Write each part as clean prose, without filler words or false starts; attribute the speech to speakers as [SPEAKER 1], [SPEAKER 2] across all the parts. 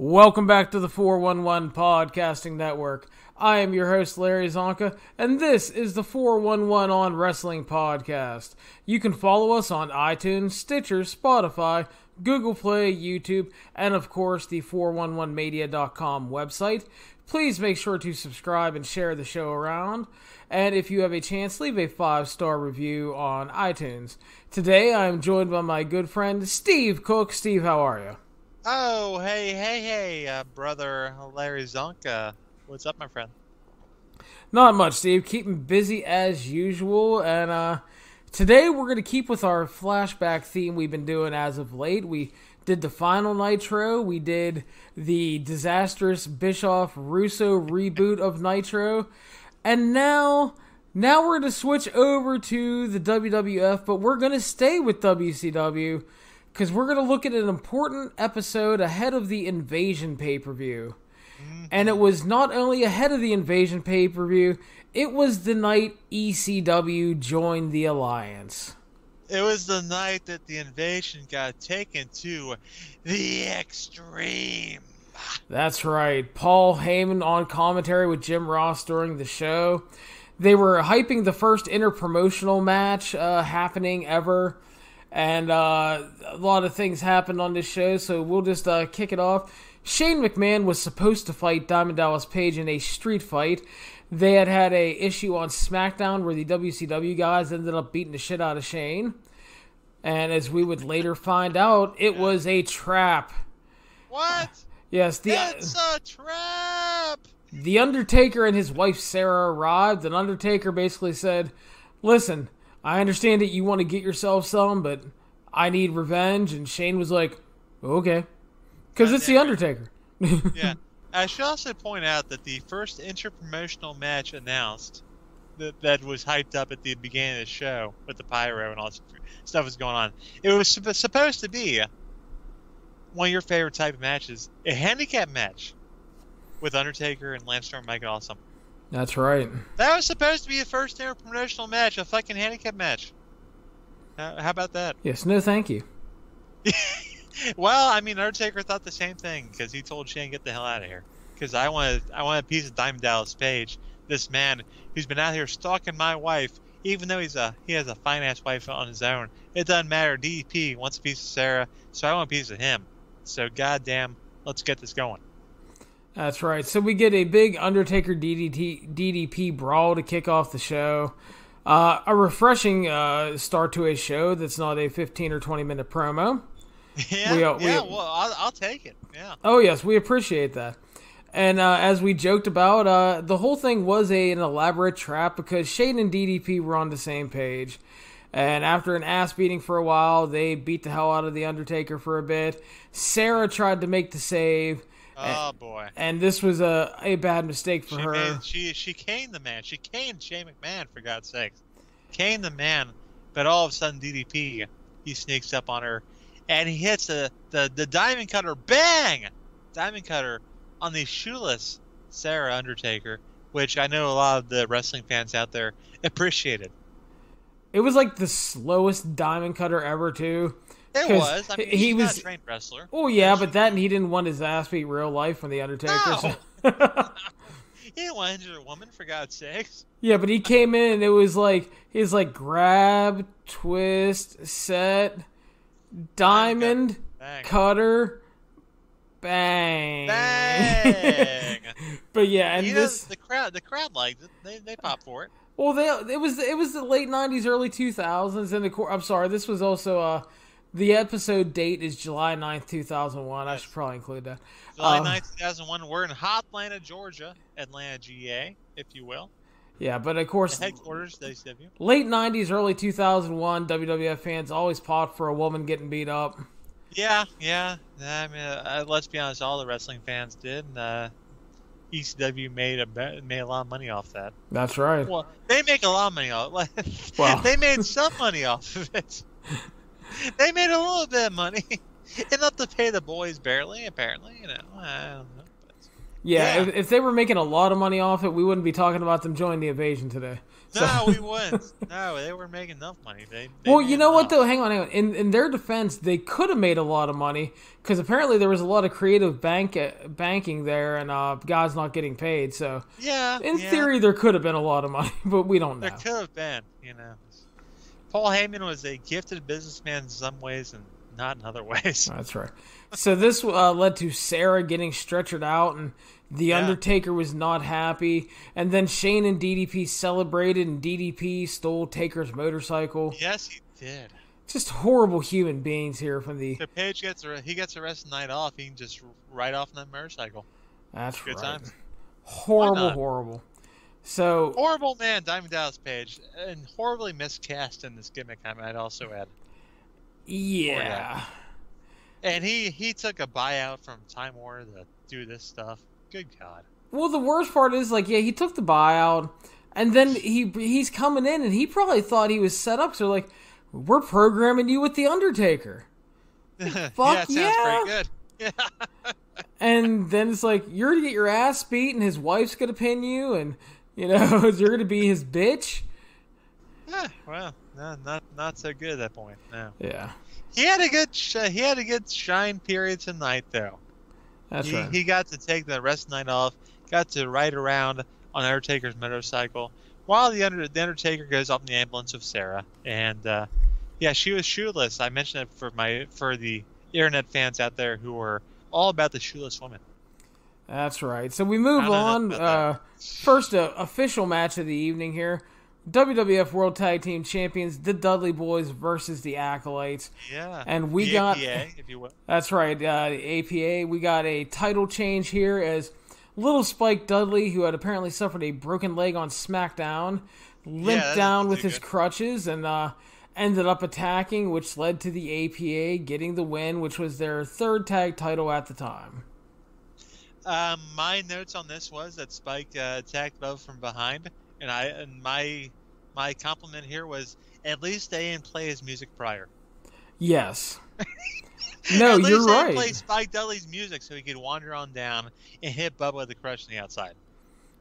[SPEAKER 1] Welcome back to the 411 Podcasting Network. I am your host, Larry Csonka, and this is the 411 on Wrestling Podcast. You can follow us on iTunes, Stitcher, Spotify, Google Play, YouTube, and of course the 411media.com website. Please make sure to subscribe and share the show around. And if you have a chance, leave a 5-star review on iTunes. Today I am joined by my good friend, Steve Cook. Steve, how are you?
[SPEAKER 2] Oh, hey, brother Larry Csonka. What's up, my friend?
[SPEAKER 1] Not much, Steve. Keeping busy as usual. And today we're going to keep with our flashback theme we've been doing as of late. We did the final Nitro. We did the disastrous Bischoff-Russo reboot of Nitro. And now we're going to switch over to the WWF, but we're going to stay with WCW. Because we're going to look at an important episode ahead of the Invasion pay-per-view. Mm-hmm. And it was not only ahead of the Invasion pay-per-view, it was the night ECW joined the Alliance.
[SPEAKER 2] It was the night that the Invasion got taken to the extreme.
[SPEAKER 1] That's right. Paul Heyman on commentary with Jim Ross during the show. They were hyping the first interpromotional match happening ever. And a lot of things happened on this show, so we'll just kick it off. Shane McMahon was supposed to fight Diamond Dallas Page in a street fight. They had a issue on SmackDown where the WCW guys ended up beating the shit out of Shane. And as we would later find out, it was a trap.
[SPEAKER 2] What?
[SPEAKER 1] Yes,
[SPEAKER 2] it's a trap!
[SPEAKER 1] The Undertaker and his wife Sarah arrived, and Undertaker basically said, "Listen, I understand that you want to get yourself some, but I need revenge." And Shane was like, "Okay." Because it's The Undertaker.
[SPEAKER 2] Yeah. I should also point out that the first interpromotional match announced that was hyped up at the beginning of the show with the pyro and all this stuff was going on, it was supposed to be one of your favorite type of matches, a handicap match with Undertaker and Lance Storm making awesome.
[SPEAKER 1] That's right.
[SPEAKER 2] That was supposed to be the first interpromotional match, a fucking handicap match. How about that?
[SPEAKER 1] Yes, no thank you.
[SPEAKER 2] Well, I mean, Undertaker thought the same thing, because he told Shane, get the hell out of here. Because I want a piece of Diamond Dallas Page, this man who's been out here stalking my wife, even though he has a fine-ass wife on his own. It doesn't matter. DDP wants a piece of Sarah, so I want a piece of him. So, goddamn, let's get this going.
[SPEAKER 1] That's right. So we get a big Undertaker DDP brawl to kick off the show. A refreshing start to a show that's not a 15 or 20 minute promo.
[SPEAKER 2] Yeah, well, I'll take it. Yeah.
[SPEAKER 1] Oh, yes, we appreciate that. And as we joked about, the whole thing was an elaborate trap because Shane and DDP were on the same page. And after an ass beating for a while, they beat the hell out of The Undertaker for a bit. Sarah tried to make the save.
[SPEAKER 2] Oh, boy.
[SPEAKER 1] And this was a bad mistake for her.
[SPEAKER 2] She caned the man. She caned Shane McMahon, for God's sakes. Caned the man, but all of a sudden DDP, he sneaks up on her, and he hits the diamond cutter. Bang! Diamond cutter on the shoeless Sarah Undertaker, which I know a lot of the wrestling fans out there appreciated.
[SPEAKER 1] It was like the slowest diamond cutter ever, too.
[SPEAKER 2] It was. I mean, he's not a trained wrestler.
[SPEAKER 1] Oh, yeah, but that and he didn't want his ass beat real life from The Undertaker.
[SPEAKER 2] No.
[SPEAKER 1] So.
[SPEAKER 2] He didn't want to injure a woman, for God's sakes.
[SPEAKER 1] Yeah, but he came in and it was like, grab, twist, set, diamond, cutter, bang.
[SPEAKER 2] Bang!
[SPEAKER 1] But yeah, and
[SPEAKER 2] the crowd liked it. They popped for it.
[SPEAKER 1] Well, it was the late 90s, early 2000s, and I'm sorry, this was also the episode date is July 9th, 2001. Yes. I should probably include that.
[SPEAKER 2] July 9th, 2001. We're in Hotlanta, Georgia. Atlanta, GA, if you will.
[SPEAKER 1] Yeah, but of course,
[SPEAKER 2] the headquarters, WCW.
[SPEAKER 1] Late 90s, early 2001, WWF fans always popped for a woman getting beat up.
[SPEAKER 2] Yeah. I mean, let's be honest, all the wrestling fans did. ECW made a lot of money off that.
[SPEAKER 1] That's right.
[SPEAKER 2] Well, they make a lot of money off it.
[SPEAKER 1] Wow.
[SPEAKER 2] They made some money off of it. They made a little bit of money. Enough to pay the boys barely, apparently. I don't know. But,
[SPEAKER 1] yeah. If they were making a lot of money off it, we wouldn't be talking about them joining the Invasion today.
[SPEAKER 2] No, we wouldn't. No, they were making enough money. They
[SPEAKER 1] well,
[SPEAKER 2] made
[SPEAKER 1] you know what
[SPEAKER 2] enough.
[SPEAKER 1] though? Hang on. In their defense, they could have made a lot of money because apparently there was a lot of creative banking there, and guys not getting paid. So
[SPEAKER 2] Yeah.
[SPEAKER 1] in theory, there could have been a lot of money, but we don't know.
[SPEAKER 2] There could have been, Paul Heyman was a gifted businessman in some ways and not in other ways.
[SPEAKER 1] That's right. So this led to Sarah getting stretchered out, and The Undertaker was not happy. And then Shane and DDP celebrated, and DDP stole Taker's motorcycle.
[SPEAKER 2] Yes, he did.
[SPEAKER 1] Just horrible human beings here from the...
[SPEAKER 2] So Page gets the rest of the night off. He can just ride off on that motorcycle.
[SPEAKER 1] That's
[SPEAKER 2] Good
[SPEAKER 1] right.
[SPEAKER 2] times.
[SPEAKER 1] Horrible. So
[SPEAKER 2] horrible man, Diamond Dallas Page, and horribly miscast in this gimmick. I might also add.
[SPEAKER 1] Yeah.
[SPEAKER 2] And he took a buyout from Time Warner to do this stuff. Good God.
[SPEAKER 1] Well, the worst part is, he took the buyout, and then he's coming in, and he probably thought he was set up. So, we're programming you with The Undertaker. Fuck
[SPEAKER 2] yeah, it sounds pretty good. Yeah.
[SPEAKER 1] And then it's you're going to get your ass beat, and his wife's going to pin you, and, you're going to be his bitch.
[SPEAKER 2] Yeah, well, no, not so good at that point. No.
[SPEAKER 1] Yeah.
[SPEAKER 2] He had a good shine period tonight, though.
[SPEAKER 1] That's right.
[SPEAKER 2] He got to take the rest of the night off, got to ride around on Undertaker's motorcycle, while the Undertaker goes off in the ambulance with Sarah. And, she was shoeless. I mentioned it for the internet fans out there who were all about the shoeless woman.
[SPEAKER 1] That's right. So we move on. First official match of the evening here. WWF World Tag Team Champions, the Dudley Boys versus the Acolytes.
[SPEAKER 2] Yeah.
[SPEAKER 1] And we
[SPEAKER 2] the
[SPEAKER 1] got...
[SPEAKER 2] APA, if you will.
[SPEAKER 1] That's right, the APA. We got a title change here as Little Spike Dudley, who had apparently suffered a broken leg on SmackDown, limped down with his crutches and ended up attacking, which led to the APA getting the win, which was their third tag title at the time.
[SPEAKER 2] My notes on this was that Spike attacked Bubba from behind, and my compliment here was at least they didn't play his music prior.
[SPEAKER 1] Yes. No, you're right.
[SPEAKER 2] At least they play Spike Dudley's music so he could wander on down and hit Bubba with the crutch on the outside.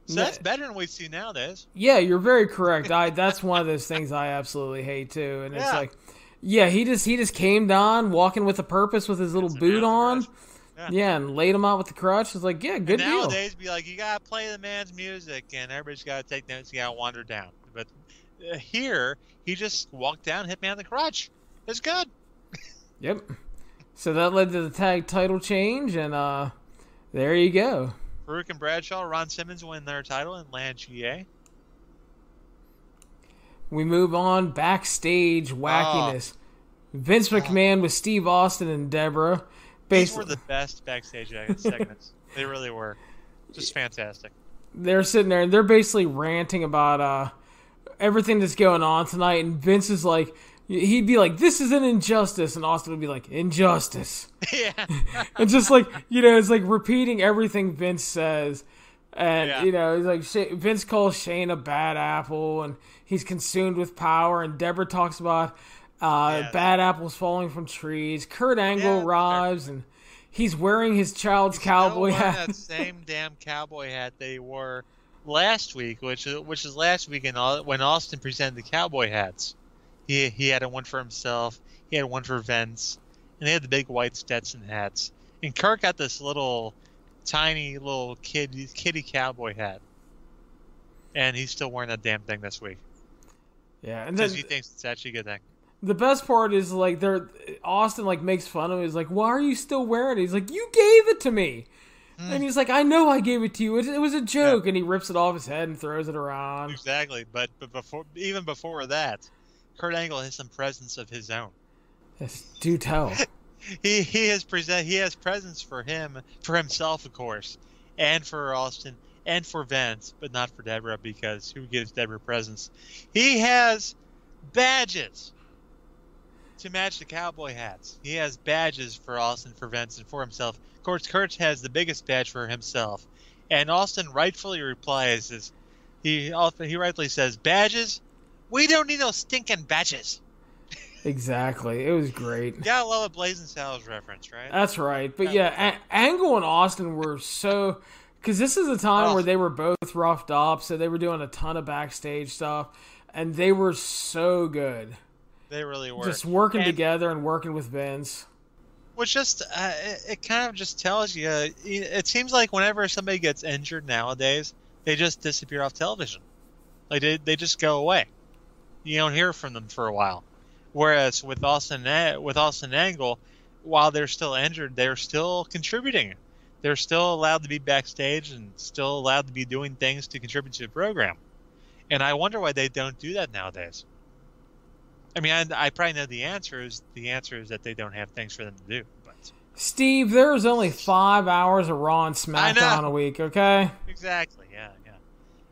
[SPEAKER 2] So that's better than we see nowadays.
[SPEAKER 1] Yeah, you're very correct. That's one of those things I absolutely hate too. And it's he just came down walking with a purpose with his little boot on. Yeah, and laid him out with the crutch. It's good deal.
[SPEAKER 2] Nowadays, be you gotta play the man's music, and everybody's gotta take notes. You gotta wander down. But here, he just walked down, hit me on the crutch. It's good.
[SPEAKER 1] Yep. So that led to the tag title change, and there you go.
[SPEAKER 2] Farouk and Bradshaw, Ron Simmons win their title and land GA.
[SPEAKER 1] We move on. Backstage wackiness. Vince McMahon with Steve Austin and Deborah.
[SPEAKER 2] These were the best backstage segments. They really were. Just fantastic.
[SPEAKER 1] They're sitting there, and they're basically ranting about everything that's going on tonight, and Vince is he'd be like, this is an injustice, and Austin would be like, injustice.
[SPEAKER 2] Yeah.
[SPEAKER 1] And just it's repeating everything Vince says. And, he's Vince calls Shane a bad apple, and he's consumed with power, and Deborah talks about bad apples falling from trees. Kurt Angle arrives, and he's wearing his child's cowboy hat.
[SPEAKER 2] That same damn cowboy hat they wore last week, which is last week when Austin presented the cowboy hats. He had one for himself, he had one for Vince, and they had the big white Stetson hats. And Kurt got this tiny little kitty cowboy hat. And he's still wearing that damn thing this week.
[SPEAKER 1] Yeah, and
[SPEAKER 2] because he thinks it's actually a good thing.
[SPEAKER 1] The best part is Austin makes fun of him. He's like, "Why are you still wearing it?" He's like, "You gave it to me." And he's like, "I know I gave it to you. It was a joke." Yeah. And he rips it off his head and throws it around.
[SPEAKER 2] Exactly, but even before that, Kurt Angle has some presence of his own.
[SPEAKER 1] Yes, do tell.
[SPEAKER 2] he has presence for himself, of course, and for Austin, and for Vince, but not for Deborah, because who gives Deborah presents? He has badges to match the cowboy hats. He has badges for Austin, for Vince, and for himself. Of course, Kurt has the biggest badge for himself, and Austin rightfully replies, he rightfully says, "Badges? We don't need no stinking badges."
[SPEAKER 1] Exactly. It was great.
[SPEAKER 2] You gotta love a Blazing Saddles reference, right?
[SPEAKER 1] That's right. But Angle and Austin were so... Because this is a time where they were both roughed up, so they were doing a ton of backstage stuff, and they were so good.
[SPEAKER 2] They really were.
[SPEAKER 1] Just working together and working with Vince.
[SPEAKER 2] Which just, it kind of just tells you, it seems like whenever somebody gets injured nowadays, they just disappear off television. Like, they just go away. You don't hear from them for a while. Whereas with Austin Angle, while they're still injured, they're still contributing. They're still allowed to be backstage and still allowed to be doing things to contribute to the program. And I wonder why they don't do that nowadays. I mean, I probably know the answer is that they don't have things for them to do. But
[SPEAKER 1] Steve, there's only 5 hours of Raw and SmackDown a week, okay?
[SPEAKER 2] Exactly, yeah.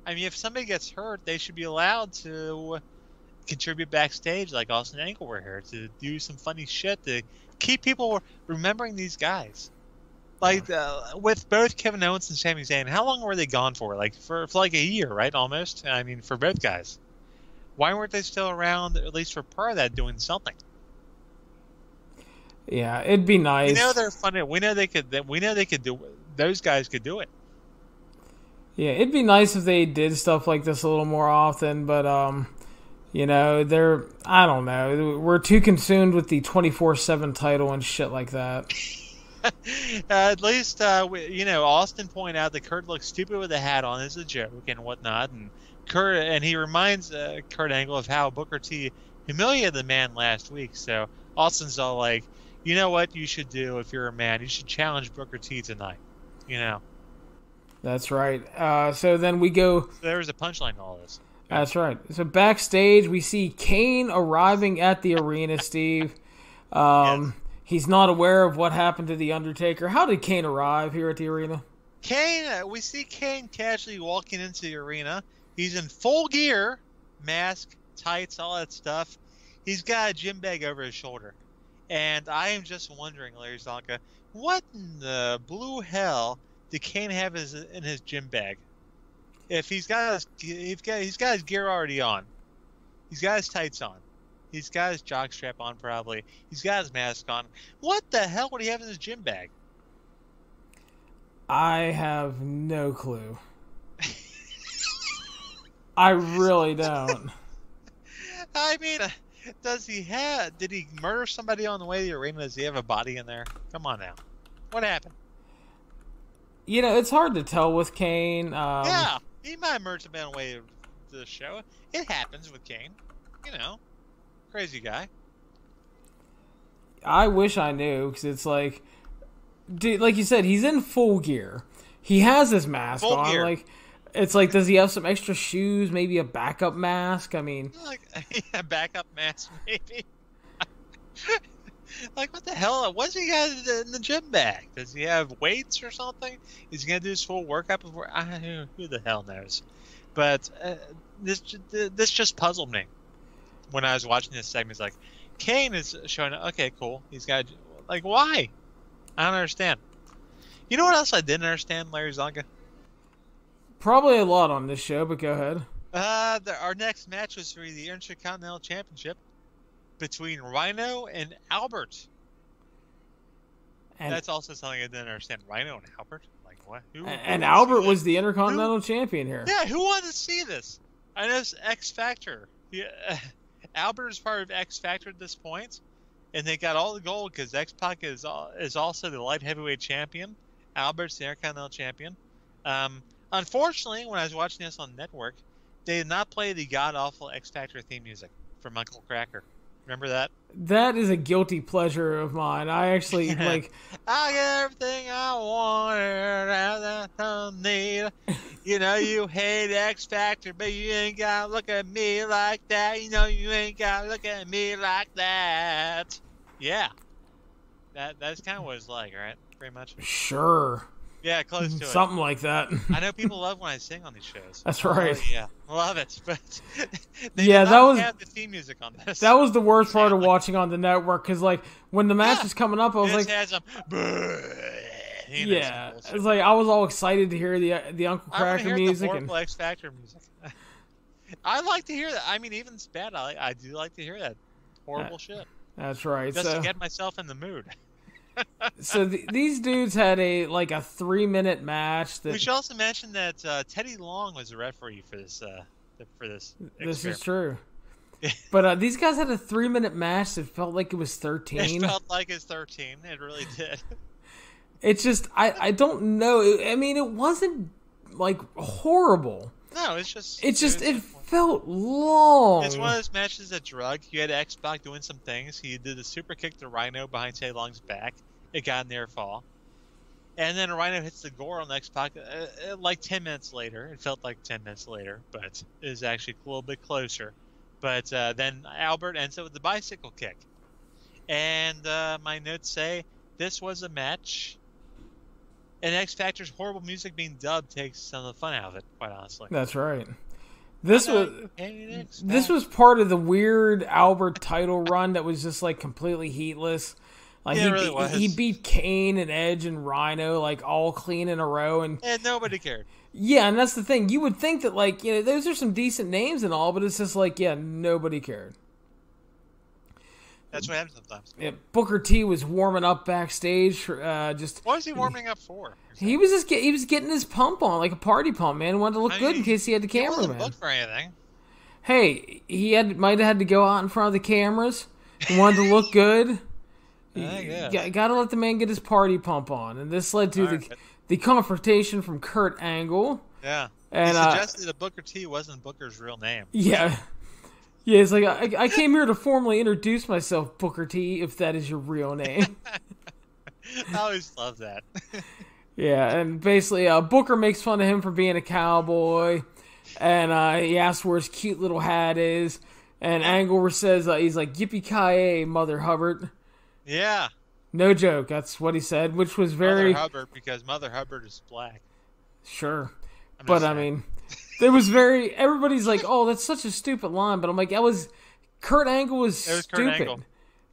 [SPEAKER 2] I mean, if somebody gets hurt, they should be allowed to contribute backstage like Austin Angle were here, to do some funny shit, to keep people remembering these guys. Like, with both Kevin Owens and Sami Zayn, how long were they gone for? Like, for like a year, right, almost? I mean, for both guys. Why weren't they still around, at least for part of that, doing something?
[SPEAKER 1] Yeah, it'd be nice.
[SPEAKER 2] We know they're funny. We know they could do. Those guys could do it.
[SPEAKER 1] Yeah, it'd be nice if they did stuff like this a little more often. But I don't know. We're too consumed with the 24/7 title and shit like that.
[SPEAKER 2] At least, Austin pointed out that Kurt looks stupid with a hat on as a joke and whatnot, and he reminds Kurt Angle of how Booker T humiliated the man last week. So Austin's all like, you know what you should do if you're a man? You should challenge Booker T tonight.
[SPEAKER 1] That's right. So then we go...
[SPEAKER 2] There's a punchline to all this.
[SPEAKER 1] That's right. So backstage, we see Kane arriving at the arena, Steve. Yes. He's not aware of what happened to The Undertaker. How did Kane arrive here at the arena?
[SPEAKER 2] We see Kane casually walking into the arena. He's in full gear, mask, tights, all that stuff. He's got a gym bag over his shoulder. And I am just wondering, Larry Csonka, what in the blue hell did Kane have in his gym bag? If he's got his gear already on, he's got his tights on, he's got his jock strap on probably, he's got his mask on. What the hell would he have in his gym bag?
[SPEAKER 1] I have no clue. I really don't.
[SPEAKER 2] I mean, did he murder somebody on the way to the arena? Does he have a body in there? Come on now. What happened?
[SPEAKER 1] It's hard to tell with Kane.
[SPEAKER 2] Yeah, he might have murdered somebody on the way to the show. It happens with Kane. Crazy guy.
[SPEAKER 1] I wish I knew, because it's like, dude, like you said, he's in full gear. He has his mask on. Gear. Like, it's like, does he have some extra shoes? Maybe a backup mask? I mean,
[SPEAKER 2] a backup mask, maybe. Like, what the hell? What's he got in the gym bag? Does he have weights or something? Is he gonna do his full workout before? Who the hell knows? But this just puzzled me when I was watching this segment. It's like, Kane is showing up. Okay, cool. He's got, like, why? I don't understand. You know what else I didn't understand, Larry Csonka?
[SPEAKER 1] Probably a lot on this show, but go ahead.
[SPEAKER 2] Our next match was for the Intercontinental Championship between Rhino and Albert. And that's also something I didn't understand. Rhino and Albert? Like, what?
[SPEAKER 1] And Albert was the Intercontinental Champion here.
[SPEAKER 2] Yeah, who wanted to see this? I know it's X Factor. Yeah, Albert is part of X Factor at this point, and they got all the gold because X-Pac is also the light heavyweight champion. Albert's the Intercontinental Champion. Unfortunately, when I was watching this on network, they did not play the god-awful X Factor theme music from Uncle Cracker. Remember that? That
[SPEAKER 1] is a guilty pleasure of mine. I actually, like...
[SPEAKER 2] I get everything I wanted, I need. You hate X Factor, but you ain't gotta look at me like that. You ain't gotta look at me like that. Yeah. That's kind of what it's like, right? Pretty much.
[SPEAKER 1] Sure.
[SPEAKER 2] Yeah, close to it.
[SPEAKER 1] Something like that.
[SPEAKER 2] I know people love when I sing on these shows.
[SPEAKER 1] That's right.
[SPEAKER 2] Yeah, love it. But
[SPEAKER 1] that was
[SPEAKER 2] have the theme music on this.
[SPEAKER 1] That was the worst part of watching on the network, because like when the match was coming up, I was like,
[SPEAKER 2] had some,
[SPEAKER 1] yeah, it's like I was all excited to hear the Uncle Cracker music
[SPEAKER 2] and X Factor music. I like to hear that. I mean, even it's bad. I do like to hear that horrible shit.
[SPEAKER 1] That's right.
[SPEAKER 2] Just to get myself in the mood.
[SPEAKER 1] So these dudes had a 3-minute match.
[SPEAKER 2] We should also mention that Teddy Long was the referee for this.
[SPEAKER 1] This is true. But these guys had a 3-minute match that felt like it was 13.
[SPEAKER 2] It felt like it's 13. It really did.
[SPEAKER 1] It's just I don't know. I mean, it wasn't horrible.
[SPEAKER 2] No, it's just
[SPEAKER 1] it felt long.
[SPEAKER 2] It's one of those matches that drug. You had X-Pac doing some things. He did the super kick to Rhino behind Teddy Long's back. It got in near fall. And then Rhino hits the gore on X-Pac 10 minutes later. It felt like 10 minutes later, but it was actually a little bit closer. But then Albert ends up with the bicycle kick. And my notes say this was a match. And X Factor's horrible music being dubbed takes some of the fun out of it, quite honestly.
[SPEAKER 1] That's right. This was part of the weird Albert title run that was just completely heatless.
[SPEAKER 2] It really was.
[SPEAKER 1] He beat Kane and Edge and Rhino all clean in a row, and
[SPEAKER 2] nobody cared.
[SPEAKER 1] Yeah, and that's the thing. You would think that those are some decent names and all, but it's just nobody cared.
[SPEAKER 2] That's what happens sometimes.
[SPEAKER 1] Yeah, Booker T was warming up backstage.
[SPEAKER 2] What was he warming up for?
[SPEAKER 1] He was getting his pump on, like a party pump, man. He wanted to look good in case he had the cameraman.
[SPEAKER 2] He wasn't booked for anything.
[SPEAKER 1] Hey, he might have had to go out in front of the cameras. He wanted to look good. Got to let the man get his party pump on, and this led to the confrontation from Kurt Angle.
[SPEAKER 2] Yeah,
[SPEAKER 1] and
[SPEAKER 2] he suggested that Booker T wasn't Booker's real name.
[SPEAKER 1] Yeah. Yeah, it's like, I came here to formally introduce myself, Booker T, if that is your real name.
[SPEAKER 2] I always love that.
[SPEAKER 1] Yeah, and basically, Booker makes fun of him for being a cowboy, and he asks where his cute little hat is, and Angle says, he's like, yippee-ki-yay, Mother Hubbard.
[SPEAKER 2] Yeah.
[SPEAKER 1] No joke, that's what he said, which was very...
[SPEAKER 2] Mother Hubbard, because Mother Hubbard is black.
[SPEAKER 1] Sure. But, I mean... It was very... Everybody's like, oh, that's such a stupid line. But I'm like, Kurt Angle was stupid.
[SPEAKER 2] Kurt Angle.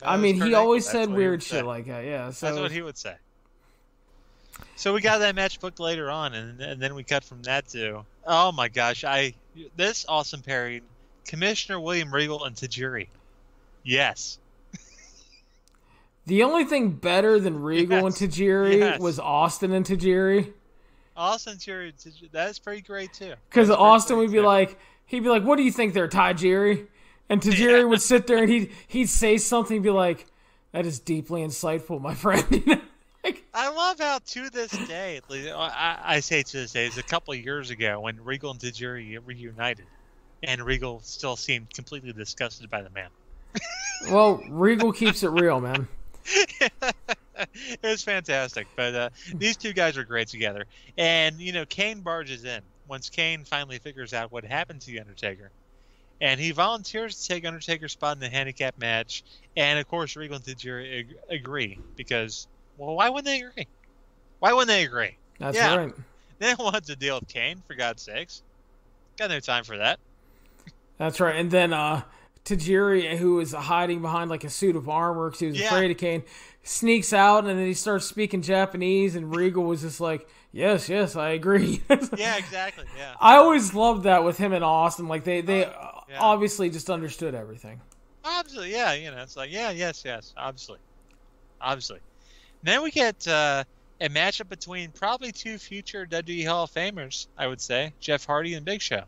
[SPEAKER 1] I mean, he always said weird shit like that, yeah. So.
[SPEAKER 2] That's what he would say. So we got that match booked later on, and then we cut from that to... Oh, my gosh. This awesome pairing, Commissioner William Regal and Tajiri. Yes.
[SPEAKER 1] The only thing better than Regal and Tajiri was Austin and Tajiri.
[SPEAKER 2] Austin Tajiri, that's pretty great too.
[SPEAKER 1] Because Austin would be like, he'd be like, "What do you think there, Tajiri?" And Tajiri would sit there and he'd say something, and be like, "That is deeply insightful, my friend."
[SPEAKER 2] I love how to this day, I say to this day, it's a couple of years ago when Regal and Tajiri reunited, and Regal still seemed completely disgusted by the man.
[SPEAKER 1] Well, Regal keeps it real, man.
[SPEAKER 2] It was fantastic, but these two guys are great together. And, Kane barges in once Kane finally figures out what happened to The Undertaker. And he volunteers to take Undertaker's spot in the handicap match. And, of course, Regal and Tajiri agree because, well, why wouldn't they agree? Why wouldn't they agree?
[SPEAKER 1] That's right.
[SPEAKER 2] They don't want to deal with Kane, for God's sakes. Got no time for that.
[SPEAKER 1] That's right. And then Tajiri, who was hiding behind a suit of armor because he was afraid of Kane, sneaks out, and then he starts speaking Japanese, and Regal was just like, yes, I agree.
[SPEAKER 2] Yeah, exactly, yeah.
[SPEAKER 1] I always loved that with him and Austin. They obviously just understood everything.
[SPEAKER 2] Obviously, yeah, it's like, yes, obviously. Then we get a matchup between probably two future WWE Hall of Famers, I would say, Jeff Hardy and Big Show.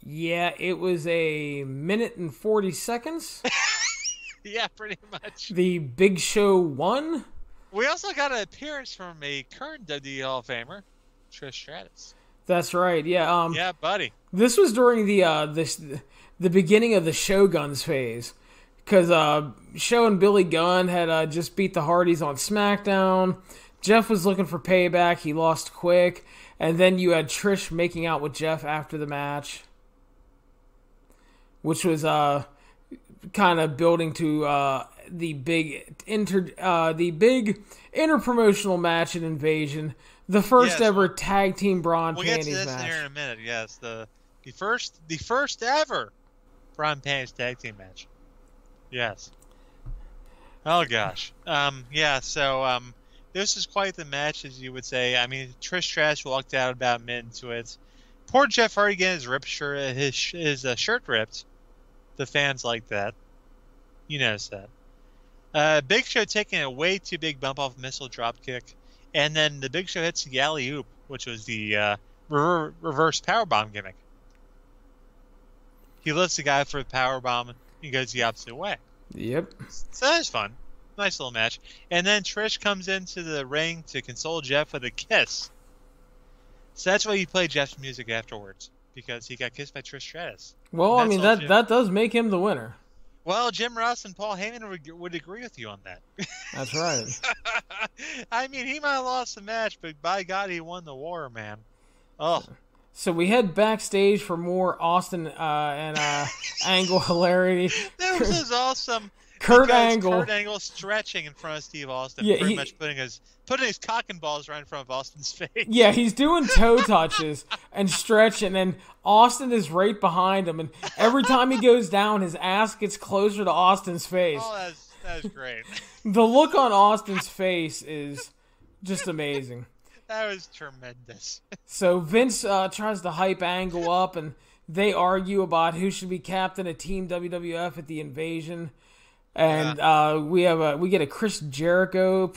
[SPEAKER 1] Yeah, it was a minute and 40 seconds.
[SPEAKER 2] Yeah, pretty much.
[SPEAKER 1] The Big Show won.
[SPEAKER 2] We also got an appearance from a current WWE Hall of Famer, Trish Stratus.
[SPEAKER 1] That's right. Yeah.
[SPEAKER 2] Yeah, buddy.
[SPEAKER 1] This was during the beginning of the Shoguns phase, because Show and Billy Gunn had just beat the Hardys on SmackDown. Jeff was looking for payback. He lost quick, and then you had Trish making out with Jeff after the match, which was kind of building to the big interpromotional match in Invasion, the first ever tag team Braun Panties match.
[SPEAKER 2] We'll get to this here in a minute. Yes, the first ever Braun Panties tag team match. Yes. Oh gosh. So this is quite the match, as you would say. I mean, Trish Stratus walked out about mid into it. Poor Jeff Hardy getting his shirt ripped. The fans like that. You notice that. Big Show taking a way too big bump off missile drop kick, and then the Big Show hits the alley oop, which was the reverse powerbomb gimmick. He lifts the guy for the powerbomb and he goes the opposite way.
[SPEAKER 1] Yep.
[SPEAKER 2] So that was fun. Nice little match. And then Trish comes into the ring to console Jeff with a kiss. So that's why you play Jeff's music afterwards, because he got kissed by Trish Stratus.
[SPEAKER 1] Well, I mean, that does make him the winner.
[SPEAKER 2] Well, Jim Ross and Paul Heyman would agree with you on that.
[SPEAKER 1] That's right.
[SPEAKER 2] I mean, he might have lost the match, but by God, he won the war, man. Oh.
[SPEAKER 1] So we head backstage for more Austin and Angle hilarity.
[SPEAKER 2] That was awesome.
[SPEAKER 1] Kurt Angle
[SPEAKER 2] stretching in front of Steve Austin,
[SPEAKER 1] yeah,
[SPEAKER 2] much putting his cock and balls right in front of Austin's face.
[SPEAKER 1] Yeah, he's doing toe touches and stretching, and Austin is right behind him. And every time he goes down, his ass gets closer to Austin's face.
[SPEAKER 2] Oh, that's great.
[SPEAKER 1] The look on Austin's face is just amazing.
[SPEAKER 2] That was tremendous.
[SPEAKER 1] So Vince tries to hype Angle up, and they argue about who should be captain of Team WWF at the Invasion. And we get a Chris Jericho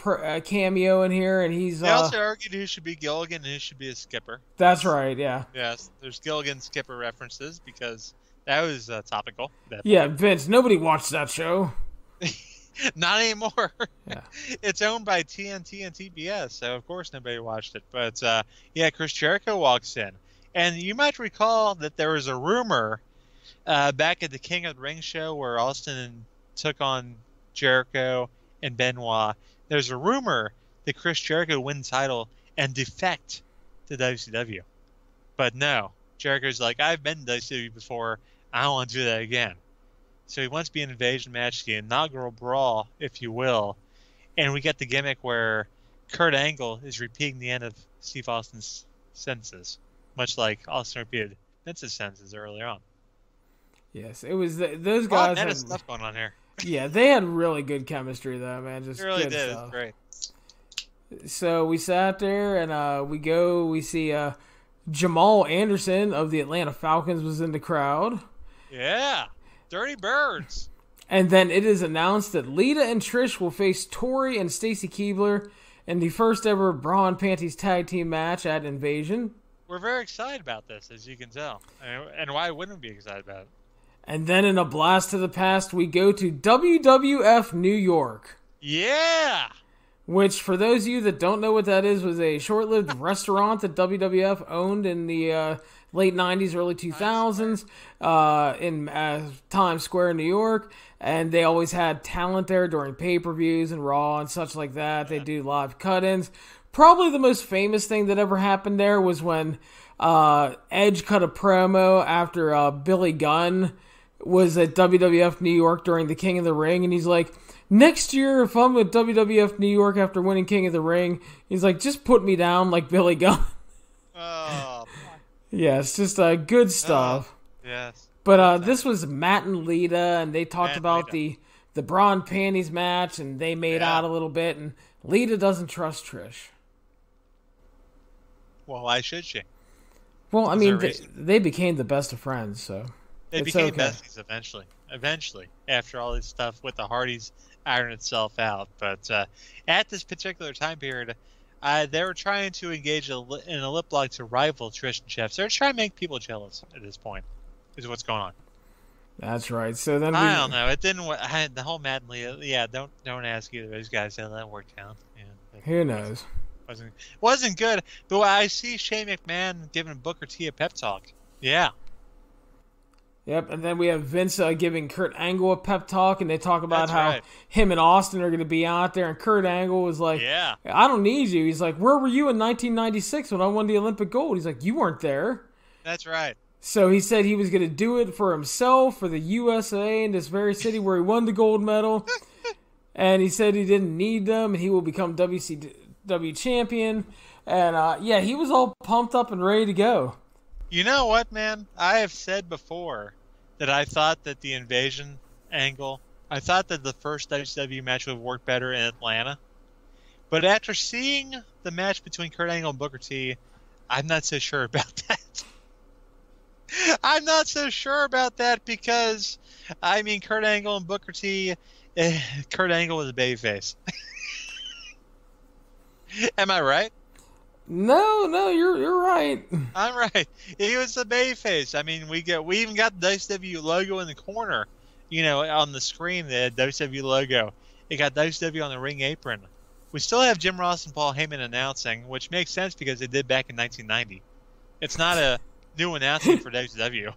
[SPEAKER 1] cameo in here, and he's.
[SPEAKER 2] They also argued who should be Gilligan and who should be a skipper.
[SPEAKER 1] That's right, yeah.
[SPEAKER 2] Yes, there's Gilligan skipper references because that was topical.
[SPEAKER 1] Yeah, Vince. Nobody watched that show.
[SPEAKER 2] Not anymore.
[SPEAKER 1] Yeah.
[SPEAKER 2] It's owned by TNT and TBS, so of course nobody watched it. But yeah, Chris Jericho walks in, and you might recall that there was a rumor back at the King of the Ring show where Austin took on Jericho and Benoit. There's a rumor that Chris Jericho win the title and defect to WCW. But no, Jericho's like, I've been to WCW before. I don't want to do that again. So he wants to be an invasion match, the inaugural brawl, if you will. And we get the gimmick where Kurt Angle is repeating the end of Steve Austin's sentences, much like Austin repeated Vince's sentences earlier on.
[SPEAKER 1] Yes, it was those guys.
[SPEAKER 2] Had stuff going on here.
[SPEAKER 1] Yeah, they had really good chemistry, though, man. Just
[SPEAKER 2] they really
[SPEAKER 1] good
[SPEAKER 2] did.
[SPEAKER 1] Stuff.
[SPEAKER 2] It's great.
[SPEAKER 1] So we sat there, and we see Jamal Anderson of the Atlanta Falcons was in the crowd.
[SPEAKER 2] Yeah, Dirty Birds.
[SPEAKER 1] And then it is announced that Lita and Trish will face Tori and Stacy Keibler in the first ever Bra and Panties tag team match at Invasion.
[SPEAKER 2] We're very excited about this, as you can tell. And why wouldn't we be excited about it?
[SPEAKER 1] And then in a blast to the past, we go to WWF New York.
[SPEAKER 2] Yeah!
[SPEAKER 1] Which, for those of you that don't know what that is, was a short-lived restaurant that WWF owned in the late 90s, early 2000s in Times Square, New York. And they always had talent there during pay-per-views and Raw and such like that. They do live cut-ins. Probably the most famous thing that ever happened there was when Edge cut a promo after Billy Gunn was at WWF New York during the King of the Ring, and he's like, next year, if I'm at WWF New York after winning King of the Ring, he's like, just put me down like Billy Gunn.
[SPEAKER 2] Oh.
[SPEAKER 1] Yeah, it's just good stuff.
[SPEAKER 2] Yes.
[SPEAKER 1] But this was Matt and Lita, and they talked about the bra and panties match, and they made out a little bit, and Lita doesn't trust Trish.
[SPEAKER 2] Well, why should she?
[SPEAKER 1] Well, I mean, they became the best of friends, so...
[SPEAKER 2] They became besties eventually. Eventually, after all this stuff with the Hardys iron itself out. But at this particular time period, they were trying to engage in a lip lock to rival Trish and Jeff. So they're trying to make people jealous at this point, is what's going on.
[SPEAKER 1] That's right. So then
[SPEAKER 2] I don't know. It didn't. The whole Matt and Leah. Yeah, don't ask either of those guys how that worked out. Yeah,
[SPEAKER 1] who knows?
[SPEAKER 2] Wasn't good. But I see Shane McMahon giving Booker T a pep talk. Yeah.
[SPEAKER 1] Yep, and then we have Vince giving Kurt Angle a pep talk, and they talk about how him and Austin are going to be out there, and Kurt Angle was like,
[SPEAKER 2] yeah,
[SPEAKER 1] I don't need you. He's like, where were you in 1996 when I won the Olympic gold? He's like, you weren't there.
[SPEAKER 2] That's right.
[SPEAKER 1] So he said he was going to do it for himself, for the USA, in this very city where he won the gold medal, and he said he didn't need them, and he will become WCW champion, and yeah, he was all pumped up and ready to go.
[SPEAKER 2] You know what, man? I have said before that I thought that the invasion angle, I thought that the first WCW match would work better in Atlanta. But after seeing the match between Kurt Angle and Booker T, I'm not so sure about that. I'm not so sure about that because, I mean, Kurt Angle and Booker T, Kurt Angle was a babyface. Am I right?
[SPEAKER 1] No, you're right.
[SPEAKER 2] I'm right. He was a babyface. I mean, we even got the WCW logo in the corner, on the screen. The WCW logo. It got WCW on the ring apron. We still have Jim Ross and Paul Heyman announcing, which makes sense because they did back in 1990. It's not a new announcement for WCW.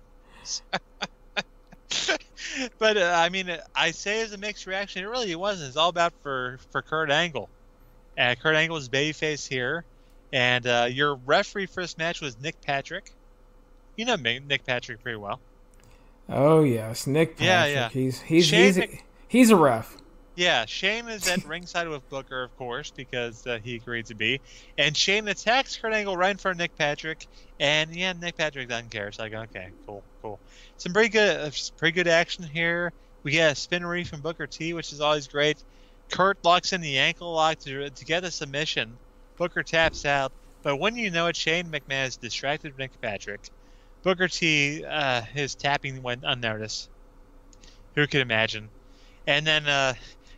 [SPEAKER 2] But I mean, I say as a mixed reaction. It really wasn't. It's all about for Kurt Angle. Kurt Angle was babyface here, and your referee for this match was Nick Patrick. You know Nick Patrick pretty well.
[SPEAKER 1] Oh yes, Nick Patrick.
[SPEAKER 2] Yeah.
[SPEAKER 1] He's a ref.
[SPEAKER 2] Yeah, Shane is at ringside with Booker, of course, because he agreed to be. And Shane attacks Kurt Angle right in front of Nick Patrick, and yeah, Nick Patrick doesn't care. It's like, okay, cool. Some pretty good action here. We get a spin reef from Booker T, which is always great. Kurt locks in the ankle lock to get a submission. Booker taps out, but when you know it, Shane McMahon is distracted Nick Patrick. Booker T, his tapping went unnoticed. Who could imagine? And then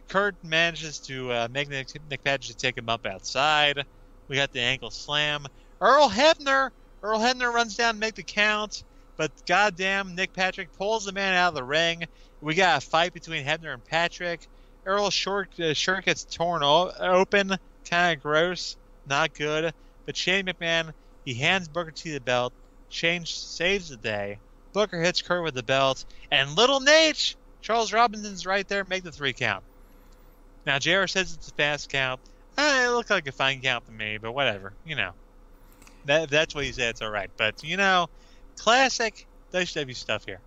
[SPEAKER 2] Kurt manages to make Nick Patrick take him up outside. We got the ankle slam. Earl Hebner runs down to make the count, but goddamn, Nick Patrick pulls the man out of the ring. We got a fight between Hebner and Patrick. Earl's shirt gets torn open, kind of gross, not good. But Shane McMahon, he hands Booker T the belt. Shane saves the day. Booker hits Kurt with the belt, and Little Nate, Charles Robinson's right there, make the 3 count. Now JR says it's a fast count. It looked like a fine count to me, but whatever, That's what he said. It's all right, but classic WCW stuff here.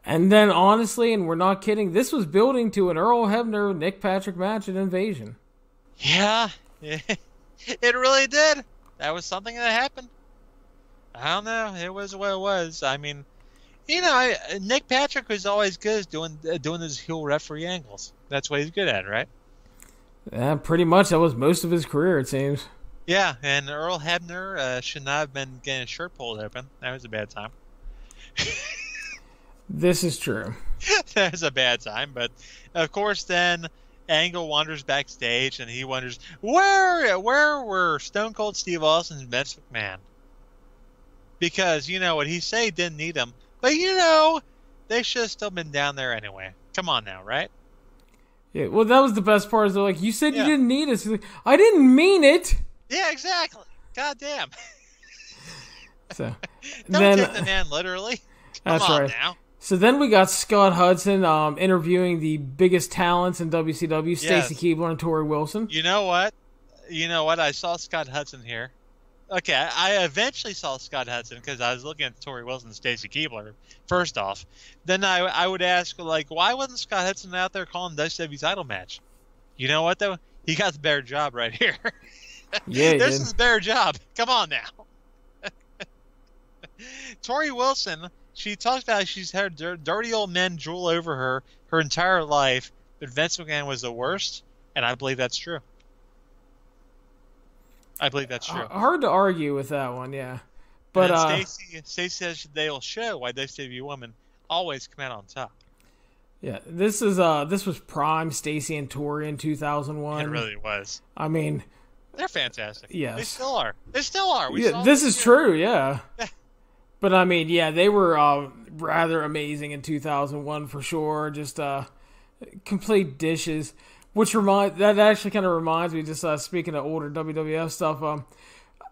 [SPEAKER 1] And then, honestly, and we're not kidding, this was building to an Earl Hebner Nick Patrick match at Invasion.
[SPEAKER 2] Yeah, it really did. That was something that happened. I don't know. It was what it was. I mean, Nick Patrick was always good at doing his heel referee angles. That's what he's good at, right?
[SPEAKER 1] Yeah, pretty much. That was most of his career, it seems.
[SPEAKER 2] Yeah, and Earl Hebner should not have been getting his shirt pulled open. That was a bad time.
[SPEAKER 1] This is true.
[SPEAKER 2] That was a bad time, but of course then Angle wanders backstage and he wonders where were Stone Cold Steve Austin and Vince McMahon? Because what he said he didn't need them, but they should have still been down there anyway. Come on now, right?
[SPEAKER 1] Yeah, well, that was the best part. Is they're like, you said you didn't need us. Like, I didn't mean it.
[SPEAKER 2] Yeah, exactly. God damn.
[SPEAKER 1] So
[SPEAKER 2] don't take the man literally. Come on
[SPEAKER 1] right.
[SPEAKER 2] Now.
[SPEAKER 1] So then we got Scott Hudson interviewing the biggest talents in WCW, Stacy Keibler and Tori Wilson.
[SPEAKER 2] You know what? I saw Scott Hudson here. Okay, I eventually saw Scott Hudson because I was looking at Tori Wilson and Stacy Keibler, first off. Then I would ask, why wasn't Scott Hudson out there calling WCW title match? You know what, though? He got the better job right here.
[SPEAKER 1] Yeah,
[SPEAKER 2] this is a better job. Come on now. Tori Wilson, she talks about how she's had dirty old men drool over her entire life, but Vince McMahon was the worst, and I believe that's true.
[SPEAKER 1] Hard to argue with that one, yeah. But
[SPEAKER 2] Stacey says they'll show why WCW women always come out on top.
[SPEAKER 1] Yeah, this was prime Stacey and Tori in 2001.
[SPEAKER 2] It really was.
[SPEAKER 1] I mean,
[SPEAKER 2] they're fantastic.
[SPEAKER 1] Yes,
[SPEAKER 2] they still are.
[SPEAKER 1] This is true. Yeah. But I mean, yeah, they were rather amazing in 2001 for sure. Just complete dishes. That actually kind of reminds me, just speaking of older WWF stuff,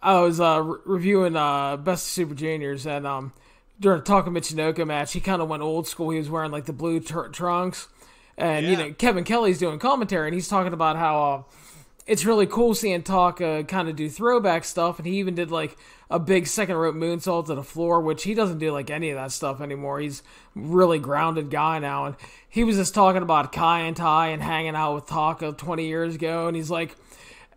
[SPEAKER 1] I was reviewing Best of Super Juniors, and during a Taka Michinoku match, he kind of went old school. He was wearing the blue trunks, and Kevin Kelly's doing commentary, and he's talking about how it's really cool seeing Taka kind of do throwback stuff, and he even did a big second rope moonsault to the floor, which he doesn't do any of that stuff anymore. He's a really grounded guy now, and he was just talking about Kai and Tai and hanging out with Taka 20 years ago, and he's like,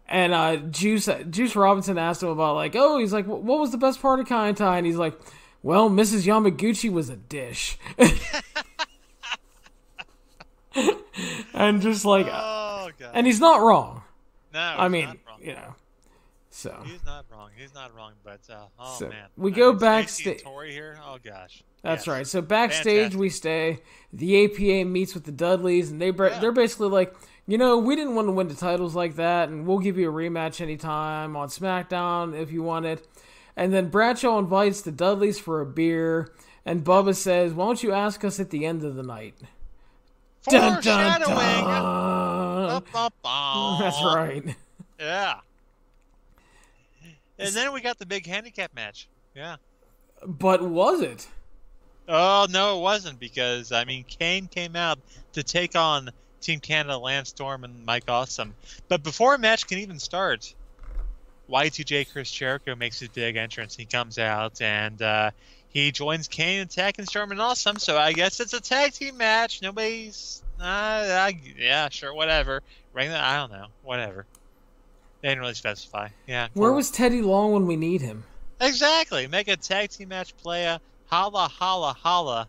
[SPEAKER 1] and Juice Robinson asked him about he's like, what was the best part of Kai and Tai? And he's like, well, Mrs. Yamaguchi was a dish. And just
[SPEAKER 2] oh, God.
[SPEAKER 1] And he's not wrong.
[SPEAKER 2] No,
[SPEAKER 1] I mean, So
[SPEAKER 2] he's not wrong. But
[SPEAKER 1] so
[SPEAKER 2] man,
[SPEAKER 1] we go
[SPEAKER 2] Stacy
[SPEAKER 1] backstage.
[SPEAKER 2] and Tori here. Oh gosh.
[SPEAKER 1] That's
[SPEAKER 2] Yes.
[SPEAKER 1] right. So backstage
[SPEAKER 2] Fantastic.
[SPEAKER 1] we stay. The APA meets with the Dudleys, and they're basically like, we didn't want to win the titles like that, and we'll give you a rematch anytime on SmackDown if you want it. And then Bradshaw invites the Dudleys for a beer, and Bubba says, "Why don't you ask us at the end of the night?"
[SPEAKER 2] Foreshadowing.
[SPEAKER 1] That's right.
[SPEAKER 2] Yeah. And then we got the big handicap match. Yeah.
[SPEAKER 1] But was it?
[SPEAKER 2] Oh, no, it wasn't, because, Kane came out to take on Team Canada, Lance Storm, and Mike Awesome. But before a match can even start, Y2J Chris Jericho makes his big entrance. He comes out, and he joins Kane attacking Storm and Awesome, so I guess it's a tag team match. Nobody's... yeah, sure, whatever. I don't know, whatever. They didn't really specify. Yeah.
[SPEAKER 1] Where was Teddy Long when we need him?
[SPEAKER 2] Exactly. Make a tag team match playa. Holla, holla, holla.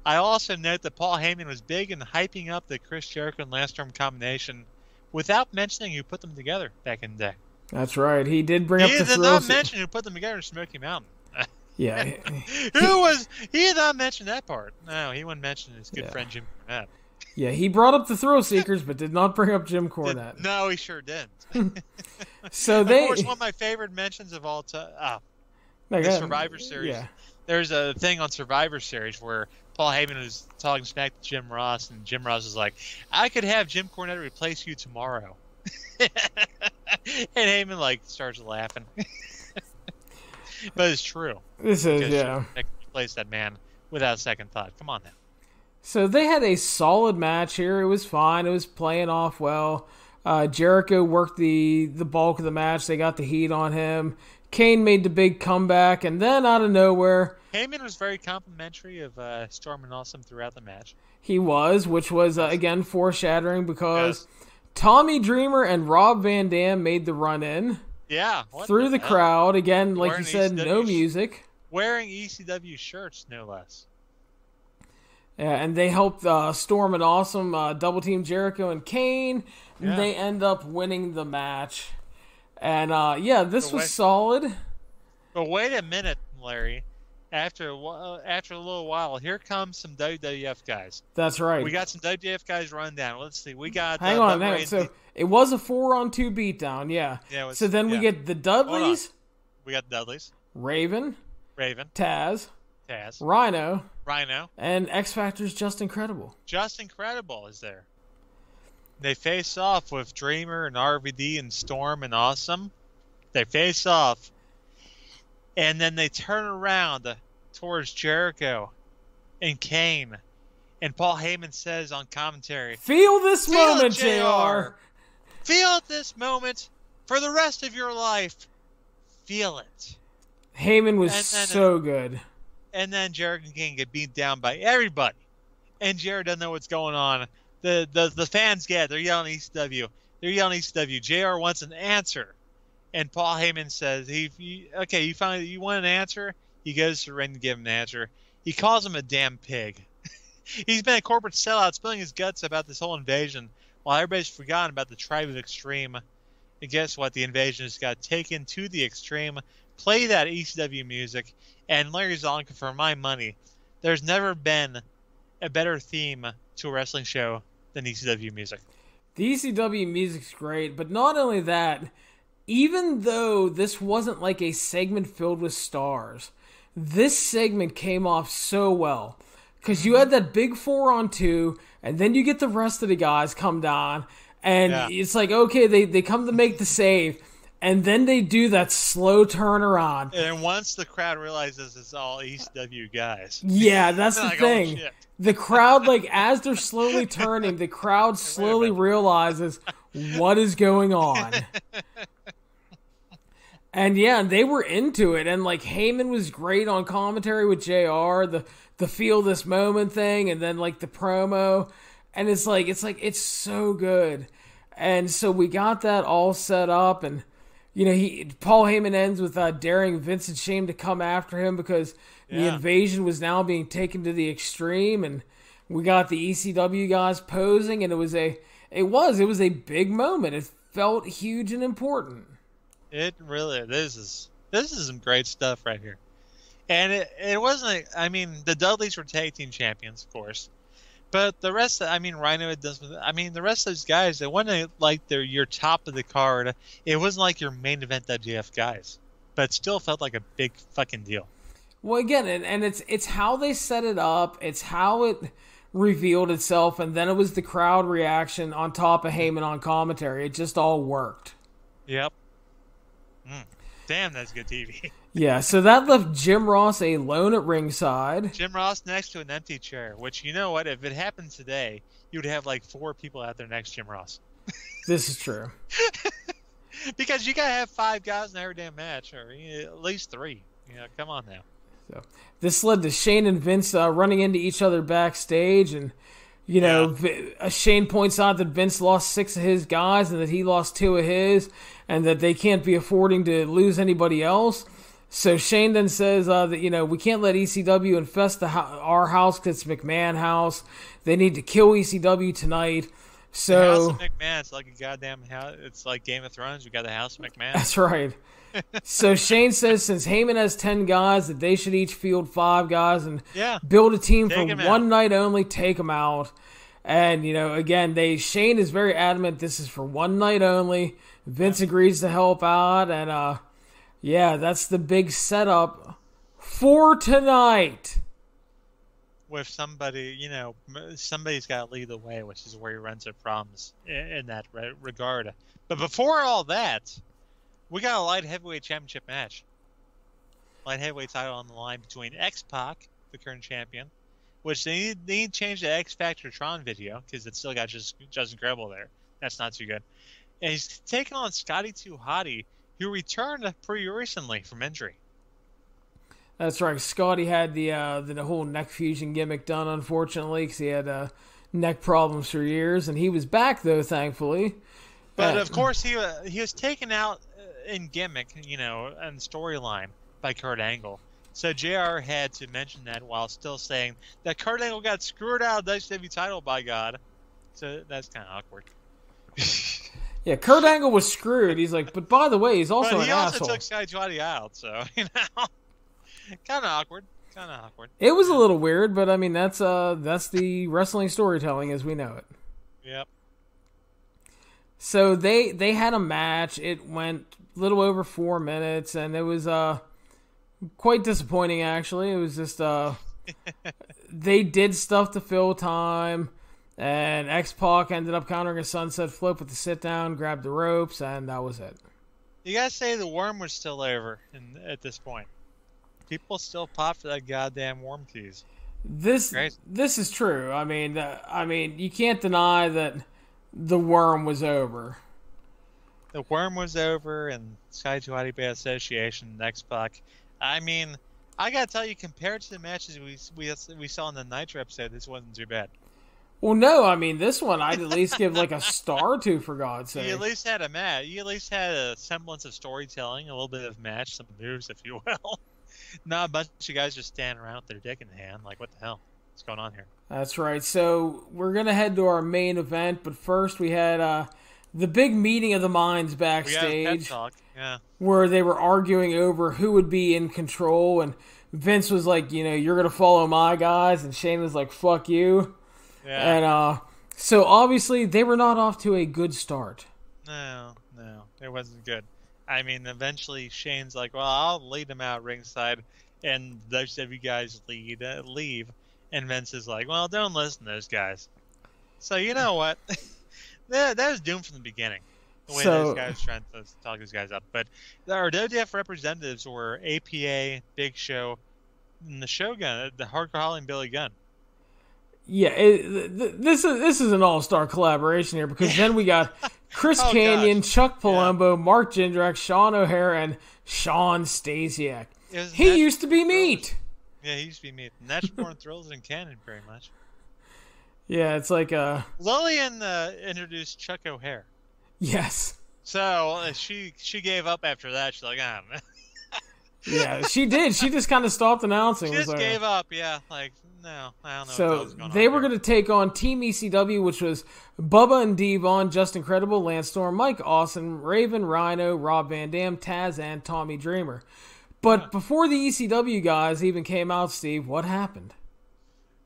[SPEAKER 2] I also note that Paul Heyman was big in hyping up the Chris Jericho and Lance Storm combination without mentioning who put them together back in the day.
[SPEAKER 1] That's right. He did bring up the
[SPEAKER 2] He did
[SPEAKER 1] thrill.
[SPEAKER 2] not mention who put them together in Smoky Mountain.
[SPEAKER 1] Yeah.
[SPEAKER 2] He did not mention that part. No, he wouldn't mention his good friend Jim Cornette.
[SPEAKER 1] Yeah, he brought up the Thrill Seekers, but did not bring up Jim Cornette.
[SPEAKER 2] No, he sure didn't.
[SPEAKER 1] So
[SPEAKER 2] Of course, one of my favorite mentions of all time. The Survivor Series.
[SPEAKER 1] Yeah.
[SPEAKER 2] There's a thing on Survivor Series where Paul Heyman was talking smack to Jim Ross, and Jim Ross was like, "I could have Jim Cornette replace you tomorrow." And Heyman starts laughing. But it's true.
[SPEAKER 1] This is, yeah.
[SPEAKER 2] Replace that man without a second thought. Come on now.
[SPEAKER 1] So they had a solid match here. It was fine. It was playing off well. Jericho worked the bulk of the match. They got the heat on him. Kane made the big comeback, and then out of nowhere...
[SPEAKER 2] Heyman was very complimentary of Storm and Awesome throughout the match.
[SPEAKER 1] He was, which was, again, foreshadowing because Tommy Dreamer and Rob Van Dam made the run-in.
[SPEAKER 2] Yeah.
[SPEAKER 1] Through the crowd. Again, like you said, no music.
[SPEAKER 2] Wearing ECW shirts, no less.
[SPEAKER 1] Yeah, and they helped Storm and Awesome double-team Jericho and Kane. Yeah. They end up winning the match. And, this was solid.
[SPEAKER 2] But wait a minute, Larry. After a little while, here comes some WWF guys.
[SPEAKER 1] That's right.
[SPEAKER 2] We got some WWF guys run down. Let's see. We got...
[SPEAKER 1] Hang on. So, it was a 4-on-2 beatdown, yeah. So then we get the Dudleys.
[SPEAKER 2] We got the Dudleys.
[SPEAKER 1] Raven. Taz.
[SPEAKER 2] Rhino.
[SPEAKER 1] And X Factor's Just Incredible.
[SPEAKER 2] Just Incredible is there. They face off with Dreamer and RVD and Storm and Awesome. They face off. And then they turn around towards Jericho and Kane. And Paul Heyman says on commentary,
[SPEAKER 1] "Feel this moment, JR.
[SPEAKER 2] Feel this moment for the rest of your life. Feel it."
[SPEAKER 1] Heyman was so good.
[SPEAKER 2] And then Jericho and Kane get beat down by everybody. And Jared doesn't know what's going on. The fans get it. They're yelling ECW. JR wants an answer. And Paul Heyman says, you want an answer? He goes to the ring to give him an answer. He calls him a damn pig. He's been a corporate sellout, spilling his guts about this whole invasion, while everybody's forgotten about the Tribe of Extreme. And guess what? The invasion has got taken to the extreme. Play that ECW music. And Larry Csonka, for my money, there's never been a better theme to a wrestling show than ECW music.
[SPEAKER 1] The ECW music's great, but not only that, even though this wasn't like a segment filled with stars, this segment came off so well. Because you had that big 4-on-2, and then you get the rest of the guys come down, and it's like, okay, they come to make the save, and then they do that slow turnaround.
[SPEAKER 2] And once the crowd realizes it's all ECW guys.
[SPEAKER 1] Yeah, that's the
[SPEAKER 2] like,
[SPEAKER 1] thing.
[SPEAKER 2] Oh, shit.
[SPEAKER 1] The crowd, as they're slowly turning, the crowd slowly realizes what is going on. And they were into it. And Heyman was great on commentary with JR, the feel this moment thing, and then the promo. And it's so good. And so we got that all set up, and Paul Heyman ends with daring Vincent Shane to come after him because the invasion was now being taken to the extreme, and we got the ECW guys posing, and it was a big moment. It felt huge and important.
[SPEAKER 2] It really, this is some great stuff right here. And it wasn't, I mean, the Dudleys were tag team champions, of course. But the rest, I mean, Rhino, the rest of those guys, they wasn't like they're your top of the card. It wasn't like your main event WWF guys. But it still felt like a big fucking deal.
[SPEAKER 1] Well, again, and it's how they set it up. It's how it revealed itself, and then it was the crowd reaction on top of Heyman on commentary. It just all worked.
[SPEAKER 2] Yep. Damn, that's good TV.
[SPEAKER 1] Yeah, so that left Jim Ross alone at ringside.
[SPEAKER 2] Jim Ross next to an empty chair, which, you know what, if it happened today, you'd have like 4 people out there next to Jim Ross.
[SPEAKER 1] This is true.
[SPEAKER 2] Because you gotta have 5 guys in every damn match, or at least 3. Come on now.
[SPEAKER 1] So this led to Shane and Vince running into each other backstage, and Shane points out that Vince lost 6 of his guys and that he lost 2 of his, and that they can't be affording to lose anybody else. So Shane then says that we can't let ECW infest our house because it's McMahon house. They need to kill ECW tonight. So
[SPEAKER 2] the House of McMahon, it's like a goddamn house. It's like Game of Thrones. We got the House of McMahon.
[SPEAKER 1] That's right. So Shane says since Heyman has 10 guys, that they should each field 5 guys and build a team for one night only. Take them out. And again, Shane is very adamant this is for one night only. Vince agrees to help out, and that's the big setup for tonight.
[SPEAKER 2] With somebody, somebody's got to lead the way, which is where he runs into problems in that regard. But before all that, we got a light heavyweight championship match. Light heavyweight title on the line between X-Pac, the current champion, which they need to change the X Factor Tron video because it's still got just Incredible there. That's not too good. And he's taking on Scotty 2 Hottie, who returned pretty recently from injury.
[SPEAKER 1] That's right. Scotty had the whole neck fusion gimmick done, unfortunately, because he had neck problems for years, and he was back though, thankfully.
[SPEAKER 2] But of course, he was taken out in gimmick, and storyline by Kurt Angle. So JR had to mention that while still saying that Kurt Angle got screwed out of the WCW title, by God. So that's kind of awkward.
[SPEAKER 1] Yeah, Kurt Angle was screwed. He's like, but by the way, he's also an asshole.
[SPEAKER 2] But he also took Scotty 2 Hotty out, so kind of awkward.
[SPEAKER 1] It was a little weird, but I mean that's the wrestling storytelling as we know it.
[SPEAKER 2] Yep.
[SPEAKER 1] So they had a match. It went a little over 4 minutes, and it was quite disappointing actually. It was just they did stuff to fill time, and X-Pac ended up countering a sunset flip with the sit down, grabbed the ropes, and that was it.
[SPEAKER 2] You gotta say the worm was still over at this point. People still pop for that goddamn worm tease.
[SPEAKER 1] This is true. I mean, you can't deny that the worm was over.
[SPEAKER 2] The worm was over, and Scotty 2 Hotty by association, X-Pac. I mean, I gotta tell you, compared to the matches we saw in the Nitro episode, this wasn't too bad.
[SPEAKER 1] Well, no, I mean, this one I'd at least give like a star to, for God's sake.
[SPEAKER 2] You at least had a match. You at least had a semblance of storytelling, a little bit of match, some moves, if you will. Not a bunch of guys just standing around with their dick in the hand. Like, what the hell? What's going on here?
[SPEAKER 1] That's right. So we're going to head to our main event, but first we had the big meeting of the minds backstage.
[SPEAKER 2] We had pep talk, yeah.
[SPEAKER 1] Where they were arguing over who would be in control, and Vince was like, you're going to follow my guys, and Shane was like, fuck you. Yeah. And so obviously they were not off to a good start.
[SPEAKER 2] No, it wasn't good. I mean, eventually Shane's like, well, I'll lead them out ringside, and the WCW guys leave, and Vince is like, well, don't listen to those guys. So you know what? that was doomed from the beginning, the way those guys were trying to talk those guys up. But our WWF representatives were APA, Big Show, and the Shogun, the Hardcore Holly and Billy Gunn.
[SPEAKER 1] Yeah, this is an all-star collaboration here, because then we got Chris Kanyon, Chuck Palumbo, Mark Jindrak, Sean O'Hare, and Sean Stasiak. He used to be meat.
[SPEAKER 2] Yeah, he used to be meat. Natural-born thrills and canon, very much.
[SPEAKER 1] Yeah, it's like
[SPEAKER 2] Lillian introduced Chuck O'Hare.
[SPEAKER 1] Yes.
[SPEAKER 2] So she gave up after that. She's like, man.
[SPEAKER 1] Yeah, she did. She just kind of stopped announcing.
[SPEAKER 2] She just gave up. Yeah, like no, I don't know.
[SPEAKER 1] So
[SPEAKER 2] what was going
[SPEAKER 1] they
[SPEAKER 2] on
[SPEAKER 1] were going to take on Team ECW, which was Bubba and Devon, Just Incredible, Lance Storm, Mike Awesome, Raven, Rhino, Rob Van Dam, Taz, and Tommy Dreamer. But before the ECW guys even came out, Steve, what happened?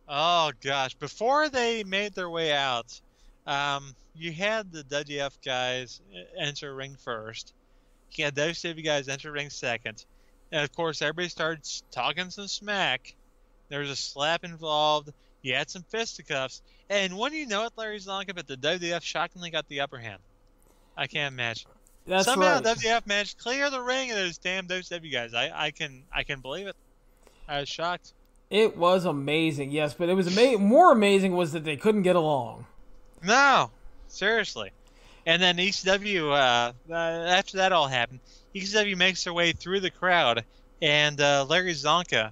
[SPEAKER 2] Oh gosh! Before they made their way out, you had the WWF guys enter ring first. You had the WCW guys enter ring second, and of course everybody started talking some smack. There was a slap involved. You had some fisticuffs, and when you know it, Larry Csonka, but the WWF shockingly got the upper hand. I can't imagine.
[SPEAKER 1] That's
[SPEAKER 2] Somehow
[SPEAKER 1] right.
[SPEAKER 2] WWF managed to clear the ring of those damn WCW guys. I can believe it. I was shocked.
[SPEAKER 1] It was amazing, yes, but it was more amazing was that they couldn't get along.
[SPEAKER 2] No, seriously. And then ECW, after that all happened, ECW makes their way through the crowd, and Larry Csonka,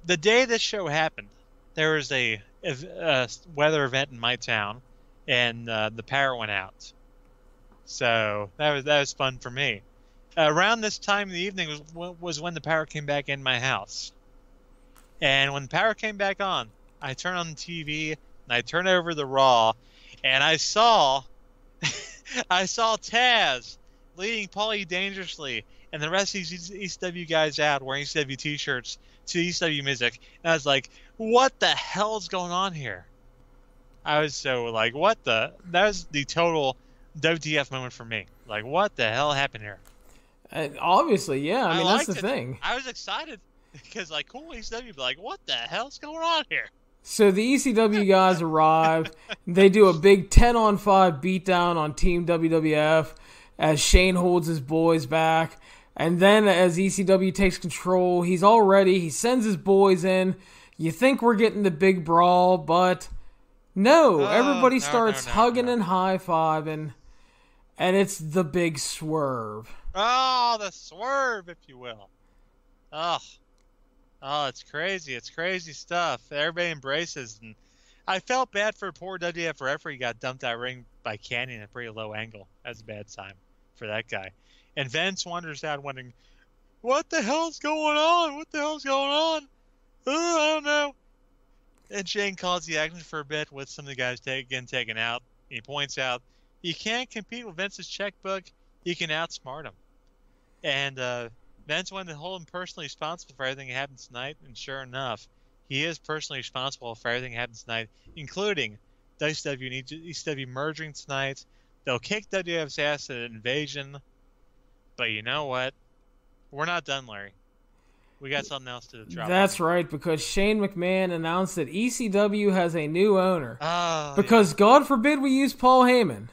[SPEAKER 2] the day this show happened, there was a weather event in my town, and the power went out. So that was fun for me. Around this time in the evening was when the power came back in my house. And when the power came back on, I turned on the TV, and I turned over the Raw, and I saw Taz leading Paulie dangerously, and the rest of these ECW guys out wearing ECW t-shirts to ECW music. And I was like, what the hell's going on here? I was so like, that was the total WTF moment for me. Like, what the hell happened here?
[SPEAKER 1] Obviously, yeah. I mean, that's the
[SPEAKER 2] it.
[SPEAKER 1] thing.
[SPEAKER 2] I was excited because, like, cool ECW, but like, what the hell's going on here?
[SPEAKER 1] So the ECW guys arrive. They do a big 10-on-5 beatdown on Team WWF as Shane holds his boys back. And then as ECW takes control, he sends his boys in. You think we're getting the big brawl, but no. Everybody starts hugging and high-fiving. And it's the big swerve.
[SPEAKER 2] Oh, the swerve, if you will. Oh, it's crazy. It's crazy stuff. Everybody embraces. And I felt bad for poor WWF referee got dumped out ring by Canyon at a pretty low angle. That's a bad time for that guy. And Vince wanders out wondering, what the hell's going on? What the hell's going on? I don't know. And Shane calls the action for a bit with some of the guys taken out. He points out, you can't compete with Vince's checkbook. You can outsmart him. And Vince wanted to hold him personally responsible for everything that happens tonight. And sure enough, he is personally responsible for everything that happens tonight, including WCW and ECW merging tonight. They'll kick WWF's ass at an Invasion. But you know what? We're not done, Larry. We got something else to drop.
[SPEAKER 1] That's right, because Shane McMahon announced that ECW has a new owner. Because God forbid we use Paul Heyman.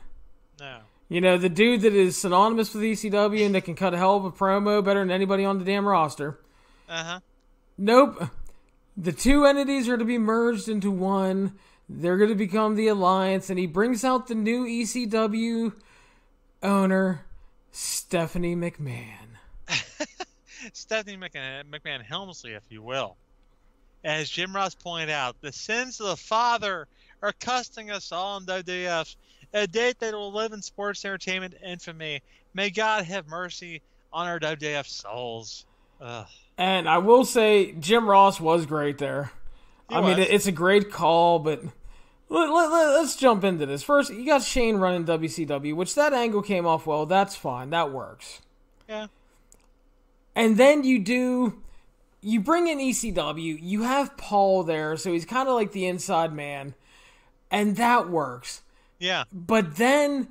[SPEAKER 2] No.
[SPEAKER 1] You know, the dude that is synonymous with ECW and that can cut a hell of a promo better than anybody on the damn roster.
[SPEAKER 2] Uh-huh.
[SPEAKER 1] Nope. The two entities are to be merged into one. They're going to become the Alliance, and he brings out the new ECW owner, Stephanie McMahon.
[SPEAKER 2] Stephanie McMahon Helmsley, if you will. As Jim Ross pointed out, the sins of the father are costing us all in WWF. A date that will live in sports entertainment infamy. May God have mercy on our WWF souls. Ugh.
[SPEAKER 1] And I will say, Jim Ross was great there. I mean, it's a great call, but let's jump into this. First, you got Shane running WCW, which that angle came off well. That's fine. That works.
[SPEAKER 2] Yeah.
[SPEAKER 1] And then you bring in ECW. You have Paul there, so he's kind of like the inside man. And that works.
[SPEAKER 2] Yeah.
[SPEAKER 1] But then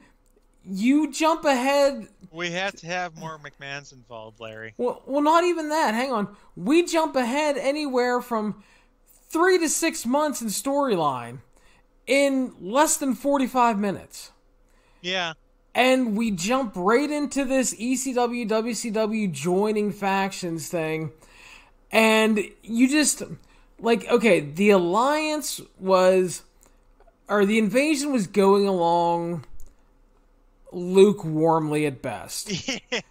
[SPEAKER 1] you jump ahead.
[SPEAKER 2] We have to have more McMahons involved, Larry.
[SPEAKER 1] Well, not even that. Hang on. We jump ahead anywhere from 3 to 6 months in storyline in less than 45 minutes.
[SPEAKER 2] Yeah.
[SPEAKER 1] And we jump right into this ECW, WCW joining factions thing. And you just, like, okay, the Alliance was, or the Invasion was going along lukewarmly at best.
[SPEAKER 2] Yeah.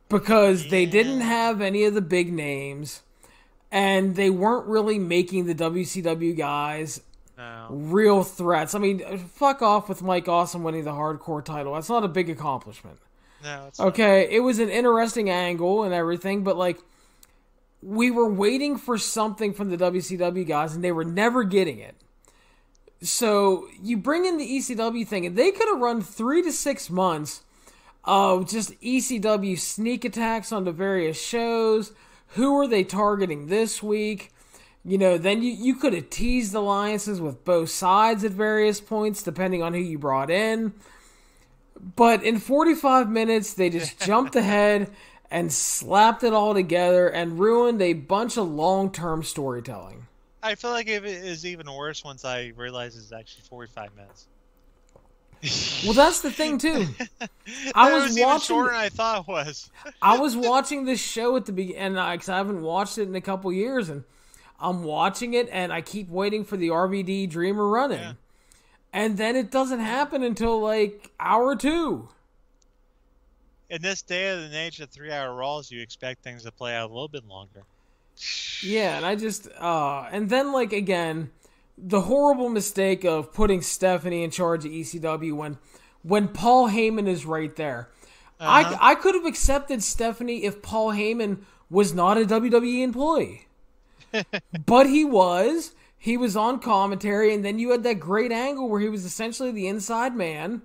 [SPEAKER 1] Because they didn't have any of the big names. And they weren't really making the WCW guys real threats. I mean, fuck off with Mike Awesome winning the hardcore title. That's not a big accomplishment.
[SPEAKER 2] No, it's
[SPEAKER 1] okay, it was an interesting angle and everything, but like we were waiting for something from the WCW guys, and they were never getting it. So you bring in the ECW thing, and they could have run 3 to 6 months of just ECW sneak attacks on the various shows. Who are they targeting this week? You know, then you could have teased alliances with both sides at various points, depending on who you brought in. But in 45 minutes, they just jumped ahead and slapped it all together and ruined a bunch of long-term storytelling.
[SPEAKER 2] I feel like it is even worse once I realize it's actually 45 minutes.
[SPEAKER 1] Well, that's the thing too.
[SPEAKER 2] I was even shorter than I thought it was.
[SPEAKER 1] I was watching this show at the beginning, because I haven't watched it in a couple years, and I'm watching it, and I keep waiting for the RVD Dreamer run-in. Yeah. And then it doesn't happen until like hour 2.
[SPEAKER 2] In this day and age of 3-hour Raws, you expect things to play out a little bit longer.
[SPEAKER 1] Yeah, and I just, and then like again, the horrible mistake of putting Stephanie in charge of ECW when Paul Heyman is right there. I could have accepted Stephanie if Paul Heyman was not a WWE employee. But he was. He was on commentary, and then you had that great angle where he was essentially the inside man.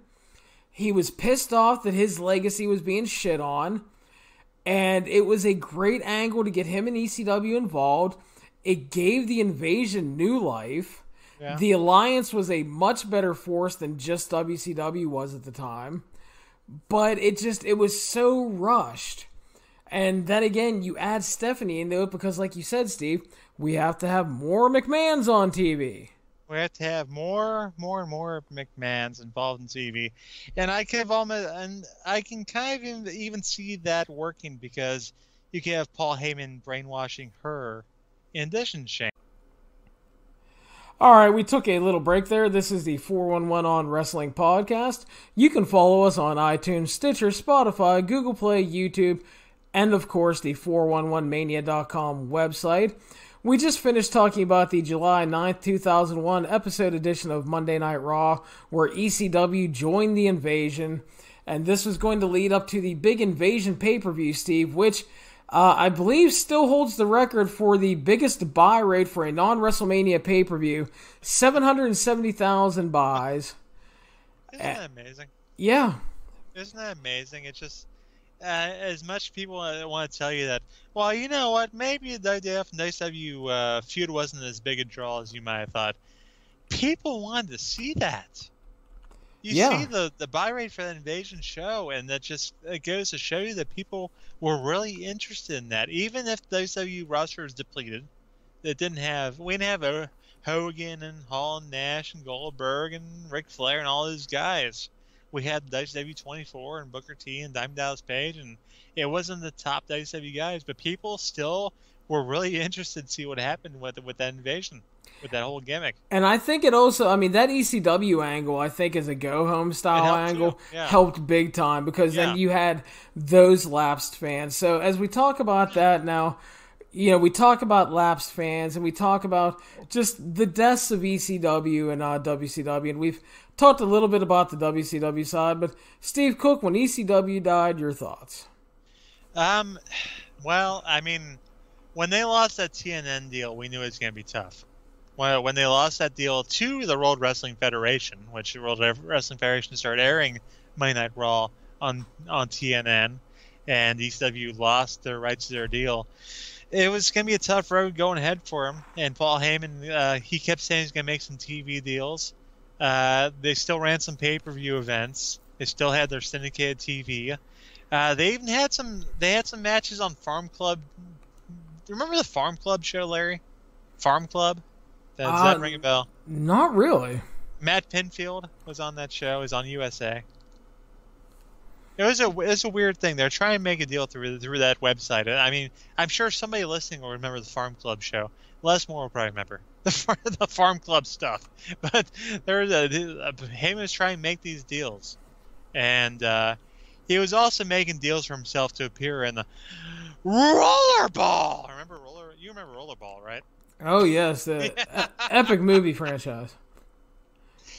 [SPEAKER 1] He was pissed off that his legacy was being shit on, and it was a great angle to get him and ECW involved. It gave the Invasion new life. Yeah. The Alliance was a much better force than just WCW was at the time, but it was so rushed. And then again, you add Stephanie into it because, like you said, Steve, we have to have more McMahons on TV.
[SPEAKER 2] We have to have more and more McMahons involved in TV, and I can kind of even see that working because you can have Paul Heyman brainwashing her in addition to Shane.
[SPEAKER 1] All right, we took a little break there. This is the 411 on Wrestling podcast. You can follow us on iTunes, Stitcher, Spotify, Google Play, YouTube, and of course the 411mania.com website. We just finished talking about the July 9th, 2001 episode edition of Monday Night Raw, where ECW joined the Invasion, and this was going to lead up to the big Invasion pay-per-view, Steve, which I believe still holds the record for the biggest buy rate for a non-WrestleMania pay-per-view, 770,000 buys.
[SPEAKER 2] Isn't that amazing?
[SPEAKER 1] Yeah.
[SPEAKER 2] Isn't that amazing? It's just... as much people want to tell you that, well, you know what, maybe the WWF and WCW feud wasn't as big a draw as you might have thought. People wanted to see that. You see the buy rate for the Invasion show, and that just it goes to show you that people were really interested in that. Even if the WCW roster is depleted, we didn't have a Hogan and Hall and Nash and Goldberg and Ric Flair and all those guys. We had WCW 24 and Booker T and Diamond Dallas Page, and it wasn't the top WCW guys, but people still were really interested to see what happened with that Invasion, with that whole gimmick. And
[SPEAKER 1] I think it also, that ECW angle, I think, as a go-home style angle, helped big time, because then you had those lapsed fans. So as we talk about that now, we talk about lapsed fans, and we talk about just the deaths of ECW and WCW, and we've talked a little bit about the WCW side, but Steve Cook, when ECW died, your thoughts?
[SPEAKER 2] Well, when they lost that TNN deal, we knew it was going to be tough. When they lost that deal to the World Wrestling Federation, which the World Wrestling Federation started airing Monday Night Raw on TNN, and ECW lost their rights to their deal, it was going to be a tough road going ahead for him. And Paul Heyman, he kept saying he's going to make some TV deals. They still ran some pay-per-view events. They still had their syndicated TV. They even had some matches on Farm Club. Remember the Farm Club show, Larry? Farm Club? Does that ring a bell?
[SPEAKER 1] Not really.
[SPEAKER 2] Matt Pinfield was on that show. It was on USA. It was a weird thing. They're trying to make a deal through that website. I'm sure somebody listening will remember the Farm Club show. Les Moore will probably remember the Farm Club stuff. But Heyman was trying to make these deals, and he was also making deals for himself to appear in the Rollerball. You remember Rollerball, right?
[SPEAKER 1] Oh yes, epic movie franchise.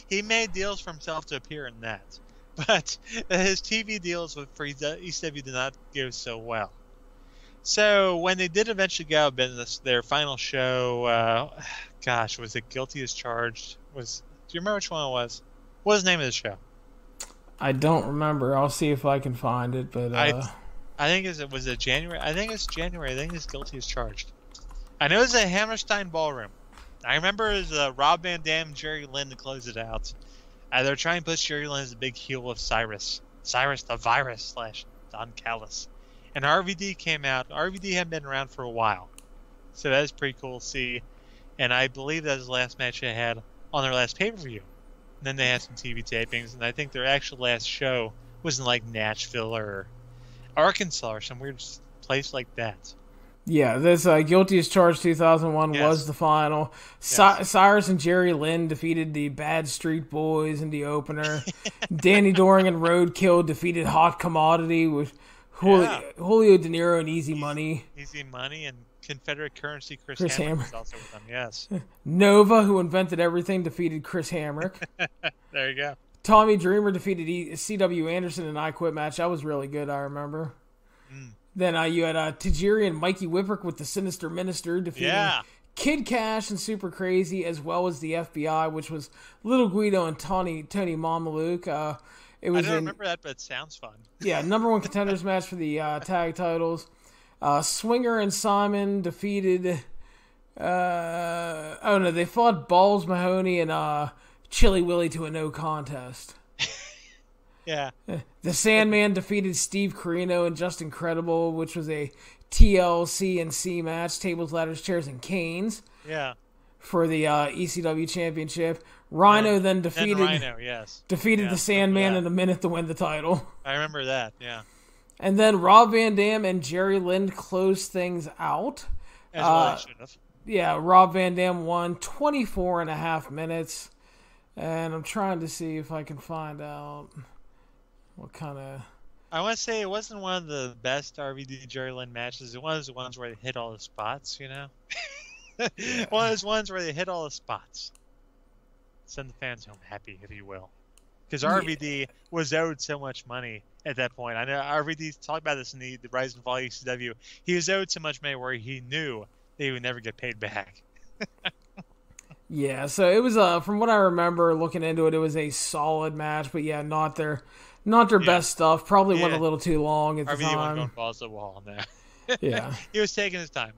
[SPEAKER 2] He made deals for himself to appear in that. but his TV deals for ECW did not go so well. So when they did eventually go out of business, their final show, was it Guilty as Charged? Do you remember which one it was? What was the name of the show?
[SPEAKER 1] I don't remember. I'll see if I can find it, but
[SPEAKER 2] I think was it January? I think it's January. I think it's Guilty as Charged. I know it's a Hammerstein Ballroom. I remember it was Rob Van Dam, Jerry Lynn to close it out. They're trying to push Jerry Lynn as the big heel of Cyrus the Virus / Don Callis. And RVD came out. RVD hadn't been around for a while, so that was pretty cool to see. And I believe that was the last match they had on their last pay-per-view. And then they had some TV tapings, and I think their actual last show was in like Nashville or Arkansas or some weird place like that.
[SPEAKER 1] Yeah, this Guilty as Charged 2001 was the final. Yes. Cyrus and Jerry Lynn defeated the Bad Street Boys in the opener. Danny Doring and Roadkill defeated Hot Commodity with Julio De Niro and Easy Money.
[SPEAKER 2] Easy Money and Confederate Currency Chris Hamrick was also with them, yes.
[SPEAKER 1] Nova, who invented everything, defeated Chris Hamrick.
[SPEAKER 2] There you go.
[SPEAKER 1] Tommy Dreamer defeated C.W. Anderson in an I Quit match. That was really good, I remember. Then you had Tajiri and Mikey Whipwreck with the Sinister Minister defeating Kid Cash and Super Crazy, as well as the FBI, which was Little Guido and Tony Mamaluke. I don't remember
[SPEAKER 2] that, but it sounds fun.
[SPEAKER 1] Yeah, number one contenders match for the tag titles. Swinger and Simon defeated... they fought Balls Mahoney and Chili Willy to a no contest.
[SPEAKER 2] Yeah.
[SPEAKER 1] The Sandman defeated Steve Corino and Just Incredible, which was a TLC match, tables, ladders, chairs, and canes.
[SPEAKER 2] Yeah.
[SPEAKER 1] For the ECW Championship. Rhino then defeated the Sandman in a minute to win the title.
[SPEAKER 2] I remember that, yeah.
[SPEAKER 1] And then Rob Van Dam and Jerry Lynn closed things out.
[SPEAKER 2] As well they should have.
[SPEAKER 1] Yeah, Rob Van Dam won 24 and a half minutes. And I'm trying to see if I can find out what kind of...
[SPEAKER 2] I want to say it wasn't one of the best RVD Jerry Lynn matches. It was the ones where they hit all the spots, you know? One of those ones where they hit all the spots. Send the fans home happy, if you will. Because RVD was owed so much money at that point. I know RVD talked about this in the Rise and Fall ECW. He was owed so much money where he knew that he would never get paid back.
[SPEAKER 1] Yeah, so it was from what I remember looking into it, it was a solid match, but yeah, not their best stuff. Probably went a little too long at the time.
[SPEAKER 2] RVD wasn't going balls to the wall on that.
[SPEAKER 1] Yeah,
[SPEAKER 2] he was taking his time.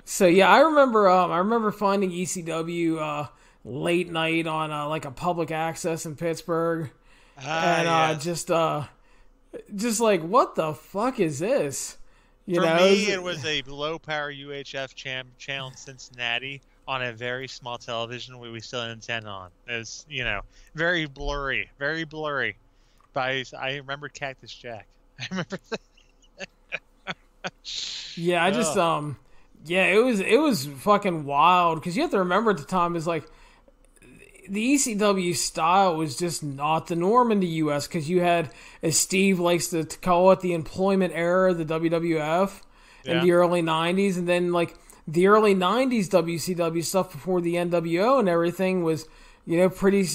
[SPEAKER 1] So yeah, I remember finding ECW late night on like a public access in Pittsburgh, and just like, what the fuck is this?
[SPEAKER 2] For me, it was a low power UHF channel in Cincinnati on a very small television we still had an antenna on. It was, very blurry, very blurry. But I remember Cactus Jack. I remember that.
[SPEAKER 1] Yeah, I just it was fucking wild, because you have to remember at the time is like the ECW style was just not the norm in the US, because you had, as Steve likes to call it, the employment era, the WWF in the early 90s, and then like the early 90s WCW stuff before the NWO and everything was, pretty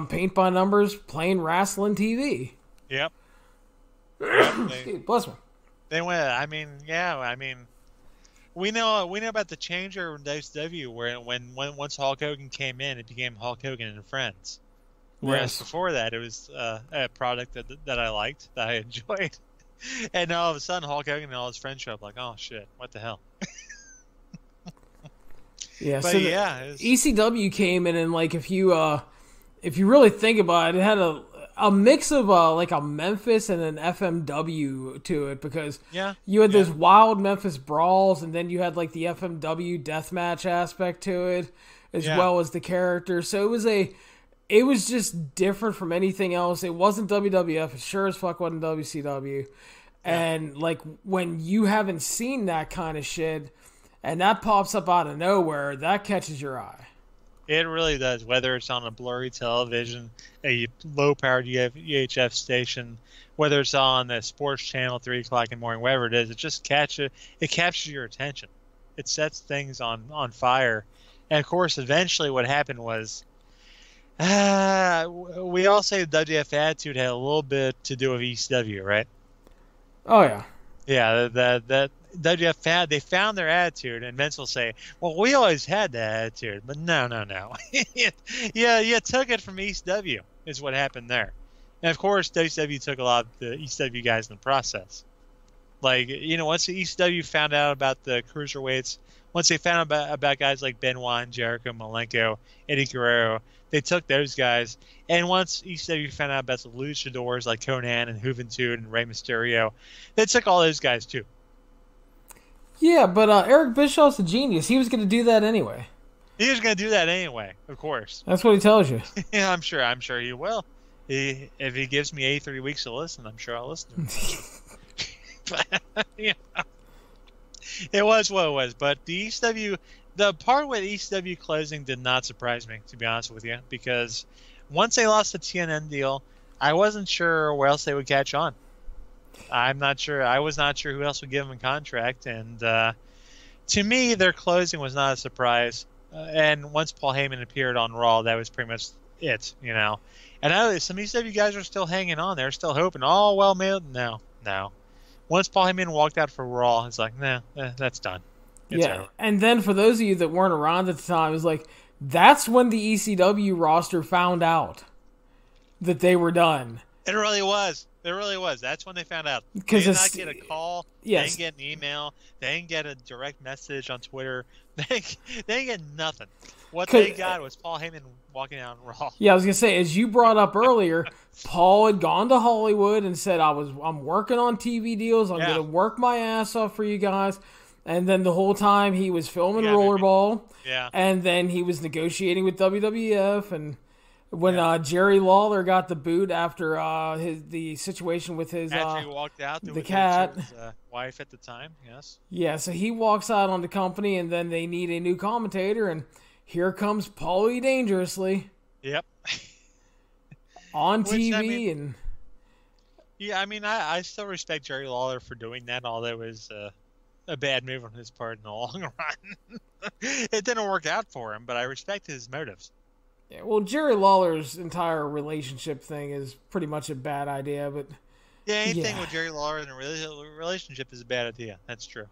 [SPEAKER 1] paint by numbers, plain wrestling TV.
[SPEAKER 2] Yep.
[SPEAKER 1] Bless me.
[SPEAKER 2] They went. We know about the changeover in WCW where once Hulk Hogan came in, it became Hulk Hogan and Friends. Whereas before that, it was a product that I liked, that I enjoyed, and all of a sudden Hulk Hogan and all his friends show up. Like, oh shit, what the hell?
[SPEAKER 1] Yeah, but so ECW came in, and like if you really think about it, it had a mix of like a Memphis and an FMW to it, because you had those wild Memphis brawls, and then you had like the FMW deathmatch aspect to it, as well as the characters. So it was just different from anything else. It wasn't WWF. It sure as fuck wasn't WCW. And like when you haven't seen that kind of shit, and that pops up out of nowhere, that catches your eye.
[SPEAKER 2] It really does, whether it's on a blurry television, a low-powered UHF station, whether it's on the sports channel, 3 o'clock in the morning, whatever it is, it just captures your attention. It sets things on fire. And, of course, eventually what happened was We all say the WWF attitude had a little bit to do with ECW, right?
[SPEAKER 1] Oh yeah.
[SPEAKER 2] Yeah, the WWF they found their attitude, and Vince will say, "Well, we always had that attitude," but no. Yeah, you took it from ECW is what happened there, and of course WCW took a lot of the ECW guys in the process. Like, once the ECW found out about the cruiserweights, once they found out about guys like Benoit, Jericho, Malenko, Eddie Guerrero, they took those guys. And once ECW found out about the luchadors like Conan and Juventud and Rey Mysterio, they took all those guys too.
[SPEAKER 1] Yeah, but Eric Bischoff's a genius. He was going to do that anyway.
[SPEAKER 2] He was going to do that anyway, of course.
[SPEAKER 1] That's what he tells you.
[SPEAKER 2] Yeah, I'm sure he will. If he gives me 83 weeks to listen, I'm sure I'll listen to him. But, it was what it was. But the part with ECW closing did not surprise me, to be honest with you, because once they lost the TNN deal, I wasn't sure where else they would catch on. I'm not sure. I was not sure who else would give them a contract, and to me, their closing was not a surprise. And once Paul Heyman appeared on Raw, that was pretty much it, And some ECW guys are still hanging on. They're still hoping. Oh, well, no. Once Paul Heyman walked out for Raw, it's like, nah, that's done. It's over.
[SPEAKER 1] And then for those of you that weren't around at the time, it was like, that's when the ECW roster found out that they were done.
[SPEAKER 2] It really was. That's when they found out. They did not get a call.
[SPEAKER 1] Yes.
[SPEAKER 2] They didn't get an email. They didn't get a direct message on Twitter. They didn't get nothing. What they got was Paul Heyman walking out on Raw.
[SPEAKER 1] Yeah, I was going to say, as you brought up earlier, Paul had gone to Hollywood and said, I'm working on TV deals. I'm going to work my ass off for you guys. And then the whole time he was filming Rollerball.
[SPEAKER 2] Yeah.
[SPEAKER 1] And then he was negotiating with WWF. And when Jerry Lawler got the boot after the situation with his
[SPEAKER 2] after he walked out
[SPEAKER 1] the cat,
[SPEAKER 2] his wife at the time, yes.
[SPEAKER 1] Yeah, so he walks out on the company, and then they need a new commentator, and here comes Paulie Dangerously.
[SPEAKER 2] Yep.
[SPEAKER 1] On TV and.
[SPEAKER 2] Yeah, I still respect Jerry Lawler for doing that, although it was a bad move on his part in the long run. It didn't work out for him, but I respect his motives.
[SPEAKER 1] Yeah, well, Jerry Lawler's entire relationship thing is pretty much a bad idea, but...
[SPEAKER 2] Yeah, anything with Jerry Lawler in a relationship is a bad idea. That's true.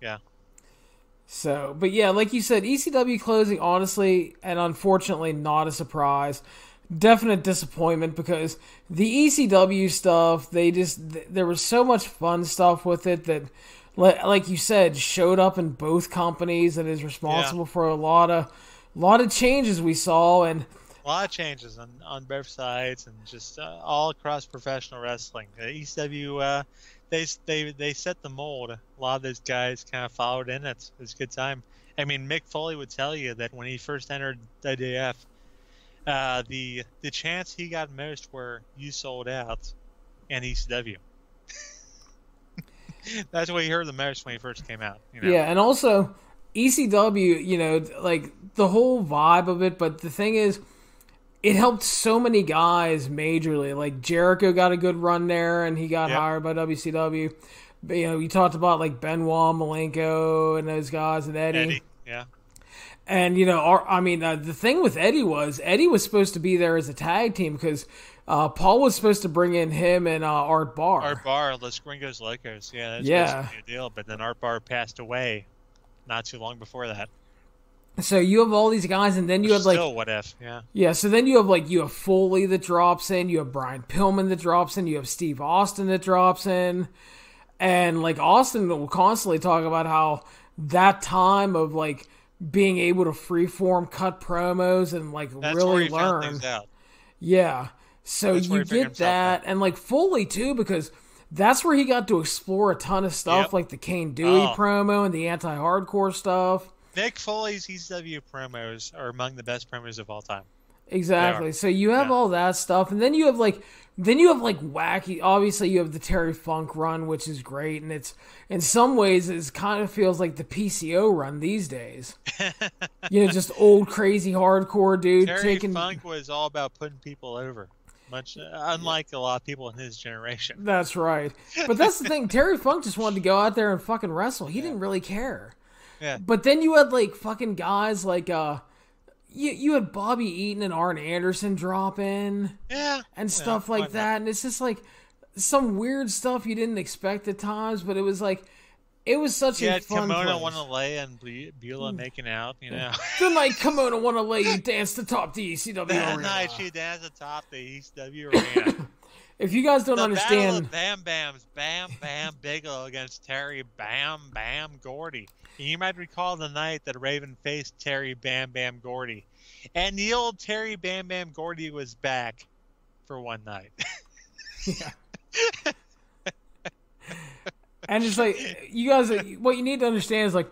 [SPEAKER 2] Yeah.
[SPEAKER 1] So, but yeah, like you said, ECW closing, honestly, and unfortunately, not a surprise. Definite disappointment because the ECW stuff, there was so much fun stuff with it that, like you said, showed up in both companies and is responsible for a lot of changes we saw, and
[SPEAKER 2] a lot of changes on both sides and just all across professional wrestling. ECW, they set the mold. A lot of those guys kind of followed in it. It was a good time. Mick Foley would tell you that when he first entered WWF, the chants he got most were "you sold out" and ECW. That's what he heard the most when he first came out.
[SPEAKER 1] Yeah, and also ECW, like the whole vibe of it, but the thing is, it helped so many guys majorly. Like Jericho got a good run there, and he got hired by WCW. But, you talked about like Benoit, Malenko, and those guys, and Eddie.
[SPEAKER 2] Yeah.
[SPEAKER 1] And the thing with Eddie was supposed to be there as a tag team because Paul was supposed to bring in him and Art Barr.
[SPEAKER 2] Art Barr, Los Gringos Locos. Yeah, that's supposed to be a deal. But then Art Barr passed away not too long before that.
[SPEAKER 1] So you have all these guys, and then you have
[SPEAKER 2] still what if, yeah.
[SPEAKER 1] Yeah, so then you have Foley that drops in, you have Brian Pillman that drops in, you have Steve Austin that drops in, and like Austin will constantly talk about how that time of like being able to freeform cut promos and like really learn.
[SPEAKER 2] Found things out.
[SPEAKER 1] Yeah, so you get that, and like Foley too, because that's where he got to explore a ton of stuff, like the Kane Dewey promo and the anti-hardcore stuff.
[SPEAKER 2] Mick Foley's ECW promos are among the best promos of all time.
[SPEAKER 1] Exactly. So you have all that stuff, and then you have wacky. Obviously, you have the Terry Funk run, which is great, and it's in some ways it kind of feels like the PCO run these days. Just old crazy hardcore dude.
[SPEAKER 2] Terry Funk was all about putting people over. Much unlike a lot of people in his generation.
[SPEAKER 1] That's right. But that's the thing. Terry Funk just wanted to go out there and fucking wrestle. He didn't really care.
[SPEAKER 2] Yeah.
[SPEAKER 1] But then you had like fucking guys like you had Bobby Eaton and Arn Anderson drop in.
[SPEAKER 2] Yeah.
[SPEAKER 1] And stuff like that. And it's just like some weird stuff you didn't expect at times, but it was like, it was such a fun
[SPEAKER 2] Kimono
[SPEAKER 1] place.
[SPEAKER 2] Wanna Lay and Beulah making out, you know.
[SPEAKER 1] The night Kimono Wanna Lay you dance to top the ECW
[SPEAKER 2] That
[SPEAKER 1] arena.
[SPEAKER 2] night she danced atop the ECW arena.
[SPEAKER 1] If you guys don't
[SPEAKER 2] The
[SPEAKER 1] understand,
[SPEAKER 2] battle of Bam Bam's Bam Bam Bigelow against Terry Bam Bam Gordy. And you might recall the night that Raven faced Terry Bam Bam Gordy. And the old Terry Bam Bam Gordy was back for one night.
[SPEAKER 1] yeah. And it's like, you guys, what you need to understand is like,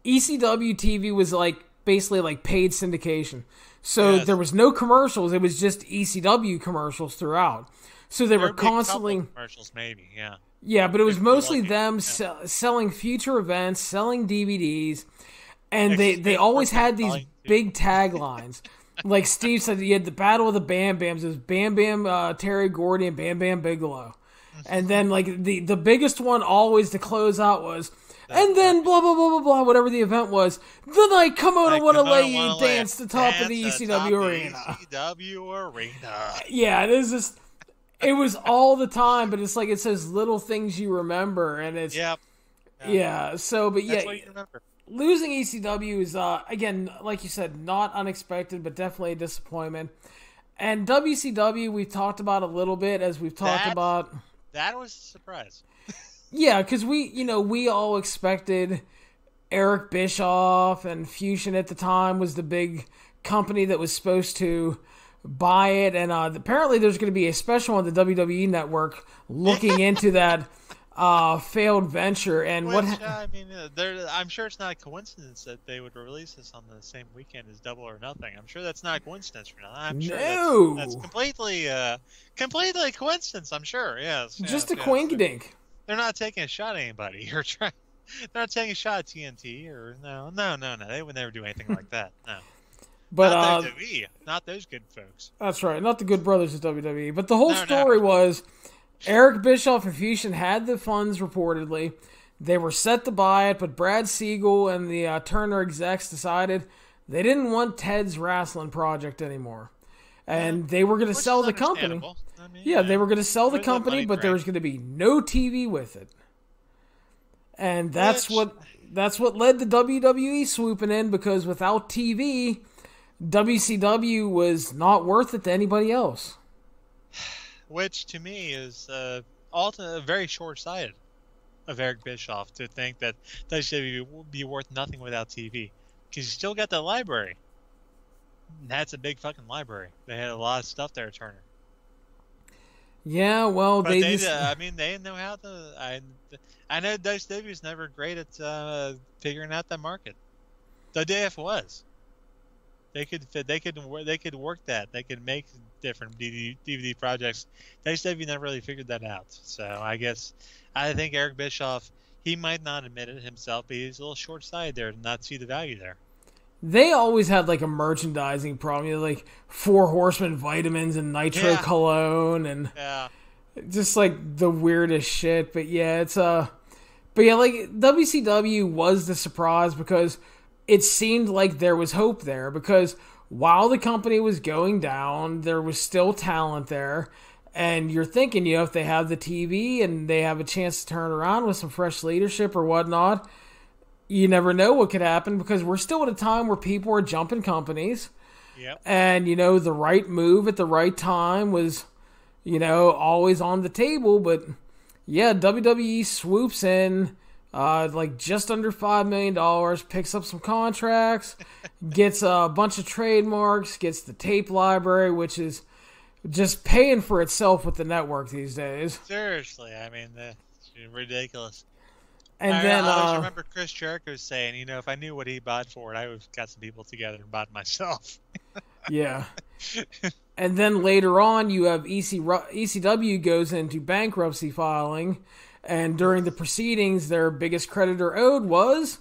[SPEAKER 1] ECW TV was like basically like paid syndication. So there was no commercials. It was just ECW commercials throughout. So they were constantly
[SPEAKER 2] commercials, maybe, yeah.
[SPEAKER 1] Yeah, but it was mostly them selling future events, selling DVDs, and they always had these big taglines. Like Steve said, you had the Battle of the Bam Bams. It was Bam Bam Terry Gordy and Bam Bam Bigelow. And then like the biggest one always to close out was, and then blah, blah, blah, blah, blah, whatever the event was, the night Kimono Wanna Lay you dance the top of the ECW arena.
[SPEAKER 2] ECW arena.
[SPEAKER 1] Yeah, it is just, it was all the time, but it's like it says little things you remember, and it's, yeah, so, but
[SPEAKER 2] That's what you remember.
[SPEAKER 1] Losing ECW is, again, like you said, not unexpected, but definitely a disappointment. And WCW, we've talked about a little bit, as we've talked about.
[SPEAKER 2] That was a surprise.
[SPEAKER 1] Yeah, because we all expected Eric Bischoff, and Fusion at the time was the big company that was supposed to buy it. And apparently there's going to be a special on the WWE Network looking into that failed venture. And
[SPEAKER 2] I'm sure it's not a coincidence that they would release this on the same weekend as Double or Nothing. I'm sure that's not a coincidence. I'm sure that's completely coincidence. I'm sure. Yes.
[SPEAKER 1] Just a quink-dink.
[SPEAKER 2] They're not taking a shot at anybody. They're not taking a shot at TNT or no. They would never do anything like that. No. But not WWE, not those good folks.
[SPEAKER 1] That's right. Not the good brothers of WWE. But the whole story was, Eric Bischoff and Fusion had the funds reportedly. They were set to buy it, but Brad Siegel and the Turner execs decided they didn't want Ted's wrestling project anymore. And they were going to sell the company. They were going to sell the company, but there was going to be no TV with it. And that's what led to WWE swooping in, because without TV, WCW was not worth it to anybody else.
[SPEAKER 2] Which, to me, is very short-sighted of Eric Bischoff to think that WCW would be worth nothing without TV. Because you still got the library. That's a big fucking library. They had a lot of stuff there, Turner.
[SPEAKER 1] Yeah, well,
[SPEAKER 2] but they didn't know how to... I know WCW was never great at figuring out that market. WWF was. They could work that. They could make different DVD projects. WCW never really figured that out. So I think Eric Bischoff, he might not admit it himself, but he's a little short-sighted there to not see the value there.
[SPEAKER 1] They always had like a merchandising problem, like 4 Horsemen vitamins and Nitro cologne and just like the weirdest shit. But yeah, like WCW was the surprise, because it seemed like there was hope there, because while the company was going down, there was still talent there. And you're thinking, if they have the TV and they have a chance to turn around with some fresh leadership or whatnot, you never know what could happen, because we're still at a time where people are jumping companies.
[SPEAKER 2] Yep.
[SPEAKER 1] And, the right move at the right time was, always on the table. But, yeah, WWE swoops in, like just under $5 million, picks up some contracts, gets a bunch of trademarks, gets the tape library, which is just paying for itself with the network these days.
[SPEAKER 2] Seriously, it's ridiculous.
[SPEAKER 1] And
[SPEAKER 2] I always remember Chris Jericho saying, if I knew what he bought for it, I would have got some people together and bought it myself.
[SPEAKER 1] Yeah. And then later on, you have ECW goes into bankruptcy filing, and during the proceedings, their biggest creditor owed was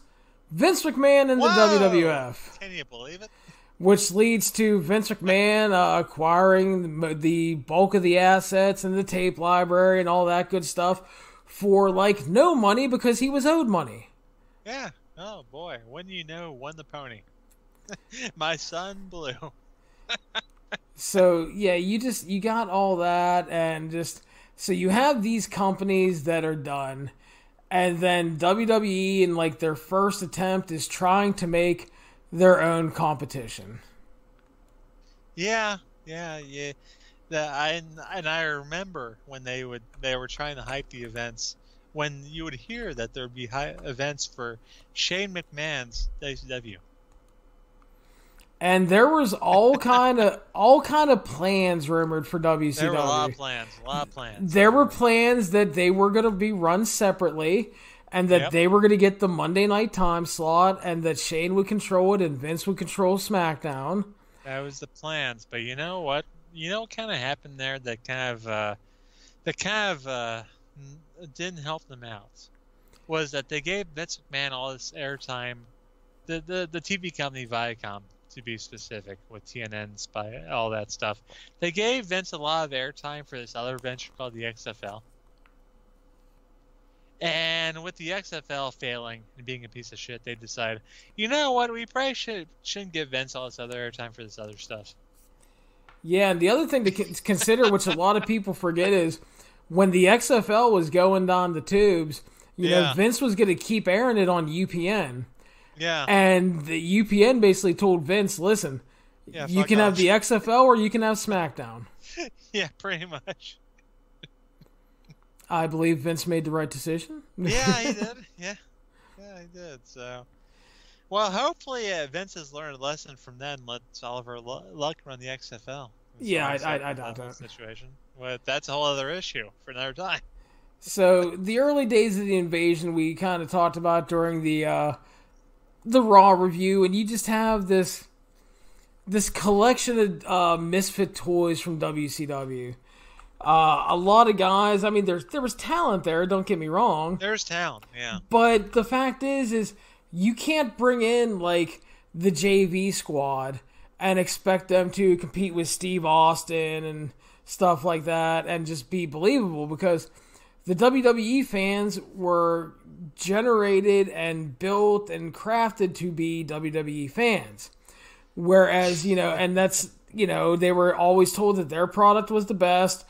[SPEAKER 1] Vince McMahon and the WWF.
[SPEAKER 2] Can you believe it?
[SPEAKER 1] Which leads to Vince McMahon acquiring the bulk of the assets and the tape library and all that good stuff for like no money, because he was owed money.
[SPEAKER 2] Yeah. Oh boy, when won the pony. My son blue.
[SPEAKER 1] So yeah, you got all that, and just so you have these companies that are done, and then WWE in like their first attempt is trying to make their own competition.
[SPEAKER 2] Yeah. I remember when they were trying to hype the events, when you would hear that there would be events for Shane McMahon's WCW.
[SPEAKER 1] And there was all kind of plans rumored for WCW.
[SPEAKER 2] There were a lot of plans.
[SPEAKER 1] There were plans that they were going to be run separately, and that they were going to get the Monday night time slot, and that Shane would control it and Vince would control SmackDown.
[SPEAKER 2] That was the plans, but you know what? You know what kind of happened there that didn't help them out was that they gave Vince McMahon all this airtime. The TV company Viacom, to be specific, with TNN, Spy, all that stuff. They gave Vince a lot of airtime for this other venture called the XFL. And with the XFL failing and being a piece of shit, they decided, you know what, we probably shouldn't give Vince all this other airtime for this other stuff.
[SPEAKER 1] Yeah, and the other thing to consider, which a lot of people forget, is when the XFL was going down the tubes, you know, Vince was going to keep airing it on UPN.
[SPEAKER 2] Yeah.
[SPEAKER 1] And the UPN basically told Vince, listen, you can have the XFL or you can have SmackDown.
[SPEAKER 2] Yeah, pretty much.
[SPEAKER 1] I believe Vince made the right decision.
[SPEAKER 2] Yeah, he did. Yeah, he did. So, well, hopefully Vince has learned a lesson from that and lets Oliver Luck run the XFL.
[SPEAKER 1] Yeah, I doubt that
[SPEAKER 2] situation. But that's a whole other issue for another time.
[SPEAKER 1] So, the early days of the invasion we kind of talked about during the Raw review, and you just have this collection of misfit toys from WCW. A lot of guys. I mean, there was talent there. Don't get me wrong.
[SPEAKER 2] There's talent, yeah.
[SPEAKER 1] But the fact is you can't bring in like the JV squad and expect them to compete with Steve Austin and stuff like that and just be believable, because the WWE fans were generated and built and crafted to be WWE fans. Whereas, and that's, they were always told that their product was the best.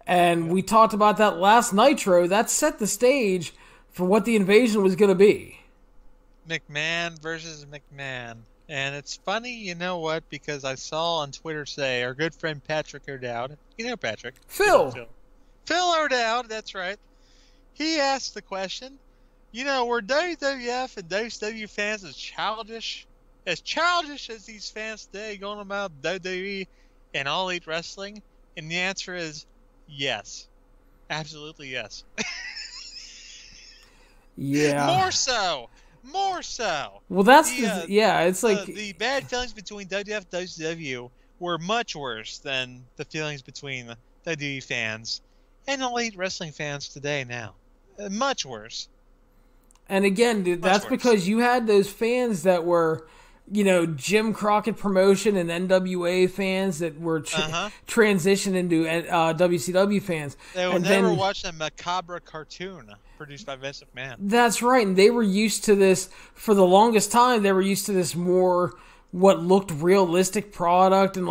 [SPEAKER 1] And we talked about that last Nitro. That set the stage for what the invasion was going to be.
[SPEAKER 2] McMahon versus McMahon. And it's funny, you know what? Because I saw on Twitter today, our good friend Patrick O'Dowd. You know Patrick.
[SPEAKER 1] Phil
[SPEAKER 2] O'Dowd, that's right. He asked the question, were WWF and WCW fans as childish as these fans today going about WWE and All Elite Wrestling? And the answer is yes. Absolutely yes.
[SPEAKER 1] Yeah.
[SPEAKER 2] More so.
[SPEAKER 1] Well, that's it's like
[SPEAKER 2] the bad feelings between WWF and WCW were much worse than the feelings between WWE fans and Elite Wrestling fans today now. Much worse.
[SPEAKER 1] And again, dude, that's because you had those fans that were, Jim Crockett promotion and NWA fans that were transitioned into WCW fans.
[SPEAKER 2] They would never watch a macabre cartoon produced by Vince McMahon.
[SPEAKER 1] That's right, and they were used to this, for the longest time, they were used to this more, what looked realistic product, and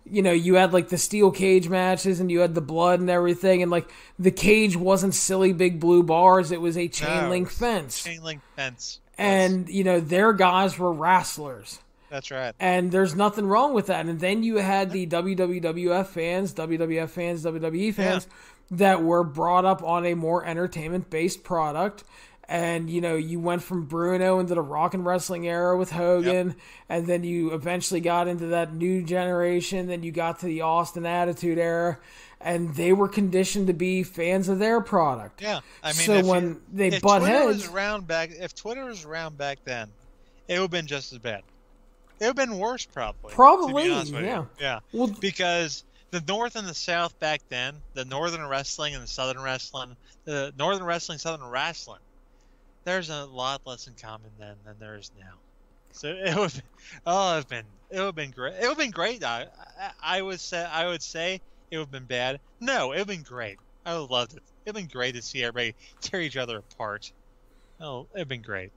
[SPEAKER 1] you had the steel cage matches, and you had the blood and everything, and the cage wasn't silly big blue bars, it was a chain link fence.
[SPEAKER 2] Chain link fence.
[SPEAKER 1] And, their guys were wrestlers.
[SPEAKER 2] That's right.
[SPEAKER 1] And there's nothing wrong with that. And then you had the WWF fans, WWF fans, WWE fans that were brought up on a more entertainment-based product. And, you went from Bruno into the rock and wrestling era with Hogan. Yep. And then you eventually got into that new generation. Then you got to the Austin Attitude era. And they were conditioned to be fans of their product.
[SPEAKER 2] Yeah. I mean,
[SPEAKER 1] so when they butt heads...
[SPEAKER 2] If Twitter was around back then, it would have been just as bad. It would have been worse, probably.
[SPEAKER 1] Probably,
[SPEAKER 2] yeah. Yeah. Well, because the North and the South back then, the Northern Wrestling and the Southern Wrestling, Southern Wrestling, there's a lot less in common then than there is now. So it would have been great. It would have been great. I would say it would have been bad. No, it would have been great. I loved it. It would have been great to see everybody tear each other apart. Oh, it would have been great.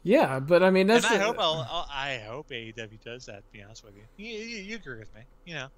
[SPEAKER 1] Yeah, but I mean that's.
[SPEAKER 2] And I hope AEW does that. To be honest with you, you agree with me, you know.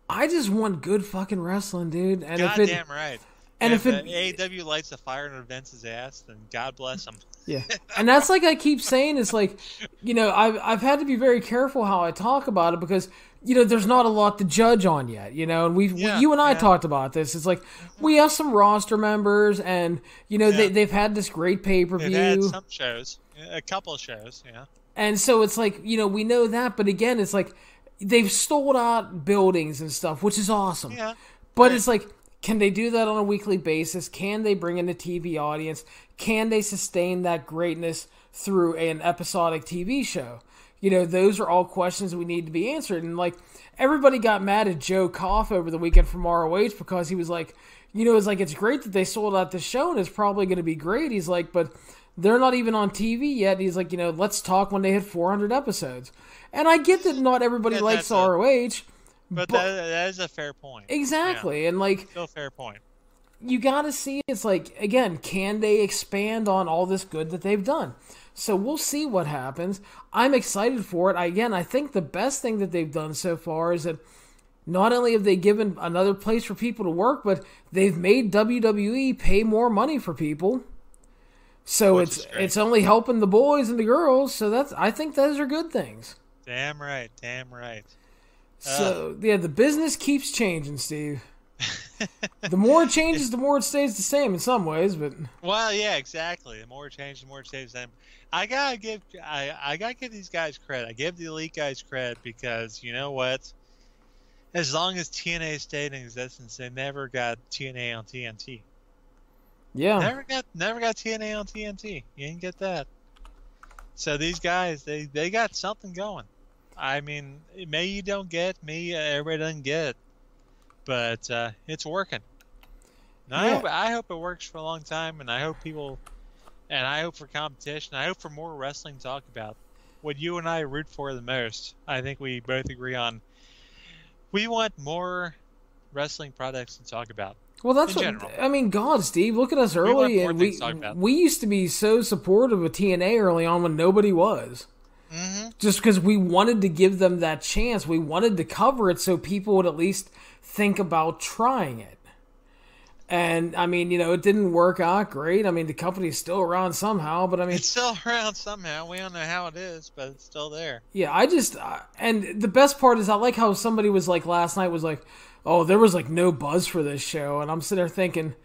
[SPEAKER 1] I just want good fucking wrestling, dude. And
[SPEAKER 2] Goddamn right.
[SPEAKER 1] And
[SPEAKER 2] if AEW lights a fire in Vince's ass, then God bless him.
[SPEAKER 1] Yeah, and that's like I keep saying. It's like, you know, I've had to be very careful how I talk about it because, you know, there's not a lot to judge on yet, you know, and you and I talked about this. It's like we have some roster members, and you know they've had this great pay-per-view.
[SPEAKER 2] They've had some shows, a couple of shows, yeah.
[SPEAKER 1] And so it's like, you know, we know that, but again, it's like they've sold out buildings and stuff, which is awesome.
[SPEAKER 2] Yeah,
[SPEAKER 1] but it's like, can they do that on a weekly basis? Can they bring in a TV audience? Can they sustain that greatness through an episodic TV show? You know, those are all questions we need to be answered. And, like, everybody got mad at Joe Koff over the weekend from ROH because he was like, you know, it's great that they sold out this show and it's probably going to be great. He's like, but they're not even on TV yet. He's like, you know, let's talk when they hit 400 episodes. And I get that not everybody likes ROH.
[SPEAKER 2] But that is a fair point.
[SPEAKER 1] Exactly.
[SPEAKER 2] Yeah.
[SPEAKER 1] And, like,
[SPEAKER 2] still a fair point.
[SPEAKER 1] You got to see, it's like, again, can they expand on all this good that they've done? So we'll see what happens. I'm excited for it. I think the best thing that they've done so far is that not only have they given another place for people to work, but they've made WWE pay more money for people. So it's only helping the boys and the girls. So I think those are good things.
[SPEAKER 2] Damn right. Damn right.
[SPEAKER 1] So, yeah, the business keeps changing, Steve. The more it changes, the more it stays the same in some ways, but...
[SPEAKER 2] Well, yeah, exactly. The more it changes, the more it stays the same. I gotta give these guys credit. I give the Elite guys credit because, you know what? As long as TNA stayed in existence, they never got TNA on TNT.
[SPEAKER 1] Yeah.
[SPEAKER 2] Never got TNA on TNT. You didn't get that. So these guys, they got something going. I mean, maybe you don't get it, maybe everybody doesn't get it, but it's working. And I hope it works for a long time, and I hope I hope for competition. I hope for more wrestling to talk about. What you and I root for the most, I think we both agree on. We want more wrestling products to talk about.
[SPEAKER 1] Well, that's what
[SPEAKER 2] general.
[SPEAKER 1] I mean. God, Steve, look at us early, and we used to be so supportive of TNA early on when nobody was.
[SPEAKER 2] Mm-hmm.
[SPEAKER 1] Just because we wanted to give them that chance. We wanted to cover it so people would at least think about trying it. And, I mean, you know, it didn't work out great. I mean, the company's still around somehow, but I mean...
[SPEAKER 2] It's still around somehow. We don't know how it is, but it's still there.
[SPEAKER 1] Yeah, and the best part is I like how somebody was like last night was like, oh, there was like no buzz for this show. And I'm sitting there thinking...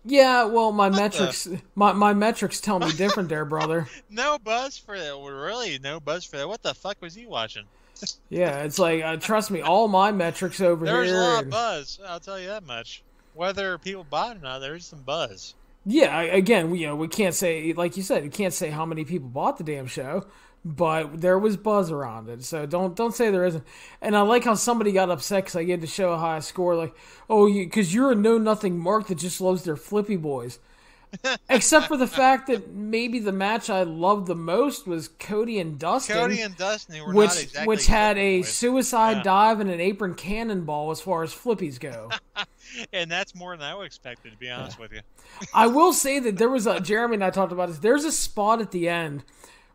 [SPEAKER 1] Yeah, well, my metrics tell me different there, brother.
[SPEAKER 2] No buzz for that. Really, no buzz for that. What the fuck was he watching?
[SPEAKER 1] Yeah, it's like, trust me, all my metrics over here.
[SPEAKER 2] There's a lot of buzz, I'll tell you that much. Whether people bought it or not, there's some buzz.
[SPEAKER 1] Yeah, again, we can't say, like you said, you can't say how many people bought the damn show, but there was buzz around it, so don't say there isn't. And I like how somebody got upset because I gave the show a high score, like, oh, because you're a know-nothing mark that just loves their flippy boys. Except for the fact that maybe the match I loved the most was Cody and Dustin.
[SPEAKER 2] Were not exactly
[SPEAKER 1] which had a suicide dive and an apron cannonball as far as flippies go.
[SPEAKER 2] And that's more than I would expect, to be honest with you.
[SPEAKER 1] I will say that there was Jeremy and I talked about this. There's a spot at the end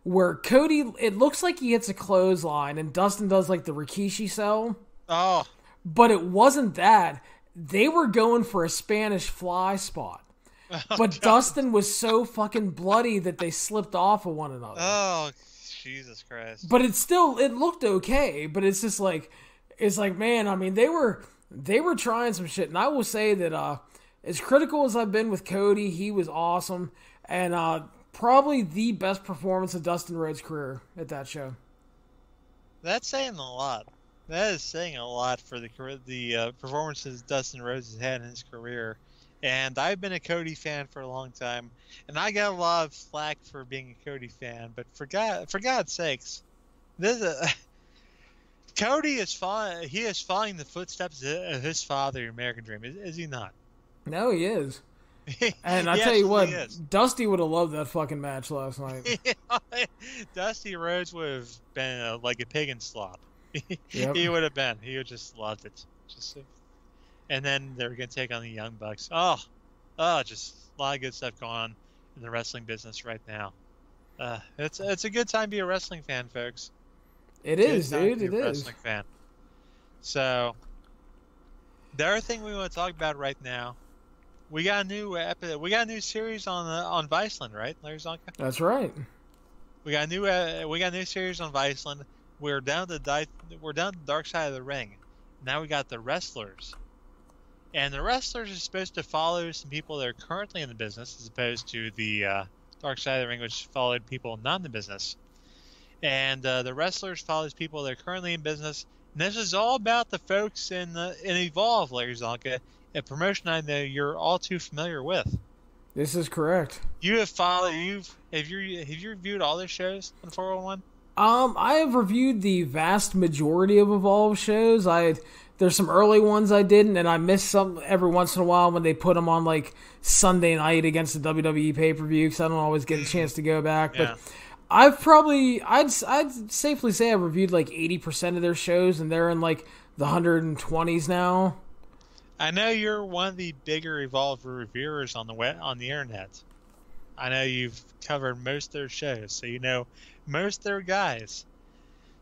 [SPEAKER 1] where Cody, it looks like he hits a clothesline and Dustin does like the Rikishi sell.
[SPEAKER 2] Oh.
[SPEAKER 1] But it wasn't that. They were going for a Spanish fly spot. But God. Dustin was so fucking bloody that they slipped off of one another.
[SPEAKER 2] Oh, Jesus Christ.
[SPEAKER 1] But it looked okay, but it's just like, man, I mean, they were trying some shit. And I will say that as critical as I've been with Cody, he was awesome. And probably the best performance of Dustin Rhodes' career at that show.
[SPEAKER 2] That's saying a lot. That is saying a lot for the performances Dustin Rhodes has had in his career. And I've been a Cody fan for a long time, and I got a lot of flack for being a Cody fan. But for God's sakes, Cody is following. He is following the footsteps of his father, American Dream. Is he not?
[SPEAKER 1] No, he is. And I tell you what, Dusty would have loved that fucking match last night.
[SPEAKER 2] Dusty Rhodes would have been like a pig in slop.
[SPEAKER 1] Yep.
[SPEAKER 2] He would have been. He would just loved it. And then they're going to take on the Young Bucks. Oh, just a lot of good stuff going on in the wrestling business right now. It's a good time to be a wrestling fan, folks.
[SPEAKER 1] It
[SPEAKER 2] Good
[SPEAKER 1] is,
[SPEAKER 2] time
[SPEAKER 1] dude.
[SPEAKER 2] to
[SPEAKER 1] It
[SPEAKER 2] be a
[SPEAKER 1] is.
[SPEAKER 2] wrestling fan. So the other thing we want to talk about right now, we got a new new series on Viceland, right, Larry Csonka?
[SPEAKER 1] That's right.
[SPEAKER 2] We got a new series on Viceland. We're down to the dark side of the ring. Now we got the wrestlers, and the wrestlers are supposed to follow some people that are currently in the business, as opposed to the dark side of the ring, which followed people not in the business. And the wrestlers follows people that are currently in business. And this is all about the folks in Evolve, Larry Csonka, a promotion I know you're all too familiar with.
[SPEAKER 1] This is correct.
[SPEAKER 2] You have have you reviewed all their shows on 401?
[SPEAKER 1] I have reviewed the vast majority of Evolve shows. There's some early ones I didn't, and I missed some every once in a while when they put them on like Sunday night against the WWE pay-per-view, because I don't always get a chance to go back.
[SPEAKER 2] Yeah.
[SPEAKER 1] But I'd safely say I've reviewed like 80% of their shows, and they're in like the 120s now.
[SPEAKER 2] I know you're one of the bigger Evolve reviewers on the internet. I know you've covered most of their shows, so you know most of their guys.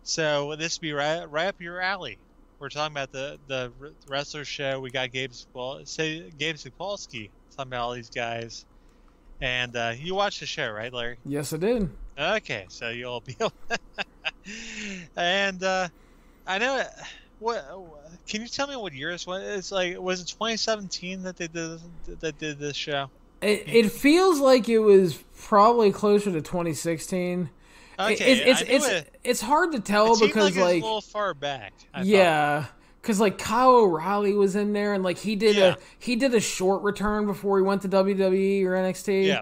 [SPEAKER 2] So this would be right up your alley. We're talking about the wrestler show. We got Gabe Sapolsky talking about all these guys. And you watched the show, right, Larry?
[SPEAKER 1] Yes, I did.
[SPEAKER 2] Okay, so you'll be able And I know what can you tell me what year this was? It's like, was it 2017 that they did this show?
[SPEAKER 1] It feels like it was probably closer to 2016.
[SPEAKER 2] Okay,
[SPEAKER 1] it's hard to tell because
[SPEAKER 2] like, it's a little far back.
[SPEAKER 1] Yeah, because like Kyle O'Reilly was in there, and like he did a short return before he went to WWE or NXT.
[SPEAKER 2] Yeah,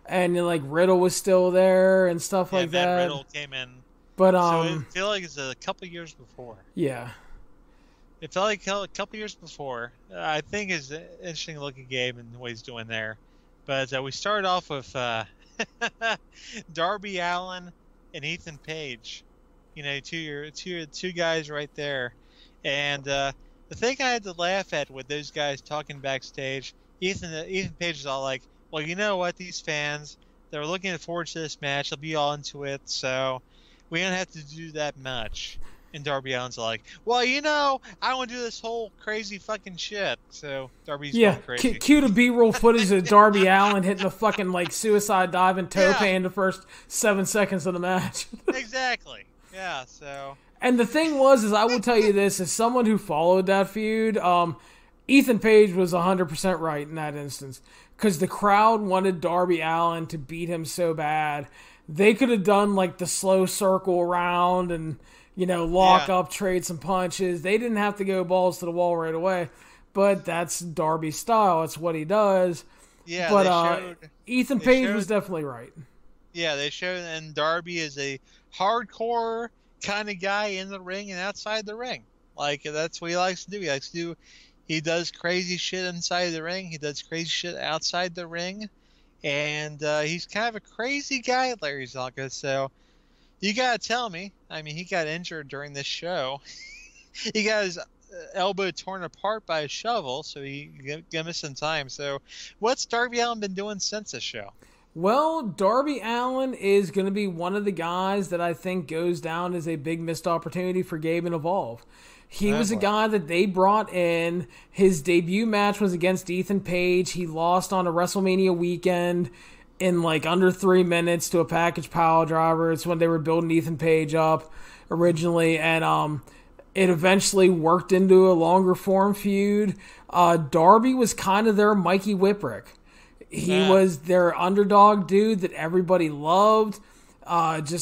[SPEAKER 1] and then, like Riddle was still there and stuff like
[SPEAKER 2] Matt
[SPEAKER 1] that.
[SPEAKER 2] Riddle came in,
[SPEAKER 1] but
[SPEAKER 2] so it felt like it's a couple years before.
[SPEAKER 1] Yeah,
[SPEAKER 2] it felt like a couple years before. I think is an interesting looking game and what he's doing there. But we started off with Darby Allin and Ethan Page, you know, two guys right there. And the thing I had to laugh at with those guys talking backstage, Ethan Page is all like, well, you know what, these fans, they're looking forward to this match, they'll be all into it, so we don't have to do that much. And Darby Allin's like, well, you know, I want to do this whole crazy fucking shit. So Darby's going crazy.
[SPEAKER 1] Cue the B-roll footage of Darby Allin hitting the fucking like suicide dive and tope in the first 7 seconds of the match.
[SPEAKER 2] Exactly. Yeah. So.
[SPEAKER 1] And the thing is I will tell you this, as someone who followed that feud, Ethan Page was 100% right in that instance, because the crowd wanted Darby Allin to beat him so bad. They could have done like the slow circle around and, you know, lock up, trade some punches. They didn't have to go balls to the wall right away. But that's Darby's style. It's what he does.
[SPEAKER 2] Yeah,
[SPEAKER 1] but Ethan Page was definitely right.
[SPEAKER 2] Yeah, they showed, and Darby is a hardcore kind of guy in the ring and outside the ring. Like, that's what he likes to do. He does crazy shit inside the ring. He does crazy shit outside the ring. And he's kind of a crazy guy, Larry Csonka. So you gotta tell me. I mean, he got injured during this show. He got his elbow torn apart by a shovel, so he missed some time. So, what's Darby Allin been doing since this show?
[SPEAKER 1] Well, Darby Allin is going to be one of the guys that I think goes down as a big missed opportunity for Gabe and Evolve. He was a guy that they brought in. His debut match was against Ethan Page. He lost on a WrestleMania weekend in like under 3 minutes to a package pile driver. It's when they were building Ethan Page up originally, and it eventually worked into a longer form feud. Darby was kind of their Mikey Whipwreck. He was their underdog dude that everybody loved.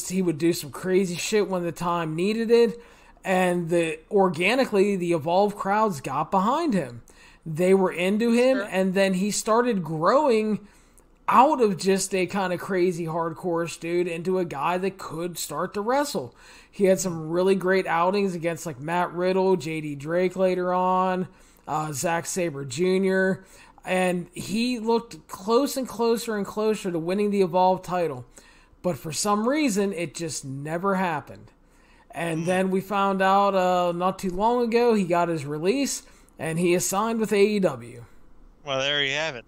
[SPEAKER 1] He would do some crazy shit when the time needed it. And organically, the Evolve crowds got behind him. They were into him, and then he started growing out of just a kind of crazy hardcore dude into a guy that could start to wrestle. He had some really great outings against like Matt Riddle, JD Drake later on, Zack Sabre Jr., and he looked close and closer and closer to winning the Evolve title. But for some reason, it just never happened. And then we found out not too long ago he got his release, and he is signed with AEW.
[SPEAKER 2] Well, there you have it.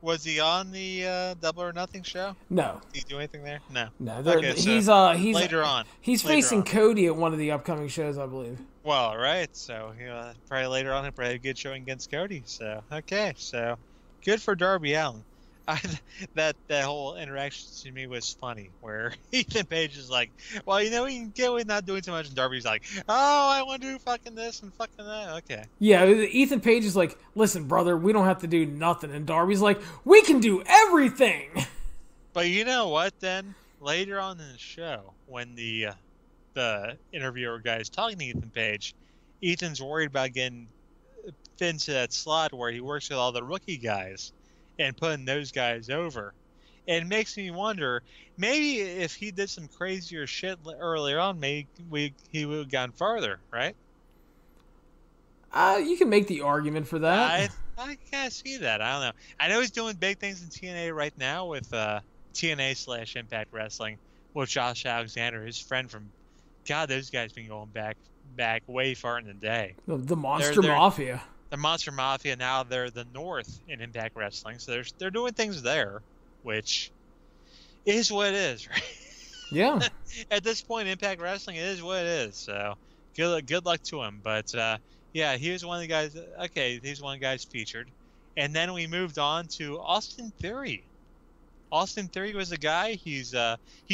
[SPEAKER 2] Was he on the Double or Nothing show?
[SPEAKER 1] No.
[SPEAKER 2] Did he do anything there? No.
[SPEAKER 1] No.
[SPEAKER 2] Okay,
[SPEAKER 1] he's
[SPEAKER 2] later on.
[SPEAKER 1] He's facing Cody at one of the upcoming shows, I believe.
[SPEAKER 2] Well, right. So probably later on, he'll probably have a good showing against Cody. So okay. So good for Darby Allin. That whole interaction to me was funny, where Ethan Page is like, well, we can get away not doing too much, and Darby's like, oh, I want to do fucking this and fucking that. Okay.
[SPEAKER 1] Yeah, Ethan Page is like, listen, brother, we don't have to do nothing, and Darby's like, we can do everything.
[SPEAKER 2] But you know what? Then later on in the show, when the interviewer guy is talking to Ethan Page, Ethan's worried about getting fit into that slot where he works with all the rookie guys and putting those guys over. It makes me wonder, maybe if he did some crazier shit earlier on, maybe he would have gone farther, right?
[SPEAKER 1] You can make the argument for that.
[SPEAKER 2] I kind of see that. I don't know. I know he's doing big things in TNA right now with TNA/Impact Wrestling with Josh Alexander, his friend from, God, those guys been going back way far in the day.
[SPEAKER 1] The Monster Mafia.
[SPEAKER 2] The Monster Mafia, now they're the North in Impact Wrestling, so they're doing things there, which is what it is, right?
[SPEAKER 1] Yeah.
[SPEAKER 2] At this point, Impact Wrestling, it is what it is. So good luck to him. But yeah, he was one of the guys. Okay, he's one of the guys featured, and then we moved on to Austin Theory. Austin Theory was a guy. He's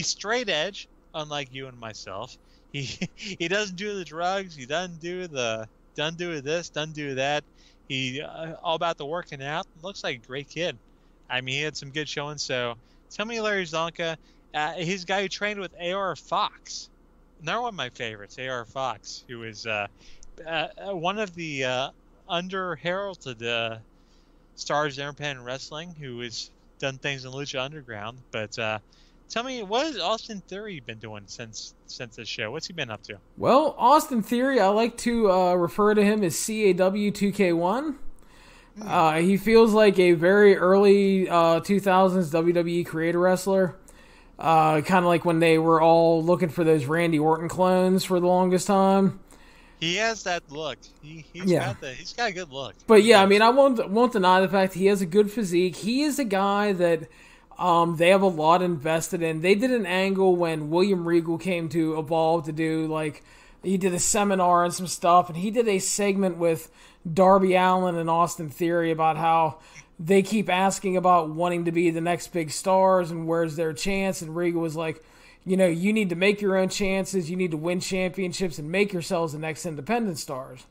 [SPEAKER 2] straight edge, unlike you and myself. He doesn't do the drugs. He doesn't do this, doesn't do that. He all about the working out. Looks like a great kid. I mean, he had some good showing. So tell me, Larry Csonka, he's a guy who trained with AR Fox. Another one of my favorites, AR Fox, who is one of the under-heralded stars of independent wrestling, who has done things in Lucha Underground. But tell me, what has Austin Theory been doing since this show? What's he been up to?
[SPEAKER 1] Well, Austin Theory, I like to refer to him as CAW 2K1. He feels like a very early 2000s WWE creator wrestler. Kind of like when they were all looking for those Randy Orton clones for the longest time.
[SPEAKER 2] He has that look. He's got a good look.
[SPEAKER 1] But yeah, I mean, I won't deny the fact he has a good physique. He is a guy that they have a lot invested in. They did an angle when William Regal came to Evolve to do, he did a seminar and some stuff, and he did a segment with Darby Allin and Austin Theory about how they keep asking about wanting to be the next big stars and where's their chance, and Regal was like, you need to make your own chances, you need to win championships and make yourselves the next independent stars.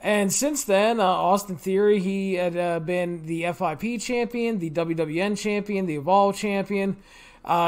[SPEAKER 1] And since then, Austin Theory, he had been the FIP champion, the WWN champion, the Evolve champion.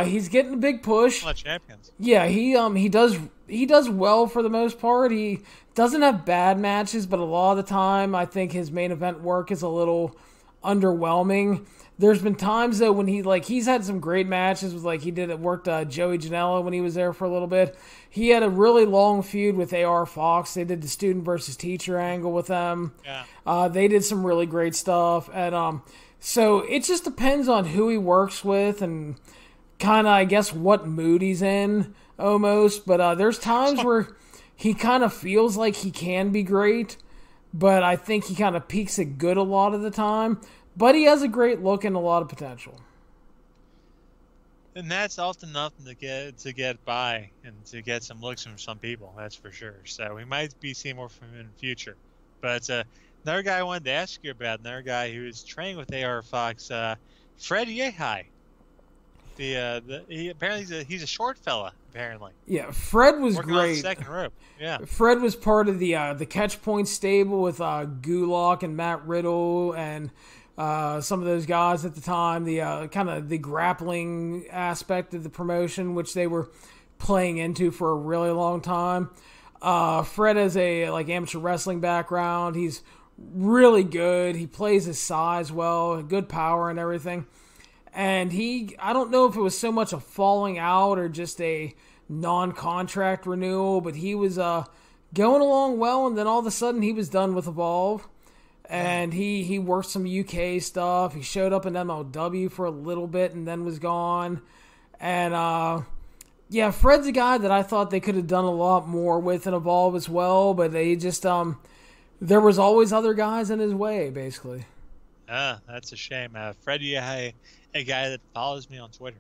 [SPEAKER 1] He's getting a big push.
[SPEAKER 2] A lot of champions.
[SPEAKER 1] Yeah, he does well for the most part. He doesn't have bad matches, but a lot of the time, I think his main event work is a little underwhelming. There's been times though when he's had some great matches with worked Joey Janela when he was there for a little bit. He had a really long feud with AR Fox. They did the student versus teacher angle with them. Yeah. They did some really great stuff, and so it just depends on who he works with and kind of, I guess, what mood he's in almost. But there's times where he kind of feels like he can be great, but I think he kind of peaks at good a lot of the time. But he has a great look and a lot of potential.
[SPEAKER 2] And that's often enough to get by and to get some looks from some people, that's for sure. So we might be seeing more from him in the future. But another guy I wanted to ask you about, another guy who is training with AR Fox, Fred Yehai. Apparently he's a short fella, apparently.
[SPEAKER 1] Yeah, Fred was
[SPEAKER 2] working
[SPEAKER 1] great.
[SPEAKER 2] On the second rope. Yeah.
[SPEAKER 1] Fred was part of the Catch Point stable with Gulak and Matt Riddle and some of those guys at the time. The kind of the grappling aspect of the promotion, which they were playing into for a really long time. Fred has a amateur wrestling background. He's really good. He plays his size well, good power and everything. And I don't know if it was so much a falling out or just a non-contract renewal, but he was going along well, and then all of a sudden he was done with Evolve. And he worked some UK stuff. He showed up in MLW for a little bit and then was gone. And yeah, Fred's a guy that I thought they could have done a lot more with in Evolve as well, but they just there was always other guys in his way, basically.
[SPEAKER 2] That's a shame. Fred, a guy that follows me on Twitter.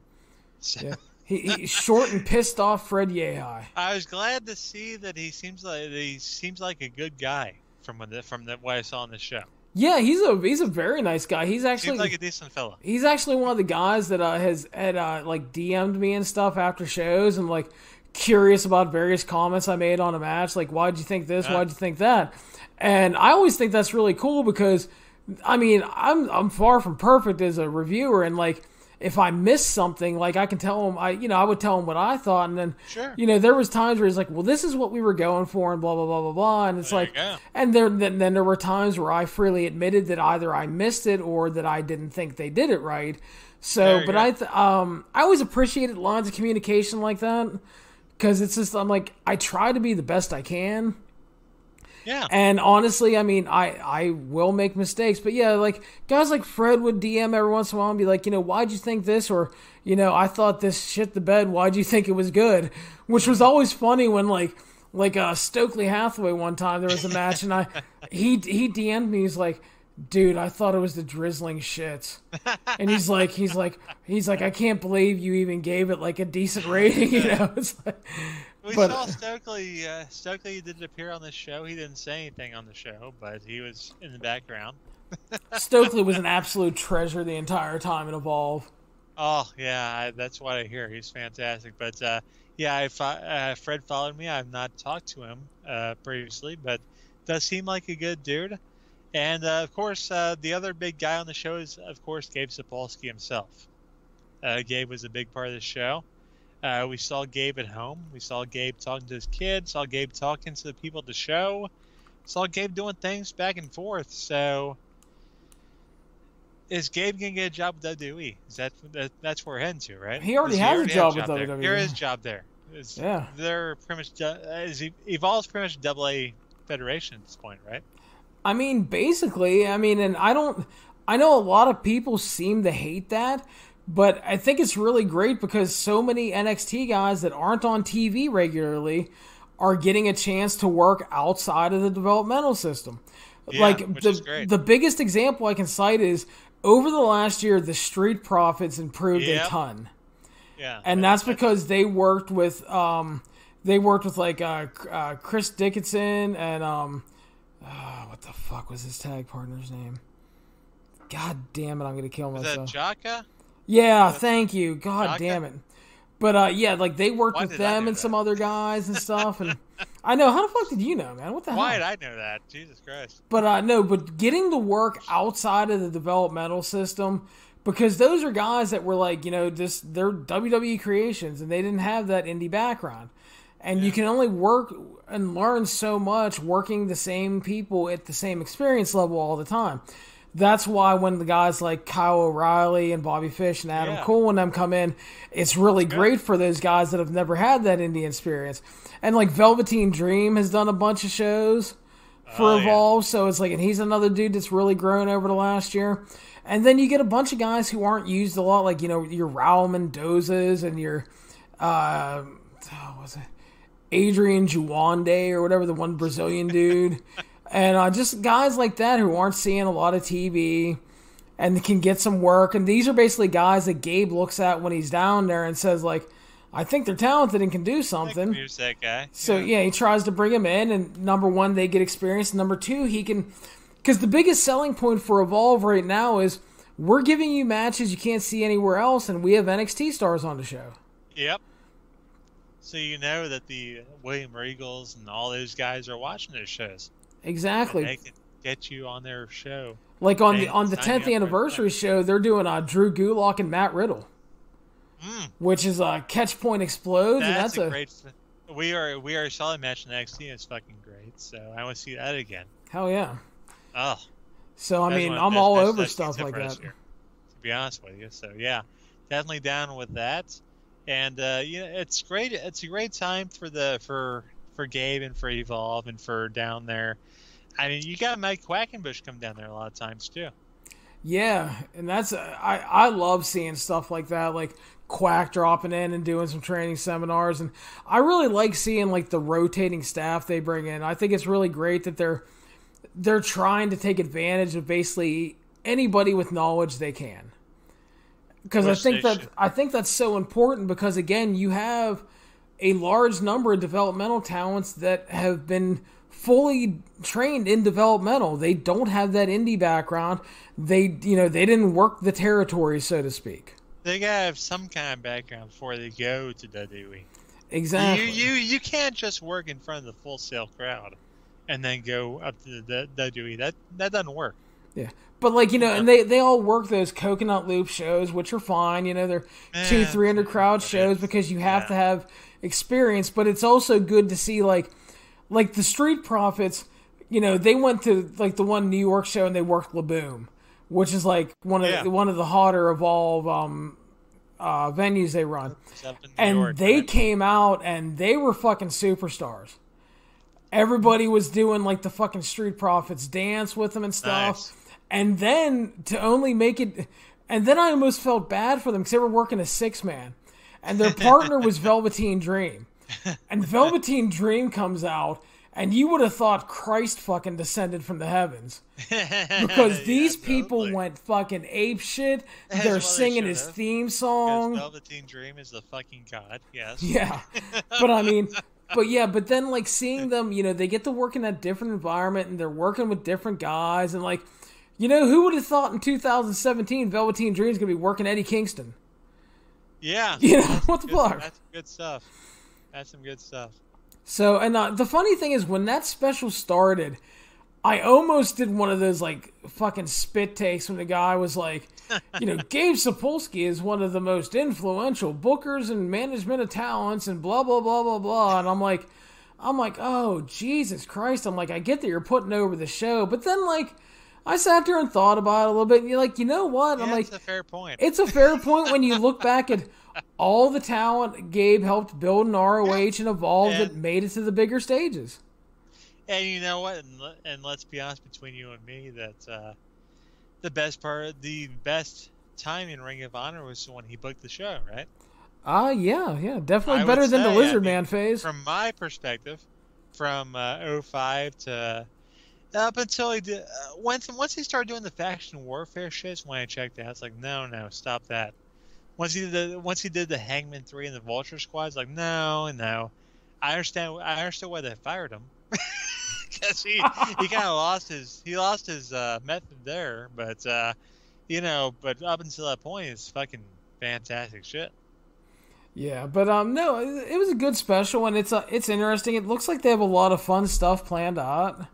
[SPEAKER 2] So.
[SPEAKER 1] Yeah. He's short and pissed off Fred Yehai.
[SPEAKER 2] I was glad to see that he seems like a good guy from what I saw on the show.
[SPEAKER 1] Yeah, he's a very nice guy. He's actually
[SPEAKER 2] seems like a decent fella.
[SPEAKER 1] He's actually one of the guys that has like DM'd me and stuff after shows and like curious about various comments I made on a match. Like, why'd you think this? Why'd you think that? And I always think that's really cool because, I mean, I'm far from perfect as a reviewer, and like if I miss something, like I can tell him, I would tell him what I thought, and then
[SPEAKER 2] sure.
[SPEAKER 1] There was times where he's like, well, this is what we were going for, and blah blah blah blah blah, and it's and then there were times where I freely admitted that either I missed it or that I didn't think they did it right. So, but I always appreciated lines of communication like that because it's just I'm like I try to be the best I can.
[SPEAKER 2] Yeah.
[SPEAKER 1] And honestly, I mean, I will make mistakes. But yeah, like, guys like Fred would DM every once in a while and be like, why'd you think this? Or, I thought this shit the bed. Why'd you think it was good? Which was always funny when, like Stokely Hathaway one time, there was a match, and he DM'd me. He's like, dude, I thought it was the drizzling shits. And he's like, I can't believe you even gave it, like, a decent rating, It's like...
[SPEAKER 2] We saw Stokely. Stokely did appear on the show. He didn't say anything on the show, but he was in the background.
[SPEAKER 1] Stokely was an absolute treasure the entire time in Evolve.
[SPEAKER 2] Oh, yeah, that's what I hear. He's fantastic. But, Fred followed me. I've not talked to him previously, but does seem like a good dude. And, of course, the other big guy on the show is, of course, Gabe Sapolsky himself. Gabe was a big part of the show. We saw Gabe at home. We saw Gabe talking to his kids. Saw Gabe talking to the people at the show. Saw Gabe doing things back and forth. So, is Gabe gonna get a job with WWE? That's where we're heading to, right?
[SPEAKER 1] He already has a job with WWE.
[SPEAKER 2] There is a job there. They're pretty much Evolve's pretty much double A federation at this point, right?
[SPEAKER 1] I mean, basically. I mean, and I know a lot of people seem to hate that. But I think it's really great because so many NXT guys that aren't on TV regularly are getting a chance to work outside of the developmental system.
[SPEAKER 2] Yeah, which is great.
[SPEAKER 1] The biggest example I can cite is over the last year, the Street Profits improved a ton.
[SPEAKER 2] Yeah,
[SPEAKER 1] and that's because they worked with like Chris Dickinson and what the fuck was his tag partner's name? God damn it! I'm gonna kill myself.
[SPEAKER 2] Was that Csonka?
[SPEAKER 1] Yeah, thank you. God damn it. But, like, they worked with them and some other guys and stuff. And I know. How the fuck did you know, man? What the hell?
[SPEAKER 2] Why did I know that? Jesus Christ.
[SPEAKER 1] But, no, but getting the work outside of the developmental system, because those are guys that were, like, they're WWE creations, and they didn't have that indie background. And you can only work and learn so much working the same people at the same experience level all the time. That's why when the guys like Kyle O'Reilly and Bobby Fish and Adam Cole and them come in, it's really great for those guys that have never had that indie experience. And like Velveteen Dream has done a bunch of shows for Evolve, so it's like, and he's another dude that's really grown over the last year. And then you get a bunch of guys who aren't used a lot, like, your Raul Mendozas and your, Adrian Juande or whatever, the one Brazilian dude. And just guys like that who aren't seeing a lot of TV and can get some work. And these are basically guys that Gabe looks at when he's down there and says, like, I think they're talented and can do something.
[SPEAKER 2] Here's that guy.
[SPEAKER 1] So, he tries to bring him in. And number one, they get experience. And number two, he can... Because the biggest selling point for Evolve right now is we're giving you matches you can't see anywhere else, and we have NXT stars on the show.
[SPEAKER 2] Yep. So you know that the William Regals and all those guys are watching those shows.
[SPEAKER 1] Exactly.
[SPEAKER 2] And they can get you on their show.
[SPEAKER 1] Like on the 10th anniversary show, they're doing Drew Gulak and Matt Riddle, which is Catch Point Explodes.
[SPEAKER 2] That's a great. We are a solid match in NXT. It's fucking great. So I want to see that again.
[SPEAKER 1] Hell yeah.
[SPEAKER 2] Oh.
[SPEAKER 1] So I mean, I'm all over stuff like that.
[SPEAKER 2] To be honest with you, so yeah, definitely down with that. And it's great. It's a great time for Gabe and for Evolve and for down there. I mean, you got Mike Quackenbush come down there a lot of times too.
[SPEAKER 1] Yeah, and that's I love seeing stuff like that, like Quack dropping in and doing some training seminars, and I really like seeing like the rotating staff they bring in. I think it's really great that they're trying to take advantage of basically anybody with knowledge they can. Because I think that's so important because, again, you have a large number of developmental talents that have been fully trained in developmental. They don't have that indie background. They didn't work the territory, so to speak.
[SPEAKER 2] They gotta have some kind of background before they go to WWE.
[SPEAKER 1] Exactly.
[SPEAKER 2] You can't just work in front of the Full Sail crowd and then go up to the WWE. That doesn't work.
[SPEAKER 1] Yeah. But, like, and they all work those coconut loop shows, which are fine. They're 200-300 crowd shows because you have to have experience. But it's also good to see, like the Street Profits, they went to, like, the one New York show and they worked La Boom, which is, like, one of the hotter of all venues they run. And they came out and they were fucking superstars. Everybody was doing, like, the fucking Street Profits dance with them and stuff.
[SPEAKER 2] Nice.
[SPEAKER 1] And then to only make it... And then I almost felt bad for them because they were working a 6-man. And their partner was Velveteen Dream. And Velveteen Dream comes out, and you would have thought Christ fucking descended from the heavens. Because these people went fucking ape shit. They're singing his theme song.
[SPEAKER 2] Because Velveteen Dream is the fucking god, yes.
[SPEAKER 1] Yeah. But then, like, seeing them, they get to work in that different environment, and they're working with different guys, and, like, who would have thought in 2017 Velveteen Dream's going to be working Eddie Kingston?
[SPEAKER 2] Yeah.
[SPEAKER 1] What the fuck?
[SPEAKER 2] That's good stuff. That's some good stuff.
[SPEAKER 1] So, and the funny thing is, when that special started, I almost did one of those, like, fucking spit takes when the guy was like, Gabe Sapolsky is one of the most influential bookers and management of talents and blah, blah, blah, blah, blah. And I'm like, oh, Jesus Christ. I'm like, I get that you're putting over the show. But then, like, I sat there and thought about it a little bit. And you're like, you know what?
[SPEAKER 2] Yeah,
[SPEAKER 1] I'm like,
[SPEAKER 2] it's a fair point.
[SPEAKER 1] It's a fair point when you look back at all the talent Gabe helped build in ROH and evolve that made it to the bigger stages.
[SPEAKER 2] And you know what? And let's be honest, between you and me, that the best time in Ring of Honor was when he booked the show, right?
[SPEAKER 1] Yeah, definitely better than the Lizard Man phase.
[SPEAKER 2] From my perspective, from 05 to up until he did, once he started doing the faction warfare shits, when I checked out, it's like, no, stop that. Once he did the Hangman 3 and the Vulture Squad, it's like, no. I understand why they fired him. Because he kind of lost his method there, but but up until that point, it's fucking fantastic shit.
[SPEAKER 1] Yeah, but no, it was a good special, and it's interesting. It looks like they have a lot of fun stuff planned out,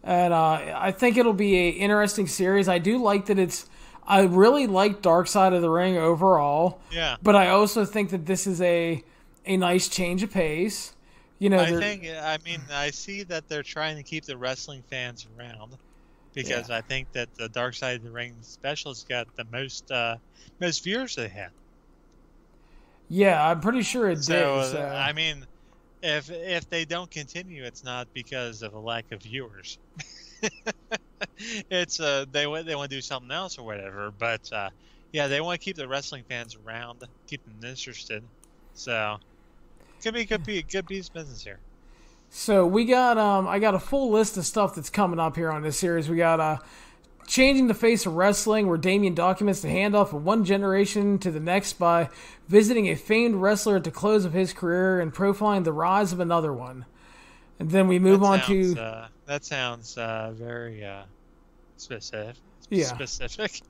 [SPEAKER 1] and I think it'll be a interesting series. I do like that I really like Dark Side of the Ring overall.
[SPEAKER 2] Yeah,
[SPEAKER 1] but I also think that this is a nice change of pace.
[SPEAKER 2] I see that they're trying to keep the wrestling fans around because I think that the Dark Side of the Ring special's got the most viewers they had.
[SPEAKER 1] Yeah, I'm pretty sure it did. So.
[SPEAKER 2] I mean, if they don't continue, it's not because of a lack of viewers. It's they want to do something else or whatever. But they want to keep the wrestling fans around, keep them interested. So. Could be a good piece of business here.
[SPEAKER 1] So we got I got a full list of stuff that's coming up here on this series. We got Changing the Face of Wrestling, where Damien documents the handoff of one generation to the next by visiting a famed wrestler at the close of his career and profiling the rise of another one. And then we move on to
[SPEAKER 2] that sounds very specific.
[SPEAKER 1] Yeah.
[SPEAKER 2] Specific.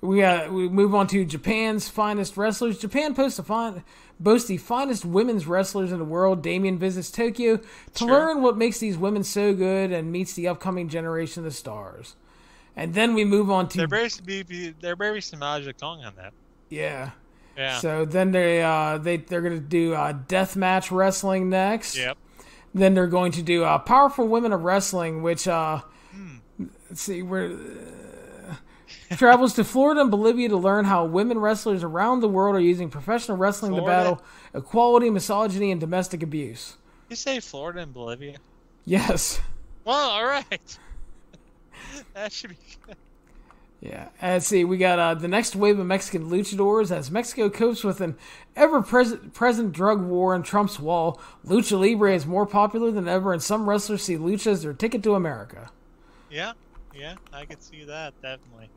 [SPEAKER 1] We move on to Japan's finest wrestlers. Japan boasts the finest women's wrestlers in the world. Damien visits Tokyo to learn what makes these women so good and meets the upcoming generation of stars. And then we move on to...
[SPEAKER 2] There may be some Magic Kong on that.
[SPEAKER 1] Yeah.
[SPEAKER 2] Yeah.
[SPEAKER 1] So then they're going to do deathmatch wrestling next.
[SPEAKER 2] Yep.
[SPEAKER 1] Then they're going to do Powerful Women of Wrestling, which let's see where. Travels to Florida and Bolivia to learn how women wrestlers around the world are using professional wrestling to battle equality, misogyny, and domestic abuse.
[SPEAKER 2] You say Florida and Bolivia?
[SPEAKER 1] Yes.
[SPEAKER 2] Well, all right. That should be good.
[SPEAKER 1] Yeah. Let's see. We got the next wave of Mexican luchadors as Mexico copes with an ever-present drug war and Trump's wall. Lucha Libre is more popular than ever, and some wrestlers see lucha as their ticket to America.
[SPEAKER 2] Yeah. Yeah, I could see that, definitely.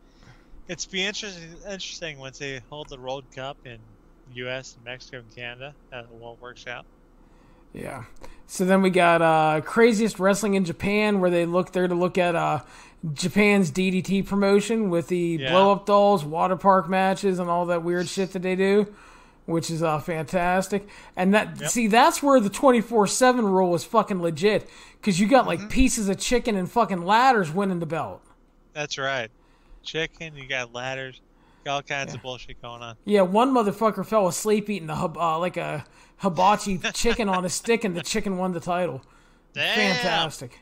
[SPEAKER 2] It's be interesting once they hold the World Cup in U.S., Mexico, and Canada. How it all works out.
[SPEAKER 1] Yeah. So then we got Craziest Wrestling in Japan, where they look there to look at Japan's DDT promotion with the blow-up dolls, water park matches, and all that weird shit that they do, which is fantastic. And that's where the 24/7 rule was fucking legit, because you got like pieces of chicken and fucking ladders winning the belt.
[SPEAKER 2] That's right. Chicken, you got ladders, got all kinds of bullshit going on.
[SPEAKER 1] Yeah, one motherfucker fell asleep eating like a hibachi chicken on a stick, and the chicken won the title.
[SPEAKER 2] Damn.
[SPEAKER 1] Fantastic.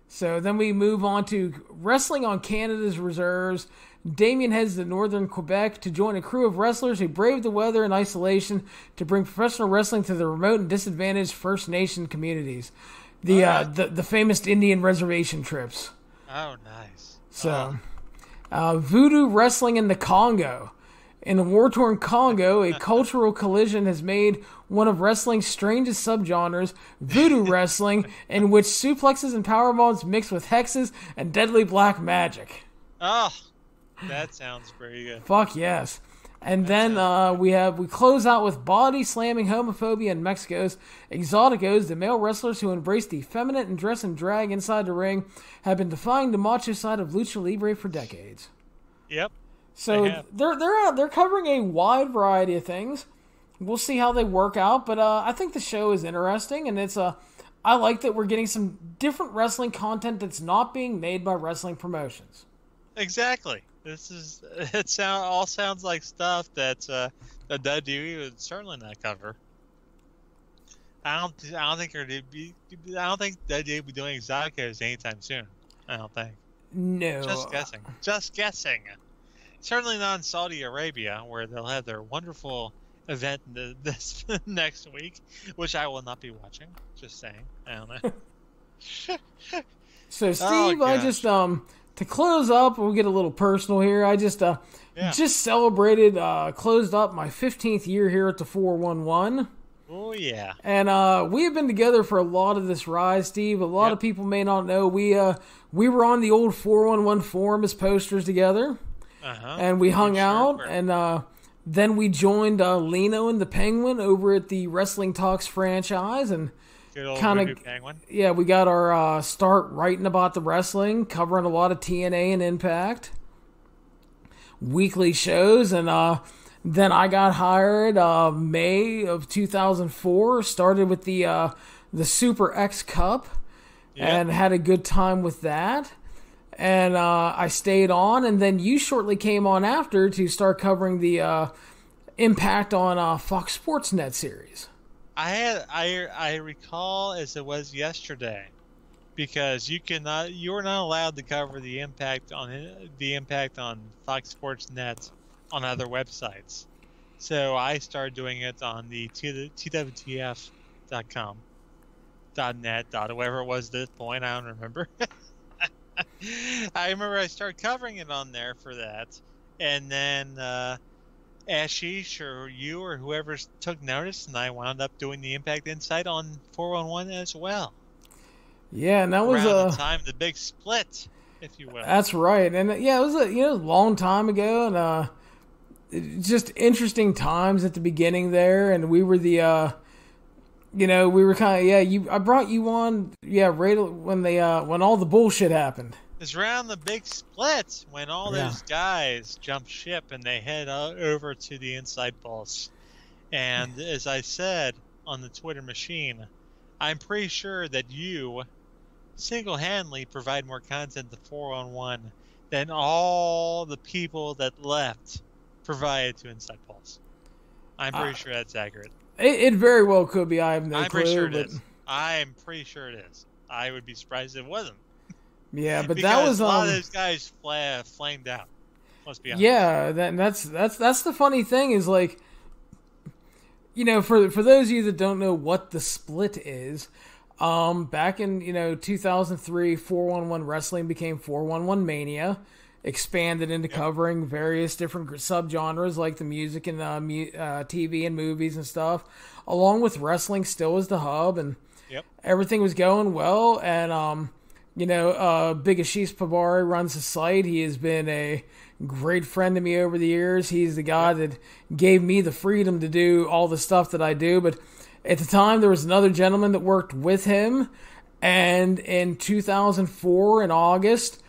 [SPEAKER 1] So then we move on to Wrestling on Canada's Reserves. Damien heads to northern Quebec to join a crew of wrestlers who braved the weather and isolation to bring professional wrestling to the remote and disadvantaged First Nation communities. The famous Indian reservation trips.
[SPEAKER 2] Oh, nice.
[SPEAKER 1] So, Voodoo Wrestling in the Congo. In the war-torn Congo, a cultural collision has made one of wrestling's strangest subgenres, voodoo wrestling, in which suplexes and powerbombs mix with hexes and deadly black magic.
[SPEAKER 2] Oh, that sounds pretty good.
[SPEAKER 1] Fuck yes. And then we close out with body slamming homophobia in Mexico's Exoticos. The male wrestlers who embrace the feminine and dress and drag inside the ring have been defying the macho side of lucha libre for decades.
[SPEAKER 2] Yep.
[SPEAKER 1] So they're covering a wide variety of things. We'll see how they work out, but I think the show is interesting, and I like that we're getting some different wrestling content that's not being made by wrestling promotions.
[SPEAKER 2] Exactly. All sounds like stuff that the WWE would certainly not cover. I don't think WWE will be doing Exoticos anytime soon. I don't think.
[SPEAKER 1] No.
[SPEAKER 2] Just guessing. Certainly not in Saudi Arabia, where they'll have their wonderful event this next week, which I will not be watching. Just saying. I don't know.
[SPEAKER 1] So, Steve, I just to close up, we'll get a little personal here. I just celebrated, closed up my 15th year here at the 411.
[SPEAKER 2] Oh, yeah.
[SPEAKER 1] And we have been together for a lot of this ride, Steve. A lot of people may not know. We were on the old 411 forum as posters together. And we hung out, and then we joined Lino and the Penguin over at the Wrestling Talks franchise, and kind of, we got our start writing about the wrestling, covering a lot of TNA and Impact, weekly shows, and then I got hired May of 2004, started with the Super X Cup, and had a good time with that. And I stayed on, and then you shortly came on after to start covering the Impact on Fox Sports Net series.
[SPEAKER 2] I recall as it was yesterday, because you were not allowed to cover the Impact on Fox Sports Net on other websites. So I started doing it on the TWTF.com, .net, whatever it was at this point. I don't remember. I remember I started covering it on there for that, and then Ashish or you or whoever took notice, and I wound up doing the Impact Insight on 411 as well.
[SPEAKER 1] Yeah, and that was
[SPEAKER 2] around the time of the big split, if you will.
[SPEAKER 1] That's right, and it was a long time ago, and just interesting times at the beginning there, and we were the. we were kind of, I brought you on, right when all the bullshit happened.
[SPEAKER 2] It's around the big split when all those guys jump ship and they head over to the Inside Pulse. And as I said on the Twitter machine, I'm pretty sure that you single-handedly provide more content to 411 than all the people that left provided to Inside Pulse. I'm pretty sure that's accurate.
[SPEAKER 1] It very well could be. I have no clue.
[SPEAKER 2] I'm pretty sure it is. I'm pretty sure it is. I would be surprised if it wasn't.
[SPEAKER 1] Yeah, but
[SPEAKER 2] because
[SPEAKER 1] that was
[SPEAKER 2] a lot of those guys flamed out. Let's be honest.
[SPEAKER 1] Yeah, that's the funny thing is, like, for those of you that don't know what the split is, back in 2003, 411 Wrestling became 411 Mania. Expanded into covering various different subgenres like the music and TV and movies and stuff, along with wrestling still as the hub, and everything was going well. And Big Ashish Pabari runs the site. He has been a great friend to me over the years. He's the guy that gave me the freedom to do all the stuff that I do. But at the time, there was another gentleman that worked with him. And in 2004, in August,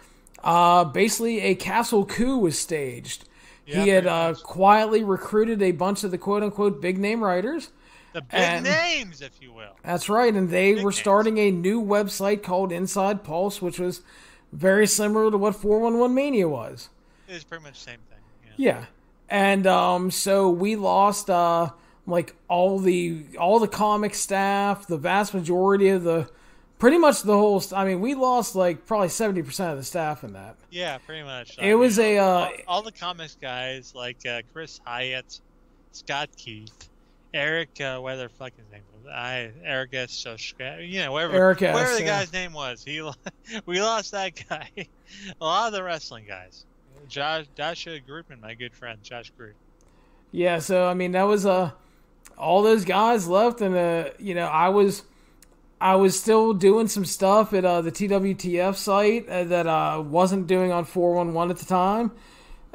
[SPEAKER 1] basically a castle coup was staged. He had quietly recruited a bunch of the quote-unquote big-name writers.
[SPEAKER 2] The big names, if you will.
[SPEAKER 1] That's right, and they were starting a new website called Inside Pulse, which was very similar to what 411 Mania was.
[SPEAKER 2] It was pretty much the same thing.
[SPEAKER 1] Yeah. And so we lost all the comic staff, the vast majority of pretty much the whole. I mean, we lost probably 70% of the staff in that.
[SPEAKER 2] Yeah, pretty much.
[SPEAKER 1] It was
[SPEAKER 2] all the comics guys like Chris Hyatt, Scott Keith, Eric, whatever the fuck his name was. Eric S. Shoshka, whatever the guy's name was. We lost that guy. A lot of the wrestling guys. Joshua Grootman, my good friend, Josh Groot.
[SPEAKER 1] Yeah, so I mean that was all those guys left, and I was still doing some stuff at the TWTF site that I wasn't doing on 411 at the time,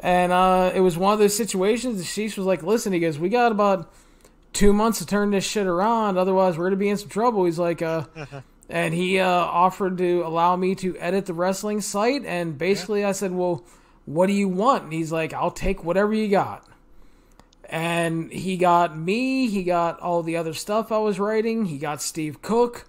[SPEAKER 1] and it was one of those situations. The Sheesh was like, "Listen," he goes, "We got about 2 months to turn this shit around, otherwise we're gonna be in some trouble." He's like, and he offered to allow me to edit the wrestling site, and basically I said, "Well, what do you want?" And he's like, "I'll take whatever you got." And he got me, he got all the other stuff I was writing, he got Steve Cook,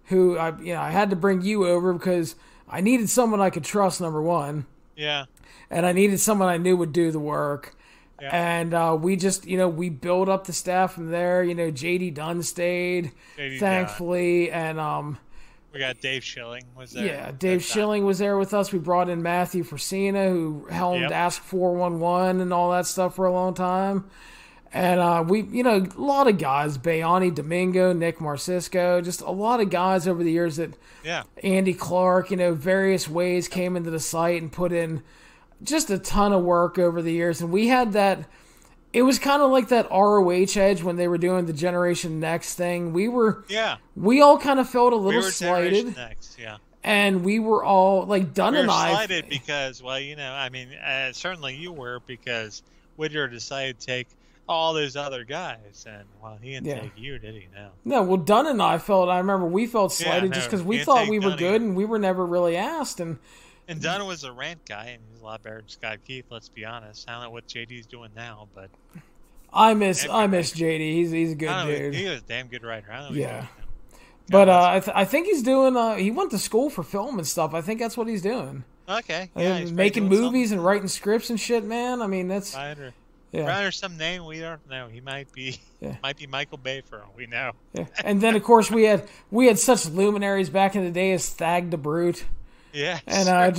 [SPEAKER 1] who I had to bring you over because I needed someone I could trust, number one.
[SPEAKER 2] Yeah.
[SPEAKER 1] And I needed someone I knew would do the work. Yeah. And we just, we built up the staff from there. JD Dunn stayed, thankfully. And
[SPEAKER 2] we got Dave Schilling was there.
[SPEAKER 1] Yeah, Dave Schilling was there with us. We brought in Matthew Forcina, who helmed Ask 411 and all that stuff for a long time. And we, a lot of guys, Bayani Domingo, Nick Marcisco, just a lot of guys over the years that, Andy Clark, various ways came into the site and put in just a ton of work over the years. And we had that, it was kind of like that ROH edge when they were doing the Generation Next thing. We all kind of felt a little slighted.
[SPEAKER 2] Next,
[SPEAKER 1] and we were all, Dunn and I.
[SPEAKER 2] Slighted because, certainly you were, because Whittier decided to take all those other guys, and he didn't take you, did he?
[SPEAKER 1] No, well, Dunn and I we felt slighted just because we thought we were good, and we were never really asked. And
[SPEAKER 2] Dunn was a rant guy, and he's a lot better than Scott Keith, let's be honest. I don't know what JD's doing now, but
[SPEAKER 1] I miss JD. He's a good dude.
[SPEAKER 2] He was a damn good writer. I don't know
[SPEAKER 1] but I think he's doing. He went to school for film and stuff. I think that's what he's doing.
[SPEAKER 2] Okay,
[SPEAKER 1] he's making movies and writing scripts and shit, man. I mean, that's.
[SPEAKER 2] Rather some name we don't know. He might be Michael Bay for all we know.
[SPEAKER 1] Yeah. And then of course we had such luminaries back in the day as Thag the Brute.
[SPEAKER 2] Yeah.
[SPEAKER 1] And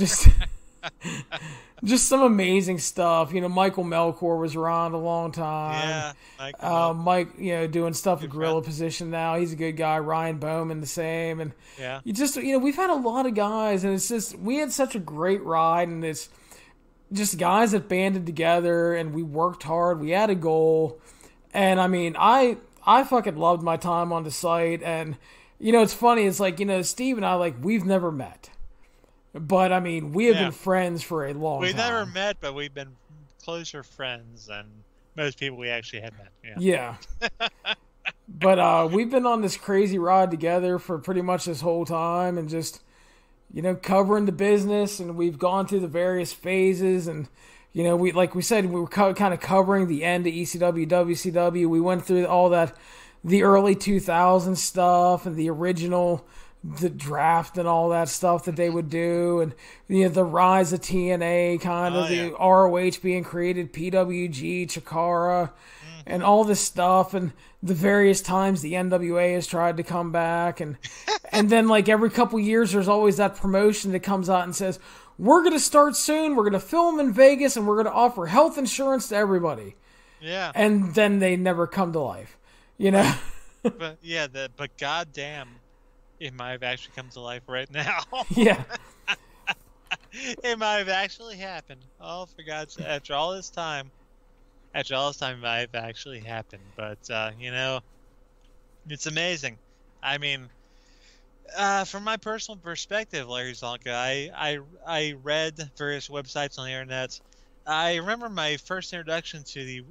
[SPEAKER 1] just some amazing stuff. Michael Melkor was around a long time.
[SPEAKER 2] Yeah.
[SPEAKER 1] Mike, doing stuff with Gorilla Position now. He's a good guy. Ryan Bowman the same. And you just we've had a lot of guys, and it's just we had such a great ride, and it's just guys that banded together, and we worked hard. We had a goal, and I mean, I fucking loved my time on the site. And it's funny. It's like Steve and I we've never met, but I mean, we have been friends for a long time.
[SPEAKER 2] We've never met, but we've been closer friends than most people we actually have met.
[SPEAKER 1] Yeah. But we've been on this crazy ride together for pretty much this whole time, and just. Covering the business, and we've gone through the various phases, and we we said we were kind of covering the end of ECW WCW. We went through all that, the early 2000s stuff, and the draft and all that stuff that they would do, and the rise of TNA, the ROH being created, PWG, Chikara, and all this stuff, and the various times the NWA has tried to come back, and then every couple years there's always that promotion that comes out and says, we're going to start soon, we're going to film in Vegas, and we're going to offer health insurance to everybody.
[SPEAKER 2] Yeah.
[SPEAKER 1] And then they never come to life,
[SPEAKER 2] But goddamn, it might have actually come to life right now.
[SPEAKER 1] Yeah.
[SPEAKER 2] It might have actually happened. Oh, for God's sake, after all this time, it might have actually happened. But, it's amazing. I mean, From my personal perspective, Larry Csonka, I read various websites on the internet. I remember my first introduction to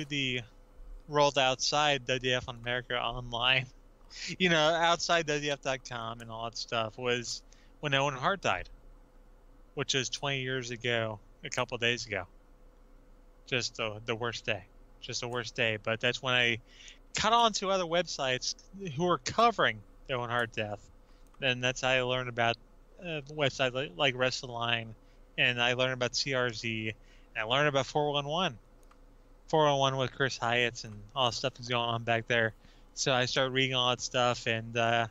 [SPEAKER 2] the world outside WWF on America Online, outside WWF.com and all that stuff, was when Owen Hart died, which was 20 years ago, a couple of days ago. Just the worst day. Just the worst day. But that's when I caught on to other websites who were covering the Owen Hart death. And that's how I learned about websites like WrestleLine, and I learned about CRZ, and I learned about 411. 411 with Chris Hyatt and all the stuff that's going on back there. So I started reading all that stuff, and I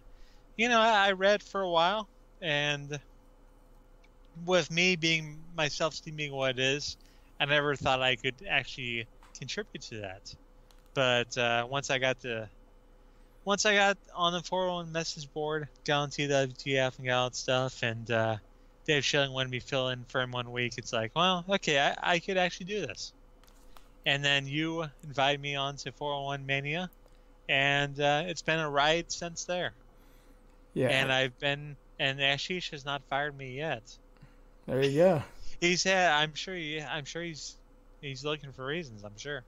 [SPEAKER 2] read for a while, and with me being my self-esteem being what it is, I never thought I could actually contribute to that. But once I got on the 401 message board, got on TWTF and got all that stuff, and Dave Schilling wanted me to fill in for him 1 week, it's like, well, okay, I could actually do this. And then you invited me on to 401 Mania, and it's been a ride since there. Yeah. And Ashish has not fired me yet.
[SPEAKER 1] There you go.
[SPEAKER 2] I'm sure he's looking for reasons, I'm sure.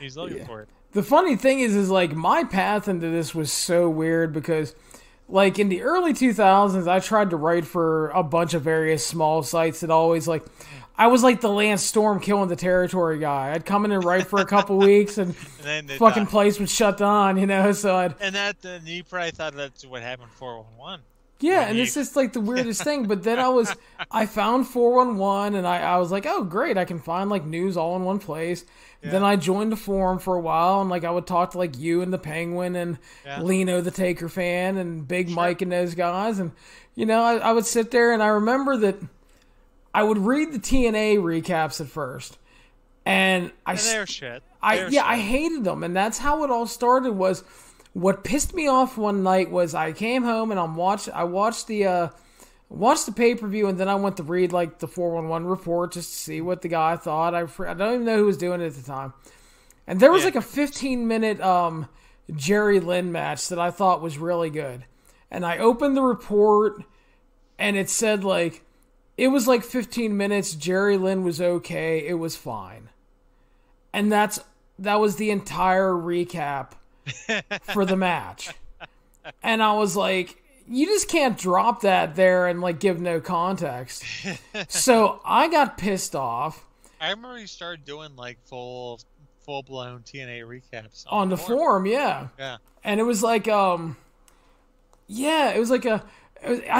[SPEAKER 2] He's looking for it.
[SPEAKER 1] The funny thing is like my path into this was so weird because like in the early 2000s, I tried to write for a bunch of various small sites that always like, I was like the Lance Storm killing the territory guy. I'd come in and write for a couple weeks and fucking place would shut down, so
[SPEAKER 2] you probably thought that's what happened 411.
[SPEAKER 1] Yeah, and it's just like the weirdest thing. But then I found 411 and I was like, oh great, I can find like news all in one place. Yeah. Then I joined the forum for a while and like I would talk to like you and the Penguin and Lino the Taker fan and Big Mike and those guys. And I would sit there and I remember that I would read the TNA recaps at first. And
[SPEAKER 2] they're shit.
[SPEAKER 1] I hated them. And that's how it all started was what pissed me off one night was I came home and I watched the pay-per-view and then I went to read like the 411 report just to see what the guy thought. I don't even know who was doing it at the time. And there was like a 15-minute Jerry Lynn match that I thought was really good. And I opened the report and it said like, it was like 15 minutes, Jerry Lynn was okay, it was fine. And that was the entire recap for the match. And I was like, you just can't drop that there and like give no context. So I got pissed off.
[SPEAKER 2] I remember you started doing like full blown TNA recaps
[SPEAKER 1] on the forum, yeah. And it was like I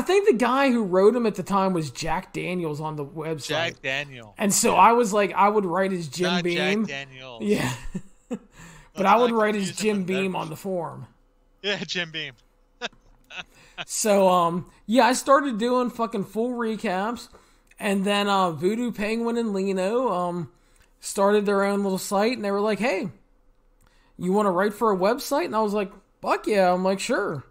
[SPEAKER 1] think the guy who wrote him at the time was Jack Daniels on the website.
[SPEAKER 2] Jack Daniel.
[SPEAKER 1] And so I was like, I would write his Jim
[SPEAKER 2] Not
[SPEAKER 1] Beam.
[SPEAKER 2] Jack Daniels.
[SPEAKER 1] Yeah. But I would write his Jim Beam on the forum.
[SPEAKER 2] Yeah, Jim Beam.
[SPEAKER 1] So, I started doing fucking full recaps. And then Voodoo Penguin and Lino started their own little site. And they were like, hey, you want to write for a website? And I was like, fuck yeah. I'm like, sure.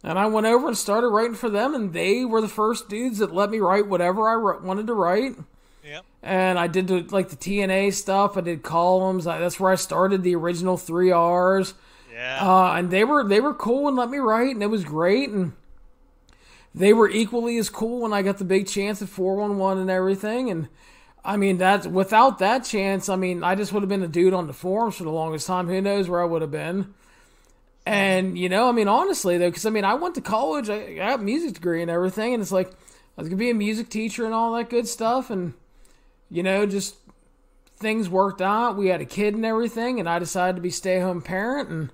[SPEAKER 1] And I went over and started writing for them, and they were the first dudes that let me write whatever I wanted to write.
[SPEAKER 2] Yep.
[SPEAKER 1] And I did the TNA stuff. I did columns. That's where I started the original 3Rs.
[SPEAKER 2] Yeah.
[SPEAKER 1] And they were cool and let me write, and it was great. And they were equally as cool when I got the big chance at 411 and everything. And I mean, without that chance, I mean, I just would have been a dude on the forums for the longest time. Who knows where I would have been. And, I mean, honestly, though, because, I mean, I went to college, I got a music degree and everything, and it's like, I was going to be a music teacher and all that good stuff, and, just things worked out. We had a kid and everything, and I decided to be stay-at-home parent, and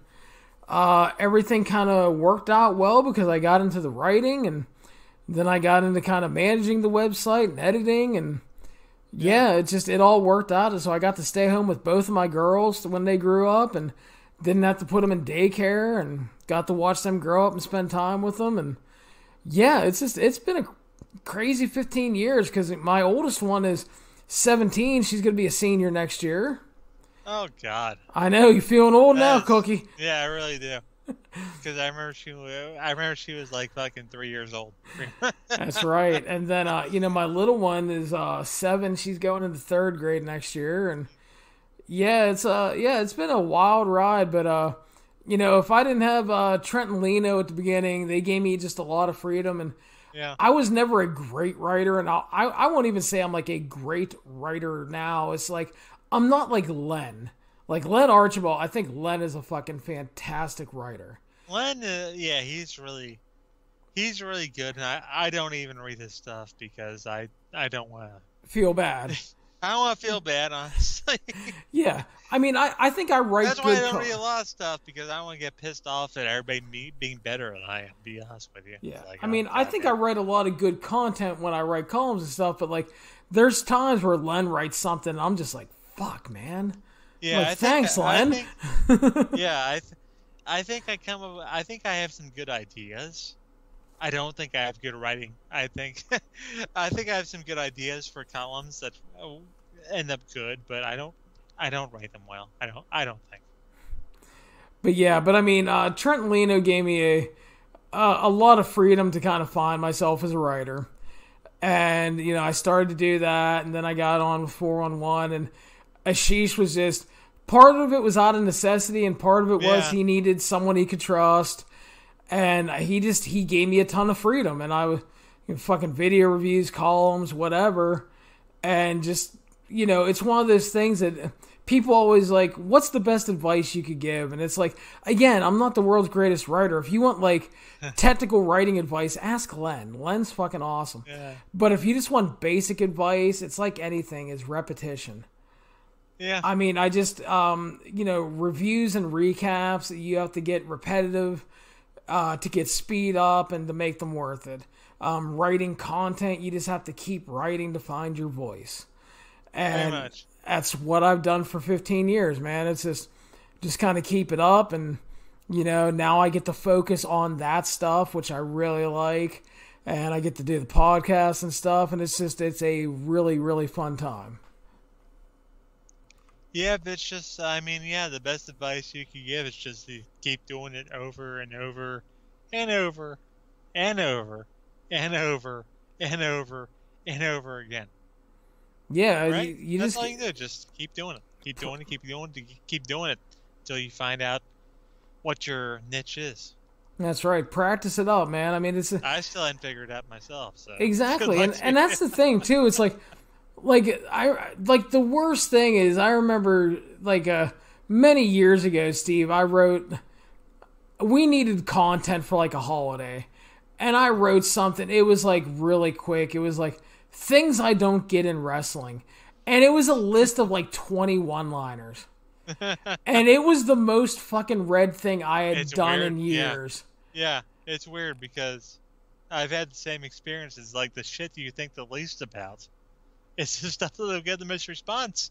[SPEAKER 1] everything kind of worked out well because I got into the writing, and then I got into kind of managing the website and editing, and, it all worked out, and so I got to stay home with both of my girls when they grew up, and didn't have to put them in daycare and got to watch them grow up and spend time with them. And it's been a crazy 15 years because my oldest one is 17. She's going to be a senior next year.
[SPEAKER 2] Oh, God.
[SPEAKER 1] I know. You feeling old now, Cookie?
[SPEAKER 2] Yeah, I really do. Because I remember she was like fucking 3 years old.
[SPEAKER 1] That's right. And then, my little one is 7. She's going into 3rd grade next year. And it's been a wild ride, but you know, if I didn't have Trent and Lino at the beginning, they gave me just a lot of freedom. And I was never a great writer. And I won't even say I'm like a great writer now. It's like, I'm not like Len. Like Len Archibald, I think Len is a fucking fantastic writer.
[SPEAKER 2] Len, he's really good. And I don't even read his stuff because I don't want to
[SPEAKER 1] feel bad.
[SPEAKER 2] I don't want to feel bad, honestly.
[SPEAKER 1] Yeah. I mean, I think I write
[SPEAKER 2] That's
[SPEAKER 1] good
[SPEAKER 2] why I don't read a lot of stuff, because I don't want to get pissed off at everybody being better than I am, to be honest with you.
[SPEAKER 1] Yeah.
[SPEAKER 2] Like,
[SPEAKER 1] I mean, I think I write a lot of good content when I write columns and stuff, but like, there's times where Len writes something and I'm just like, fuck, man.
[SPEAKER 2] Yeah.
[SPEAKER 1] Like, thanks, Len.
[SPEAKER 2] I think I have some good ideas. I don't think I have good writing. I think I have some good ideas for columns that end up good, but I don't write them well. I don't think.
[SPEAKER 1] But I mean, Trent and Lino gave me a lot of freedom to kind of find myself as a writer. And, you know, I started to do that, and then I got on with 411, and Ashish was just, part of it was out of necessity, and part of it was he needed someone he could trust. And he gave me a ton of freedom, and I was fucking video reviews, columns, whatever. And just, you know, it's one of those things that people always like, what's the best advice you could give? And it's like, again, I'm not the world's greatest writer. If you want like technical writing advice, ask Len. Len's fucking awesome. Yeah. But if you just want basic advice, it's like anything, is repetition.
[SPEAKER 2] Yeah.
[SPEAKER 1] I mean, I just, you know, reviews and recaps, you have to get repetitive to get speed up and to make them worth it. Writing content, you just have to keep writing to find your voice. And that's what I've done for 15 years, man. It's just kind of keep it up. And, you know, now I get to focus on that stuff, which I really like. And I get to do the podcast and stuff. And it's a really, really fun time.
[SPEAKER 2] Yeah, but it's just, I mean, the best advice you could give is just to keep doing it over and over and over and over and over and over and over again.
[SPEAKER 1] Yeah,
[SPEAKER 2] right?
[SPEAKER 1] That's
[SPEAKER 2] all you do. Just keep doing it. Keep doing it. Keep doing it. Keep doing it until you find out what your niche is.
[SPEAKER 1] That's right. Practice it up, man. I mean,
[SPEAKER 2] I still hadn't figured it out myself. So
[SPEAKER 1] exactly, and that's the thing too. It's like the worst thing is, I remember many years ago, Steve, we needed content for like a holiday, and I wrote something. It was like really quick. It was like things I don't get in wrestling, and it was a list of like 20 one-liners, and it was the most fucking read thing I had done in years.
[SPEAKER 2] Yeah, it's weird because I've had the same experiences. Like the shit you think the least about. It's the stuff that'll get the most response.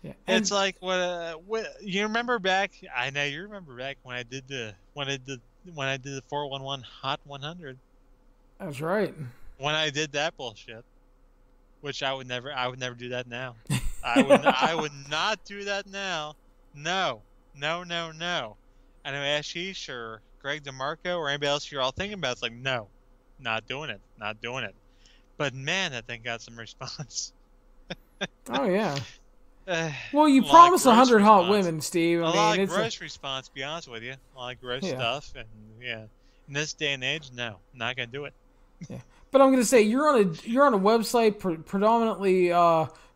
[SPEAKER 2] Yeah, it's like what you remember back. I know you remember back when I did the 411 Hot 100.
[SPEAKER 1] That's right.
[SPEAKER 2] When I did that bullshit, which I would never do that now. I would not do that now. No. I know Ashish or Greg DeMarco or anybody else you're all thinking about. It's like, no, not doing it. But man, that thing got some response.
[SPEAKER 1] Oh yeah. Well, you promised 100 hot women, Steve.
[SPEAKER 2] A lot of gross response, to be honest with you. A lot of gross stuff, and in this day and age, no, not gonna do it.
[SPEAKER 1] Yeah, but I'm gonna say you're on a website predominantly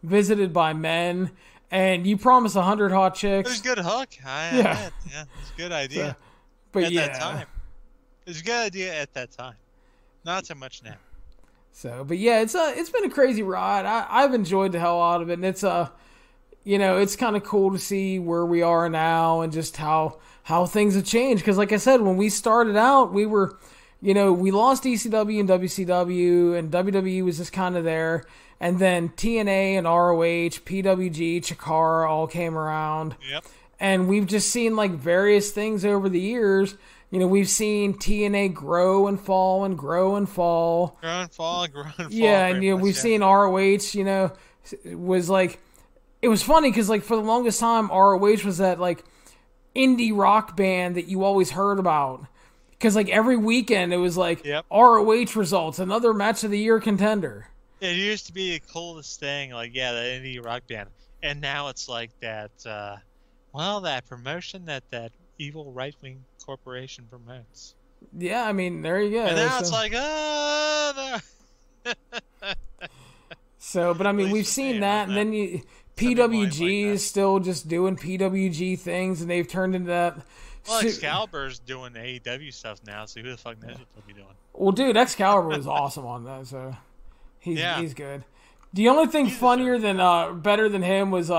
[SPEAKER 1] visited by men, and you promised 100 hot chicks.
[SPEAKER 2] It was a good hook. Yeah, it's a good idea.
[SPEAKER 1] So, but
[SPEAKER 2] at that time, it was a good idea at that time. Not so much now.
[SPEAKER 1] So, but yeah, it's been a crazy ride. I've enjoyed the hell out of it, and it's it's kind of cool to see where we are now and just how things have changed. Because like I said, when we started out, we were, we lost ECW and WCW, and WWE was just kind of there, and then TNA and ROH, PWG, Chikara all came around.
[SPEAKER 2] Yep.
[SPEAKER 1] And we've just seen like various things over the years. We've seen TNA grow and fall and grow and fall.
[SPEAKER 2] Grow and fall.
[SPEAKER 1] Yeah, and we've seen ROH, was like, it was funny because like for the longest time ROH was that like indie rock band that you always heard about. Because like every weekend it was like ROH results, another match of the year contender.
[SPEAKER 2] It used to be the coolest thing, like the indie rock band. And now it's like that that promotion that evil right-wing corporation promotes.
[SPEAKER 1] Yeah, I mean, there you go.
[SPEAKER 2] And now it's like, no.
[SPEAKER 1] So, but I mean, we've seen that, and then PWG is still just doing PWG things, and they've turned into that.
[SPEAKER 2] Well, Excalibur's doing AEW stuff now, so who the fuck knows what they'll be doing?
[SPEAKER 1] Well, dude, Excalibur was awesome on that, so he's good. The only thing funnier than better than him was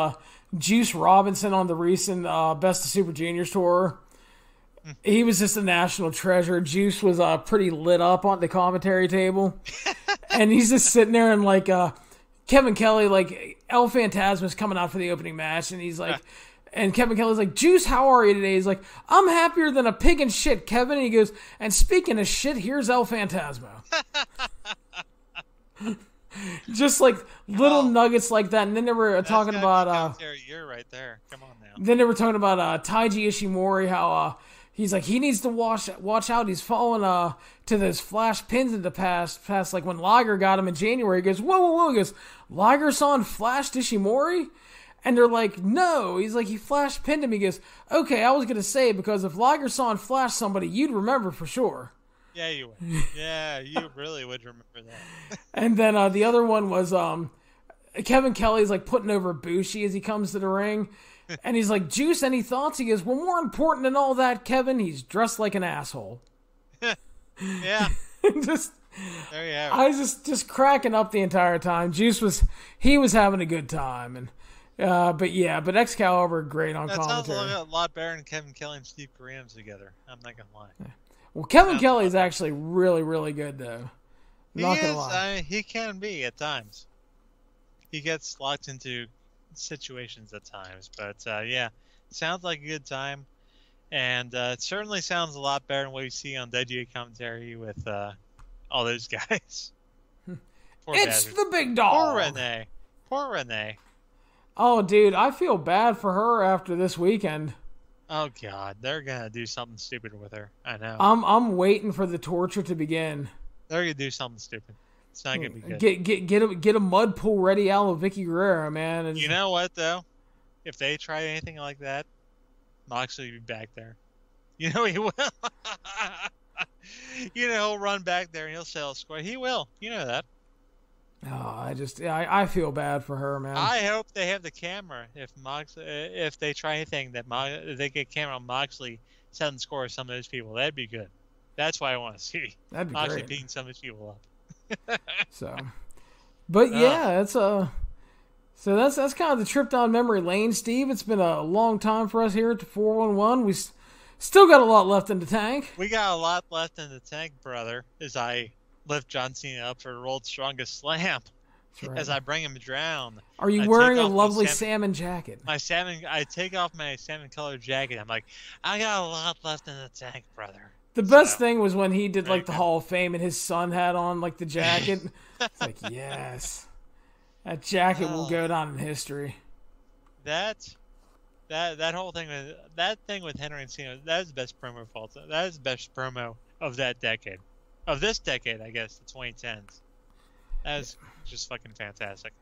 [SPEAKER 1] Juice Robinson on the recent Best of Super Juniors tour. He was just a national treasure. Juice was pretty lit up on the commentary table, and he's just sitting there and like Kevin Kelly, like El Phantasma's coming out for the opening match, and he's like. And Kevin Kelly's like, Juice, how are you today? He's like, I'm happier than a pig in shit, Kevin. And he goes, and speaking of shit, here's El Phantasmo. Just like little nuggets like that. And then they were talking about...
[SPEAKER 2] You're right there. Come on now.
[SPEAKER 1] Then they were talking about Taiji Ishimori, how he's like, he needs to watch out. He's falling to those flash pins in the past like when Liger got him in January. He goes, whoa. He goes, Liger-san flashed Ishimori? And they're like, no. He's like, he flash pinned him. He goes, okay, I was going to say, because if Liger-san flashed somebody, you'd remember for sure.
[SPEAKER 2] Yeah, you would. Yeah, you really would remember that.
[SPEAKER 1] And then the other one was Kevin Kelly's like putting over Bushi as he comes to the ring. And he's like, Juice, any thoughts? He goes, well, more important than all that, Kevin, he's dressed like an asshole.
[SPEAKER 2] Yeah.
[SPEAKER 1] Just...
[SPEAKER 2] There you have it.
[SPEAKER 1] I was just cracking up the entire time. Juice was having a good time. And but Excalibur great on commentary.
[SPEAKER 2] That sounds a lot better than Kevin Kelly and Steve Corino together. I'm not gonna lie.
[SPEAKER 1] Yeah. Well, Kevin Kelly is actually really, really good though. Not gonna lie.
[SPEAKER 2] He can be at times. He gets locked into situations at times, but yeah, sounds like a good time, and it certainly sounds a lot better than what we see on WWF commentary with all those guys.
[SPEAKER 1] It's the big dog.
[SPEAKER 2] Poor Renee.
[SPEAKER 1] Oh, dude, I feel bad for her after this weekend.
[SPEAKER 2] Oh God, they're gonna do something stupid with her. I know.
[SPEAKER 1] I'm waiting for the torture to begin.
[SPEAKER 2] They're gonna do something stupid. It's not gonna be good.
[SPEAKER 1] Get a mud pool ready out of Vicky Guerrero, man.
[SPEAKER 2] You know what though? If they try anything like that, Moxley will be back there. You know he will. You know he'll run back there and he'll sell a square. He will. You know that.
[SPEAKER 1] Oh, I feel bad for her, man.
[SPEAKER 2] I hope they have the camera if they try anything that they get camera on Moxley setting score of some of those people. That'd be good. That's what I want to see.
[SPEAKER 1] That'd be
[SPEAKER 2] Moxley
[SPEAKER 1] great.
[SPEAKER 2] beating some of these people up.
[SPEAKER 1] So, but yeah, so that's kind of the trip down memory lane, Steve. It's been a long time for us here at the 411. We still got a lot left in the tank.
[SPEAKER 2] We got a lot left in the tank, brother. As I lift John Cena up for the world's strongest slam. Right. As I bring him down.
[SPEAKER 1] Are you wearing a lovely salmon jacket?
[SPEAKER 2] I take off my salmon colored jacket. I'm like, I got a lot left in the tank, brother.
[SPEAKER 1] The best thing was when he did like the Hall of Fame and his son had on like the jacket. It's like, yes, that jacket will go down in history.
[SPEAKER 2] That whole thing with Henry and Cena, that is the best promo of all time. That is the best promo of that decade. Of this decade, I guess, the 2010s. That was just fucking fantastic.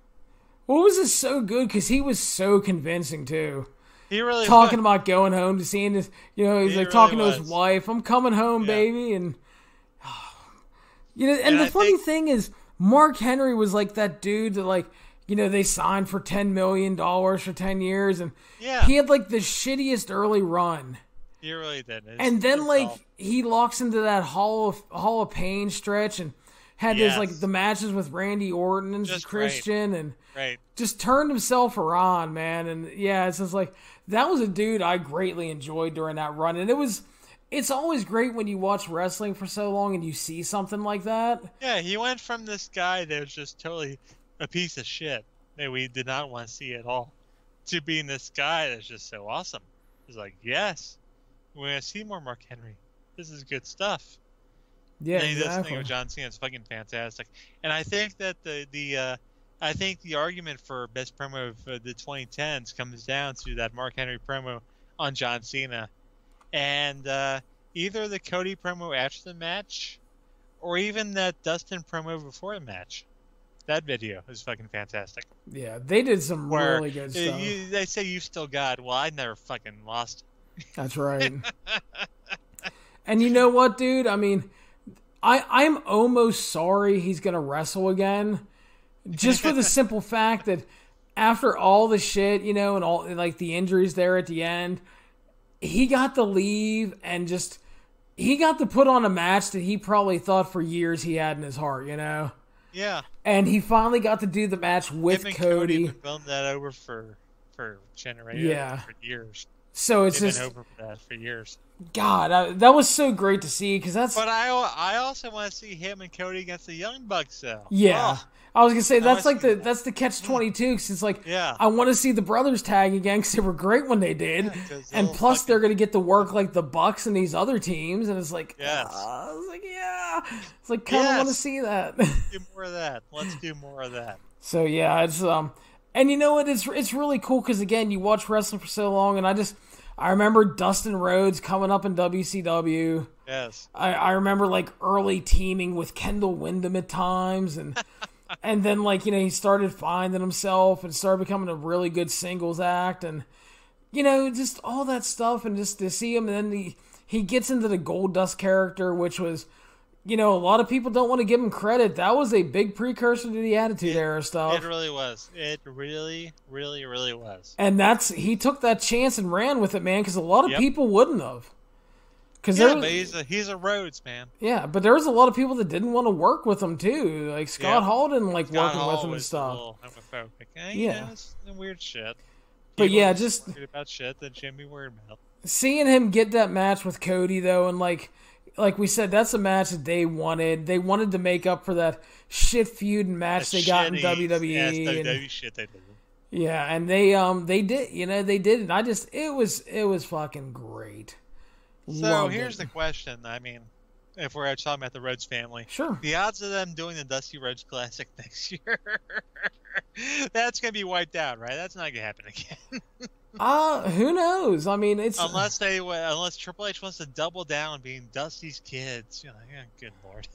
[SPEAKER 1] What was it so good? Because he was so convincing, too.
[SPEAKER 2] He really
[SPEAKER 1] talking
[SPEAKER 2] was.
[SPEAKER 1] About going home to seeing this, he's like really talking to his wife. I'm coming home, baby. And, and the funny thing is, Mark Henry was like that dude that, like, they signed for $10 million for 10 years. And he had, like, the shittiest early run.
[SPEAKER 2] He really did.
[SPEAKER 1] And then, like, he locks into that Hall of Pain stretch and had those, like, the matches with Randy Orton and just Christian and just turned himself around, man. And, it's just like, that was a dude I greatly enjoyed during that run. And it's always great when you watch wrestling for so long and you see something like that.
[SPEAKER 2] Yeah, he went from this guy that was just totally a piece of shit that we did not want to see at all to being this guy that's just so awesome. It's like, yes. We're going to see more Mark Henry. This is good stuff.
[SPEAKER 1] Yeah,
[SPEAKER 2] and this thing with John Cena is fucking fantastic. And I think that the argument for best promo of the 2010s comes down to that Mark Henry promo on John Cena. And either the Cody promo after the match or even that Dustin promo before the match. That video is fucking fantastic.
[SPEAKER 1] Yeah, they did some really good stuff.
[SPEAKER 2] They say you still got, well, I never fucking lost.
[SPEAKER 1] That's right. And you know what, dude? I mean, I'm almost sorry he's going to wrestle again. Just for the simple fact that after all the shit, and all like the injuries there at the end, he got to leave and just he got to put on a match that he probably thought for years he had in his heart,
[SPEAKER 2] Yeah.
[SPEAKER 1] And he finally got to do the match with
[SPEAKER 2] Him and
[SPEAKER 1] Cody.
[SPEAKER 2] Filmed that over for generations, for years.
[SPEAKER 1] So it's
[SPEAKER 2] They've
[SPEAKER 1] just
[SPEAKER 2] been over for that for years.
[SPEAKER 1] God, that was so great to see because that's.
[SPEAKER 2] But I also want to see him and Cody against the Young Bucks, though.
[SPEAKER 1] Yeah. Oh. I was gonna say that's like that's the catch-22 because it's like I want to see the brothers tag again because they were great when they did, and plus they're gonna get to work like the Bucks and these other teams, and it's like it's like kind of want to see that.
[SPEAKER 2] Do more of that. Let's do more of that.
[SPEAKER 1] So yeah, it's and you know what? It's really cool because again, you watch wrestling for so long, and I remember Dustin Rhodes coming up in WCW.
[SPEAKER 2] Yes,
[SPEAKER 1] I remember like early teaming with Kendall Windham at times, and. And then, he started finding himself and started becoming a really good singles act. And, just all that stuff. And just to see him. And then he gets into the Goldust character, which was, a lot of people don't want to give him credit. That was a big precursor to the Attitude Era stuff.
[SPEAKER 2] It really was. It really, really, really was.
[SPEAKER 1] And he took that chance and ran with it, man, because a lot of people wouldn't have.
[SPEAKER 2] But he's a Rhodes, man.
[SPEAKER 1] Yeah, but there was a lot of people that didn't want to work with him too. Like Scott Hall didn't like working with him and stuff.
[SPEAKER 2] A little homophobic. It's weird shit.
[SPEAKER 1] But just
[SPEAKER 2] worried about shit that Jim be worried about.
[SPEAKER 1] Seeing him get that match with Cody though, and like we said, that's a match that they wanted. They wanted to make up for that shit feud match they got in WWE.
[SPEAKER 2] WWE shit they did.
[SPEAKER 1] Yeah, and they did. They did, and it was fucking great.
[SPEAKER 2] So here's the question. I mean, if we're talking about the Rhodes family,
[SPEAKER 1] sure.
[SPEAKER 2] The odds of them doing the Dusty Rhodes Classic next year, that's gonna be wiped out, right? That's not gonna happen again.
[SPEAKER 1] Who knows? I mean, it's
[SPEAKER 2] unless Triple H wants to double down being Dusty's kids. Good lord.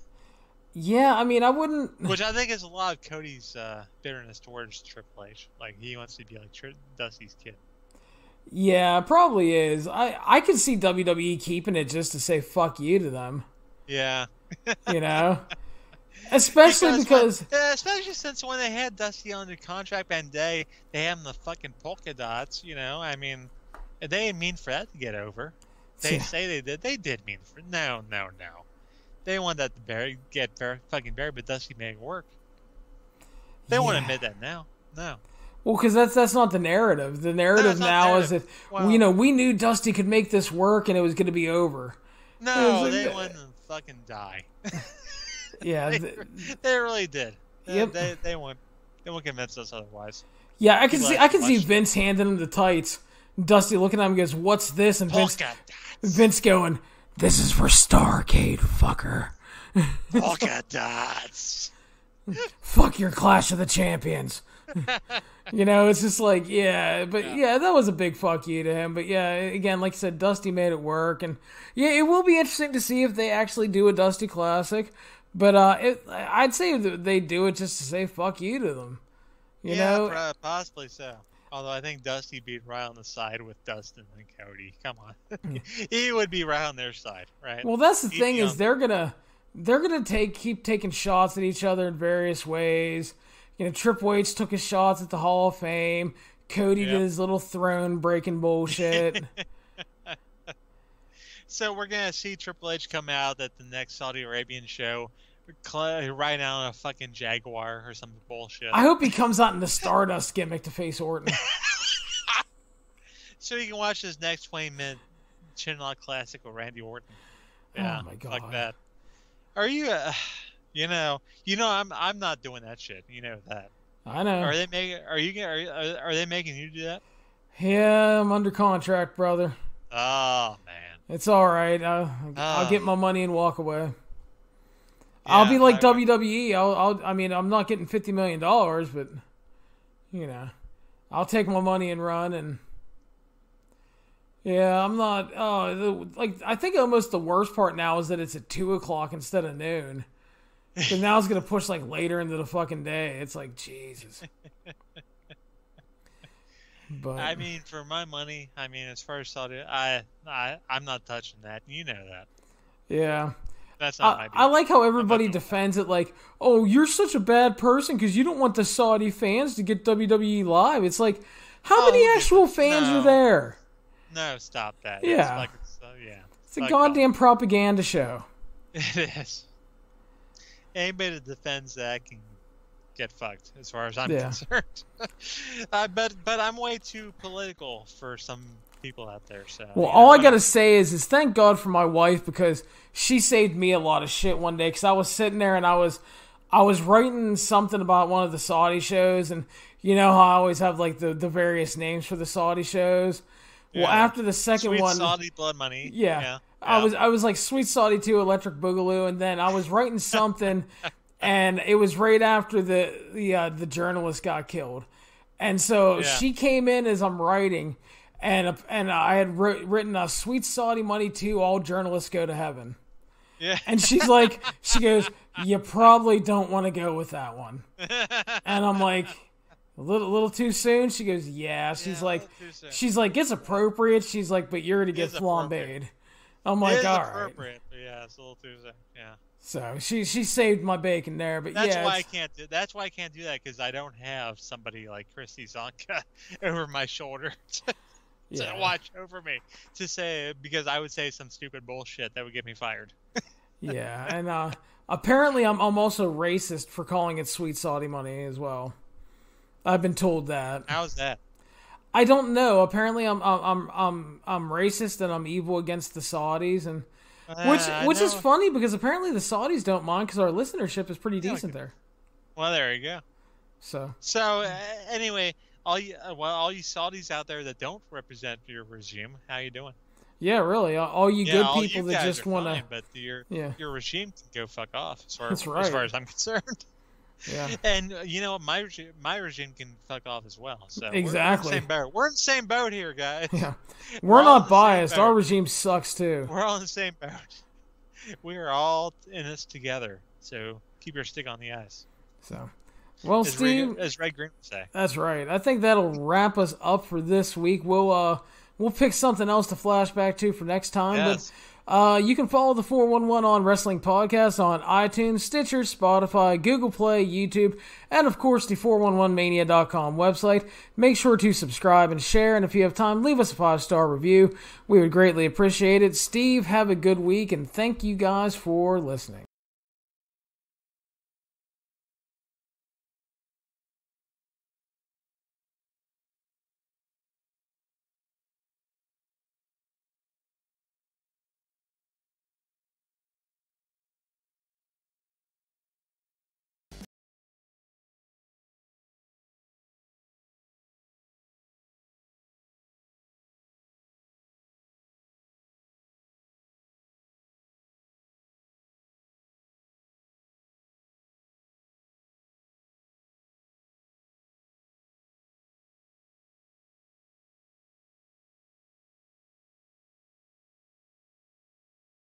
[SPEAKER 1] Yeah, I mean, I wouldn't.
[SPEAKER 2] Which I think is a lot of Cody's bitterness towards Triple H. Like he wants to be like Dusty's kid.
[SPEAKER 1] Yeah, probably is. I could see WWE keeping it just to say fuck you to them.
[SPEAKER 2] Yeah.
[SPEAKER 1] Especially because
[SPEAKER 2] especially since when they had Dusty under contract and they had him the fucking polka dots, I mean, they didn't mean for that to get over. They say they did. They did mean for no. They wanted that to get fucking buried, but Dusty made it work. They won't admit that now. No.
[SPEAKER 1] Well, because that's not the narrative. The narrative now is that we knew Dusty could make this work and it was going to be over.
[SPEAKER 2] No, they wanted to fucking die.
[SPEAKER 1] Yeah,
[SPEAKER 2] they really did.
[SPEAKER 1] Yep.
[SPEAKER 2] They won't convince us otherwise.
[SPEAKER 1] Yeah, I can see Vince handing him the tights. Dusty looking at him and goes, "What's this?" And Vince going, "This is for Starrcade, fucker."
[SPEAKER 2] Polka dots.
[SPEAKER 1] Fuck your Clash of the Champions. It's just like, that was a big fuck you to him. But yeah, again, like I said, Dusty made it work. And yeah, it will be interesting to see if they actually do a Dusty Classic. But I'd say that they do it just to say fuck you to them. You know?
[SPEAKER 2] Possibly so. Although I think Dusty beat right on the side with Dustin and Cody. Come on. He would be right on their side, right?
[SPEAKER 1] Well, that's the thing is they're gonna keep taking shots at each other in various ways. Triple H took his shots at the Hall of Fame. Cody did his little throne breaking bullshit.
[SPEAKER 2] So we're gonna see Triple H come out at the next Saudi Arabian show, riding out on a fucking Jaguar or some bullshit.
[SPEAKER 1] I hope he comes out in the Stardust gimmick to face Orton.
[SPEAKER 2] So you can watch his next 20-minute Chinlock Classic with Randy Orton. Yeah,
[SPEAKER 1] oh my god,
[SPEAKER 2] like that. Are you? I'm not doing that shit. You know that.
[SPEAKER 1] I know.
[SPEAKER 2] Are they making you do that?
[SPEAKER 1] Yeah, I'm under contract, brother.
[SPEAKER 2] Oh man.
[SPEAKER 1] It's all right. I'll get my money and walk away. Yeah, I'll be like WWE. I'm not getting $50 million, but I'll take my money and run. And yeah, I'm not. I think almost the worst part now is that it's at 2:00 instead of noon. Because now it's gonna push later into the fucking day. It's like Jesus. But
[SPEAKER 2] I mean, for my money, I mean, as far as Saudi, I'm not touching that. You know that.
[SPEAKER 1] yeah.
[SPEAKER 2] That's not my
[SPEAKER 1] I like how everybody defends it like, oh, you're such a bad person because you don't want the Saudi fans to get WWE live. It's like, how many actual fans are there?
[SPEAKER 2] No, stop that.
[SPEAKER 1] Yeah. It's a
[SPEAKER 2] Fuck
[SPEAKER 1] goddamn
[SPEAKER 2] off.
[SPEAKER 1] propaganda show.
[SPEAKER 2] It is. Anybody that defends that can get fucked, as far as I'm
[SPEAKER 1] Yeah.
[SPEAKER 2] concerned. But I'm way too political for some people out there. So
[SPEAKER 1] Well, all I gotta say is thank God for my wife because she saved me a lot of shit one day because I was sitting there and I was writing something about one of the Saudi shows, and you know how I always have like the various names for the Saudi shows. Well, after the second
[SPEAKER 2] Sweet
[SPEAKER 1] one,
[SPEAKER 2] Saudi Blood Money.
[SPEAKER 1] Yeah. I was like Sweet Saudi 2, Electric Boogaloo, and then I was writing something, and it was right after the journalist got killed, and so she came in as I'm writing. And I had written a Sweet Saudi Money 2, all journalists go to heaven.
[SPEAKER 2] Yeah.
[SPEAKER 1] And she goes, you probably don't want to go with that one. And I'm like, a little too soon? She goes, yeah. She's like, it's appropriate. She's like, but you're going to get flambéed. I'm like, all right.
[SPEAKER 2] Appropriate. Yeah, it's a little too soon. Yeah.
[SPEAKER 1] So she saved my bacon there, but
[SPEAKER 2] that's why I can't do. That's why I can't do that because I don't have somebody like Larry Csonka over my shoulder to watch over me to say, because I would say some stupid bullshit that would get me fired.
[SPEAKER 1] Yeah, and apparently I'm also racist for calling it Sweet Saudi Money as well. I've been told that.
[SPEAKER 2] How's that?
[SPEAKER 1] I don't know. Apparently I'm racist and I'm evil against the Saudis, and which is funny because apparently the Saudis don't mind because our listenership is pretty decent there.
[SPEAKER 2] Well, there you go.
[SPEAKER 1] So
[SPEAKER 2] anyway. All you Saudis out there that don't represent your regime, how you doing?
[SPEAKER 1] Yeah, really. All you good people that just want to.
[SPEAKER 2] But your regime can go fuck off, as far as I'm concerned.
[SPEAKER 1] Yeah.
[SPEAKER 2] And you know my regime can fuck off as well. So
[SPEAKER 1] exactly.
[SPEAKER 2] We're in the same boat here, guys.
[SPEAKER 1] Yeah. We're not biased. Our regime sucks too.
[SPEAKER 2] We're all in the same boat. We are all in this together. So keep your stick on the ice.
[SPEAKER 1] So. Well, Steve,
[SPEAKER 2] as Red Green would say.
[SPEAKER 1] That's right. I think that'll wrap us up for this week. We'll pick something else to flashback to for next time.
[SPEAKER 2] Yes.
[SPEAKER 1] But you can follow the 411 on Wrestling Podcast on iTunes, Stitcher, Spotify, Google Play, YouTube, and of course the 411mania.com website. Make sure to subscribe and share, and if you have time, leave us a 5-star review. We would greatly appreciate it. Steve, have a good week, and thank you guys for listening.